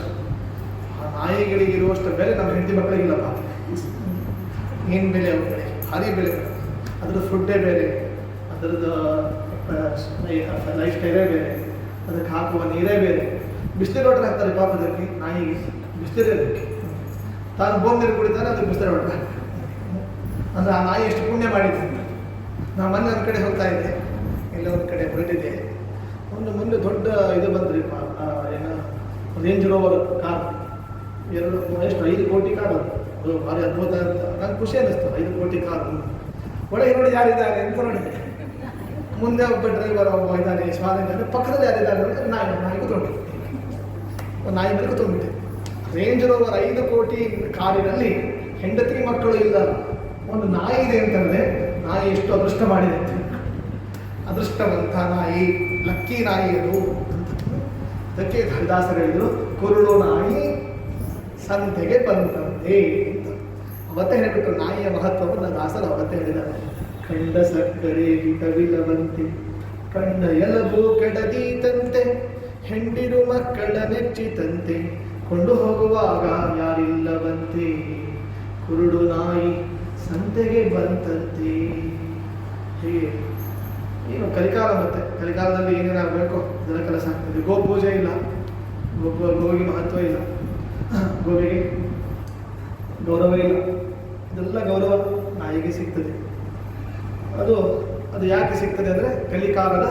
ಆ ನಾಯಿಗಳಿಗಿರುವಷ್ಟು ಬೆಲೆ ನಮ್ಮ ಹೆಂಡತಿ ಮಕ್ಕಳಿಗಿಲ್ಲಪ್ಪ. ಏನು ಬೆಲೆ ಅವುಗಳಿಗೆ, ಭಾರಿ ಬೆಲೆ. ಅದ್ರದ್ದು ಫುಡ್ಡೇ ಬೇರೆ, ಅದರದ್ದು ಲೈಫ್ ಸ್ಟೈಲೇ ಬೇರೆ, ಅದಕ್ಕೆ ಹಾಕುವ ನೀರೇ ಬೇರೆ. ಬಿಸಿಲು ವಾಟರ್ ಹಾಕ್ತಾರೆ ಪಾಪ ಅದಕ್ಕೆ, ನಾಯಿಗೆ ಬಿಸಿಲೇ ಅದಕ್ಕೆ. ತಾನು ಬೋಮ್ ನೀರು ಕುಡಿತಾನೆ, ಅದಕ್ಕೆ ಬಿಸಿಲು ವಾಟರ್ ಹಾಕ್ತಾರೆ. ಅಂದರೆ ಆ ನಾಯಿ ಎಷ್ಟು ಪುಣ್ಯ ಮಾಡಿದ್ದೀನಿ. ನಾವು ಮೊನ್ನೆ ಒಂದು ಕಡೆ ಹೋಗ್ತಾ ಇದ್ದೆ, ಎಲ್ಲ ಒಂದು ಕಡೆ ಹೊರಟಿದೆ. ಮುಂದೆ ದೊಡ್ಡ ಇದು ಬಂದ್ರಿ, ಏನು ರೇಂಜ್ ರೋವರ್ ಕಾರ್, 5 ಕೋಟಿ ಕಾರ್. ಅದು ಭಾರಿ ಅದ್ಭುತ ಅಂತ ನಂಗೆ ಖುಷಿ ಅನ್ನಿಸ್ತು. 5 ಕೋಟಿ ಕಾರ್ ಒಳಗೆ ನೋಡಿ ಯಾರಿದ್ದಾರೆ ಅಂತ ನೋಡಿದೆ. ಮುಂದೆ ಒಬ್ಬ ಡ್ರೈವರ್ ಒಬ್ಬ ಇದ್ದಾನೆ, ಸ್ವಾಮಿ ಇದ್ದಾನೆ, ಪಕ್ಕದಲ್ಲಿ ಯಾರಿದ್ದಾರೆ ಅಂದರೆ ನಾಯಿ ಕೂತ್ಕೊಂಡಿದ್ದೆ. ಒಂದು ನಾಯಿ ಮೇಲೆ ಕೂತ್ಕೊಂಡ್ಬಿಟ್ಟೆ. ರೇಂಜ್ ರೋವರ್ 5 ಕೋಟಿ ಕಾರಿನಲ್ಲಿ ಹೆಂಡತಿ ಮಕ್ಕಳು ಇಲ್ಲ, ಒಂದು ನಾಯಿ ಇದೆ ಅಂತಂದರೆ ನಾಯಿ ಎಷ್ಟು ಅದೃಷ್ಟ ಮಾಡಿದೆ ಅಂತ. ಅದೃಷ್ಟವಂತ ನಾಯಿ, ಲಕ್ಕಿ ನಾಯಿ ಅದು ಅಂತ. ಅದಕ್ಕೆ ಹರಿದಾಸರು ಹೇಳಿದರು, ಕುರುಡು ನಾಯಿ ಸಂತೆಗೆ ಬಂದಂತೆ ಅಂತ. ಅವತ್ತೇ ಹೇಳಿಬಿಟ್ರು ನಾಯಿಯ ಮಹತ್ವವನ್ನು ದಾಸರು ಅವತ್ತೇ ಹೇಳಿದ್ದಾರೆ. ಕಂಡ ಸಕ್ಕರೆ ಹಿತವಿಲ್ಲವಂತೆ, ಕಂಡ ಎಲಬು ಕೆಡದೀತಂತೆ, ಹೆಂಡಿರು ಮಕ್ಕಳ ನೆಚ್ಚಿತಂತೆ, ಕೊಂಡು ಹೋಗುವಾಗ ಯಾರಿಲ್ಲವಂತೆ, ಕುರುಡು ನಾಯಿ ಸಂತೆಗೆ ಬಂತಂತೆ. ಹೀಗೆ ಏನು ಕಲಿಕಾಲ, ಮತ್ತೆ ಕಲಿಕಾಲದಲ್ಲಿ ಏನೇನಾಗಬೇಕು ಅದರ ಕೆಲಸ ಆಗ್ತದೆ. ಗೋ ಪೂಜೆ ಇಲ್ಲ, ಗೋವಿಗೆ ಮಹತ್ವ ಇಲ್ಲ, ಗೋವಿಗೆ ಗೌರವ ಇಲ್ಲ. ಇದೆಲ್ಲ ಗೌರವ ನಾಯಿಗೆ ಸಿಗ್ತದೆ. ಅದು ಯಾಕೆ ಸಿಗ್ತದೆ ಅಂದರೆ ಕಲಿಕಾಲದ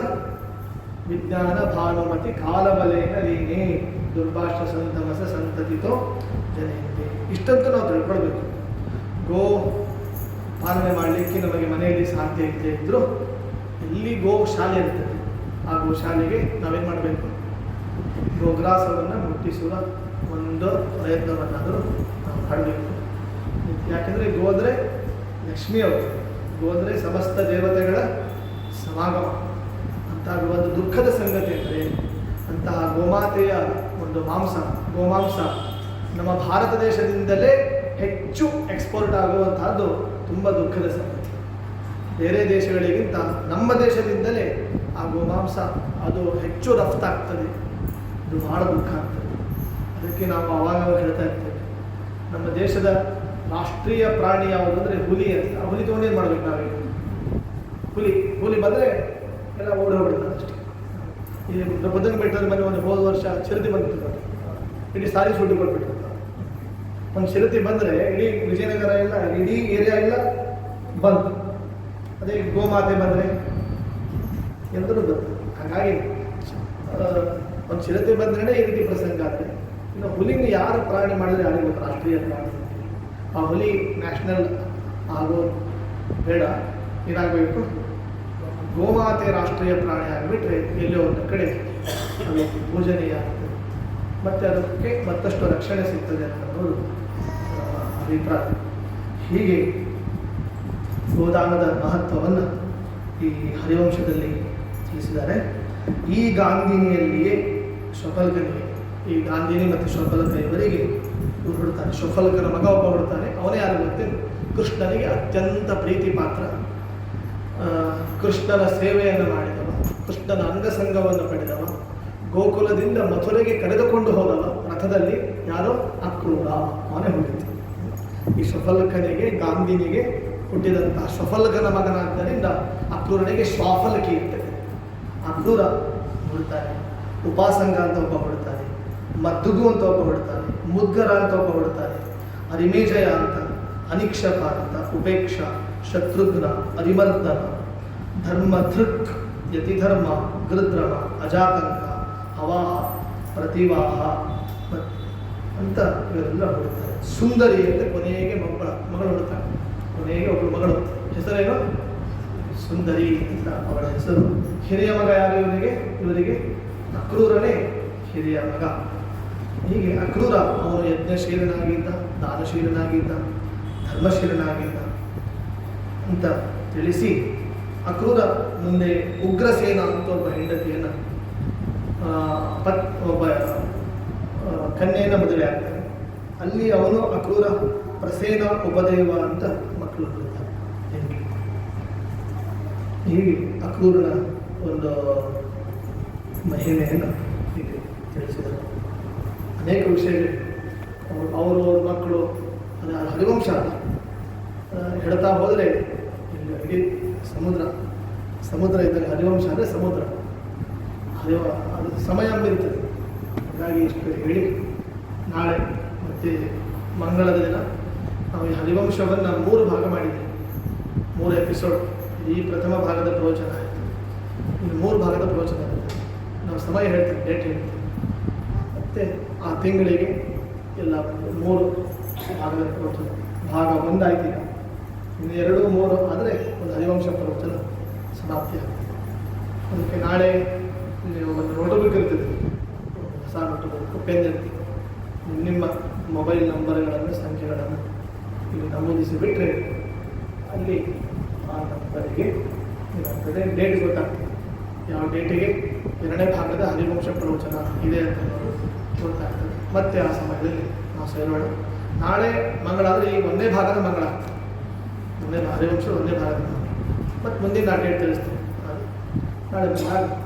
ವಿಜ್ಞಾನ ಭಾನುಮತಿ ಕಾಲಬಲೆಯ ಲೀನೆ ದುರ್ಭಾಷ ಸಂತಮಸ ಸಂತತಿತೋ ಜನೆಯಂತೆ. ಇಷ್ಟಂತೂ ನಾವು ತಿಳ್ಕೊಳ್ಬೇಕು. ಗೋ ಪಾಲನೆ ಮಾಡಲಿಕ್ಕೆ ನಮಗೆ ಮನೆಯಲ್ಲಿ ಸಾಧ್ಯ ಇದ್ದೇ ಇದ್ದರೂ ಎಲ್ಲಿ ಗೋ ಶಾಲೆ ಇರ್ತದೆ ಆ ಗೋಶಾಲೆಗೆ ನಾವೇನು ಮಾಡಬೇಕು, ಗೋಗ್ರಾಸವನ್ನು ಮುಟ್ಟಿಸುವ ಒಂದು ಪ್ರಯತ್ನವನ್ನಾದರೂ ನಾವು ಮಾಡಬೇಕು. ಯಾಕೆಂದರೆ ಗೋದ್ರೆ ಲಕ್ಷ್ಮಿಯವರು, ಗೋದ್ರೆ ಸಮಸ್ತ ದೇವತೆಗಳ ಸಮಾಗಮ. ಅಂತಹ ಒಂದು ದುಃಖದ ಸಂಗತಿ ಅಂದರೆ ಅಂತಹ ಗೋಮಾತೆಯ ಒಂದು ಗೋಮಾಂಸ ನಮ್ಮ ಭಾರತ ದೇಶದಿಂದಲೇ ಹೆಚ್ಚು ಎಕ್ಸ್ಪೋರ್ಟ್ ಆಗುವಂತಹದ್ದು ತುಂಬ ದುಃಖದ ಸಂಗತಿ. ಬೇರೆ ದೇಶಗಳಿಗಿಂತ ನಮ್ಮ ದೇಶದಿಂದಲೇ ಆ ಗೋಮಾಂಸ ಅದು ಹೆಚ್ಚು ರಫ್ತಾಗ್ತದೆ. ಇದು ಬಹಳ ದುಃಖ ಆಗ್ತದೆ. ಅದಕ್ಕೆ ನಾವು ಆವಾಗ ಹೇಳ್ತಾ ಇರ್ತೇವೆ, ನಮ್ಮ ದೇಶದ ರಾಷ್ಟ್ರೀಯ ಪ್ರಾಣಿ ಯಾವುದು ಅಂದರೆ ಹುಲಿ ಅಂತ. ಆ ಹುಲಿ ತೊಗೊಂಡು ಏನು ಮಾಡ್ಬೇಕು ನಾವೀಗ? ಹುಲಿ ಬಂದರೆ ಎಲ್ಲ ಓಡಿ ಹೋಗ್ಬಿಡ್ತಾರೆ ಅಷ್ಟೇ. ಈ ಬುದ್ಧನ ಬೆಟ್ಟದ ಮನೆ ಒಂದು ಹೋದ ವರ್ಷ ಚಿರತೆ ಬಂದ್ಬಿಟ್ಟಿರ್ತಾರೆ, ಇಡೀ ಸಾರಿ ಸುಟ್ಟು ಕೊಟ್ಬಿಟ್ಟಿರ್ತಾರೆ. ಒಂದು ಚಿರತೆ ಬಂದರೆ ಇಡೀ ವಿಜಯನಗರ ಎಲ್ಲ, ಇಡೀ ಏರಿಯಾ ಎಲ್ಲ ಬಂತು. ಅದೇ ಗೋಮಾತೆ ಬಂದರೆ ಎಲ್ಲರೂ ಬಂತು. ಹಾಗಾಗಿ ಒಂದು ಚಿರತೆ ಬಂದ್ರೇ ಈ ರೀತಿ ಪ್ರಸಂಗ ಆದರೆ, ಇನ್ನು ಹುಲಿನ ಯಾರು ಪ್ರಾಣಿ ಮಾಡಿದ್ರೆ ಯಾರಿಗೂ ಗೊತ್ತು, ರಾಷ್ಟ್ರೀಯ ಪ್ರಾಣಿ. ಆ ಹುಲಿ ನ್ಯಾಷನಲ್ ಆಗೋ ಬೇಡ, ಏನಾಗಬೇಕು, ಗೋಮಾತೆ ರಾಷ್ಟ್ರೀಯ ಪ್ರಾಣಿ ಆಗಿಬಿಟ್ರೆ ಎಲ್ಲೋ ಒಂದು ಕಡೆ ಅದು ಪೂಜನೀಯ ಆಗ್ತದೆ, ಮತ್ತು ಅದಕ್ಕೆ ಮತ್ತಷ್ಟು ರಕ್ಷಣೆ ಸಿಗ್ತದೆ ಅನ್ನೋದು ಅಭಿಪ್ರಾಯ. ಹೀಗೆ ಗೋದಾನದ ಮಹತ್ವವನ್ನು ಈ ಹರಿವಂಶದಲ್ಲಿ ತಿಳಿಸಿದ್ದಾರೆ. ಈ ಗಾಂಧಿನಿಯಲ್ಲಿಯೇ ಶ್ವಫಲ್ಕನಿಗೆ, ಈ ಗಾಂಧಿನಿ ಮತ್ತು ಶ್ವಫಲ್ಕ ಇವರಿಗೆ ಇವರು ಹುಡ್ತಾನೆ. ಶ್ವಫಲ್ಕನ ಮಗ ಒಬ್ಬ ಹುಡ್ತಾನೆ. ಅವನೇ ಯಾರು ಗೊತ್ತೇ, ಕೃಷ್ಣನಿಗೆ ಅತ್ಯಂತ ಪ್ರೀತಿ ಪಾತ್ರ, ಕೃಷ್ಣನ ಸೇವೆಯನ್ನು ಮಾಡಿದವ, ಕೃಷ್ಣನ ಅಂಗಸಂಗವನ್ನು ಪಡೆದವ, ಗೋಕುಲದಿಂದ ಮಥುರೆಗೆ ಕರೆದುಕೊಂಡು ಹೋದವ ರಥದಲ್ಲಿ. ಯಾರೋ ಅಕ್ರೂರ, ಅವನೇ ಹುಟ್ಟಿತು. ಈ ಶ್ವಫಲ್ಕನಿಗೆ ಗಾಂಧಿನಿಗೆ ಹುಟ್ಟಿದಂತಹ ಶ್ವಫಲ್ಕನ ಮಗನಾದ್ದರಿಂದ ಅಕ್ರೂರನಿಗೆ ಶ್ವಾಫಲ್ಕಿ ಇರ್ತದೆ. ಅಕ್ರೂರ ಹುಡ್ತಾನೆ. ಉಪಾಸಂಗ ಅಂತ ಒಬ್ಬ ಹುಡ್ತಾನೆ, ಮದ್ದುಗು ಅಂತ ಒಬ್ಬ ಹುಡ್ತಾನೆ, ಮುದ್ಗರ ಅಂತ ಒಬ್ಬ ಹುಡ್ತಾನೆ, ಅರಿಮೇಜಯ ಅಂತ, ಅನಿಕ್ಷಕ ಅಂತ, ಉಪೇಕ್ಷ, ಶತ್ರುಘ್ನ, ಅರಿಮರ್ದನ, ಧರ್ಮಧೃಕ್, ಯತಿಧರ್ಮ, ಗೃದ್ರಮ, ಅಜಾತಂಕ, ಅವಾಹ, ಪ್ರತಿವಾಹ ಅಂತ ಇವರೆಲ್ಲ ಹುಡುಕ್ತಾರೆ. ಸುಂದರಿ ಅಂತ ಕೊನೆಗೆ ಮಗಳು ಹುಡುಕ್ತಾನೆ. ಕೊನೆಗೆ ಒಬ್ಬಳು ಮಗಳು, ಹೆಸರೇನು? ಸುಂದರಿ ಅಂತ ಅವಳ ಹೆಸರು. ಹಿರಿಯ ಮಗ ಯಾರು ಇವರಿಗೆ? ಅಕ್ರೂರನೇ ಹಿರಿಯ ಮಗ. ಹೀಗೆ ಅಕ್ರೂರ ಅವನು ಯಜ್ಞಶೀಲನಾಗಿದ್ದ, ದಾನಶೀಲನಾಗಿದ್ದ, ಧರ್ಮಶೀಲನಾಗಿದ್ದ ಅಂತ ತಿಳಿಸಿ, ಅಕ್ರೂರ ಮುಂದೆ ಉಗ್ರಸೇನ ಅಂತ ಒಬ್ಬ ಹೆಂಡತಿಯನ್ನು ಒಬ್ಬ ಕನ್ಯೆಯನ್ನು ಮದುವೆ ಆಗ್ತಾನೆ. ಅಲ್ಲಿ ಅವನು ಅಕ್ರೂರ ಪ್ರಸೇನ ಉಪದೇವ ಅಂತ ಮಕ್ಕಳು ಹುಡುಕ್ತಾರೆ. ಹೀಗೆ ಅಕ್ರೂರನ ಒಂದು ಮಹಿಮೆಯನ್ನು ಹೀಗೆ ತಿಳಿಸಿದರು. ಅನೇಕ ವಿಷಯಗಳು ಅವರು ಮಕ್ಕಳು, ಅದು ಹರಿವಂಶ ಹೇಳ್ತಾ ಹೋದರೆ ಇಡೀ ಸಮುದ್ರ ಇದ್ದಾಗ ಹರಿವಂಶ ಅಂದರೆ ಸಮುದ್ರ. ಅದು ಸಮಯ ಇರ್ತದೆ. ಹಾಗಾಗಿ ಇಷ್ಟು ಹೇಳಿ ನಾಳೆ ಮತ್ತು ಮಂಗಳದ ದಿನ ನಾವು ಈ ಹರಿವಂಶವನ್ನು 3 ಭಾಗ ಮಾಡಿದ್ದೀವಿ. 3 ಎಪಿಸೋಡ್. ಈ ಪ್ರಥಮ ಭಾಗದ ಪ್ರವಚನ ಆಯಿತು. ಇನ್ನು 3 ಭಾಗದ ಪ್ರವಚನ ಇರುತ್ತೆ. ನಾವು ಸಮಯ ಹೇಳ್ತೇವೆ, ಡೇಟ್ ಹೇಳ್ತೇವೆ. ಮತ್ತು ಆ ತಿಂಗಳಿಗೆ ಎಲ್ಲ 3 ಭಾಗದ ಪ್ರವಚನ. ಭಾಗ 1 ಆಯ್ತು. ಈಗ ಇನ್ನು 2, 3 ಆದರೆ ಒಂದು ಹರಿವಂಶ ಪ್ರವಚನ ಸಮಾಪ್ತಿ ಆಗುತ್ತೆ. ಅದಕ್ಕೆ ನಾಳೆ ನೀವು ಒಂದು ನೋಟ್ಬುಕ್ ಇರ್ತದೆ, ಹೊಸ ನೋಟ್ಬುಕ್, ಪೆನ್ ಇರ್ತದೆ. ನಿಮ್ಮ ಮೊಬೈಲ್ ನಂಬರ್ಗಳನ್ನು, ಸಂಖ್ಯೆಗಳನ್ನು ಇಲ್ಲಿ ನಮೂದಿಸಿ ಬಿಟ್ಟರೆ ಅಲ್ಲಿ ಆ ನಂಬರಿಗೆ ಏನಾಗ್ತದೆ, ಡೇಟ್ ಗೊತ್ತಾಗ್ತದೆ. ಯಾವ ಡೇಟಿಗೆ 2ನೇ ಭಾಗದ ಹರಿವಂಶ ಪ್ರವಚನ ಇದೆ ಅಂತ ಗೊತ್ತಾಗ್ತದೆ. ಮತ್ತೆ ಆ ಸಮಯದಲ್ಲಿ ನಾವು ಸೇರೋಣ. ನಾಳೆ ಮಂಗಳ ಆದರೆ ಈ 1ನೇ ಭಾಗದ ಮಂಗಳ, ಹರಿವಂಶ 1ನೇ ಭಾಗದ ಮಂಗಳ. ಮತ್ತು ಮುಂದಿನ ನಾನು ಡೇಟ್ ತಿಳಿಸ್ತೀನಿ. ನಾಳೆ ಕೃಷ್ಣಾರ್ಪಣ.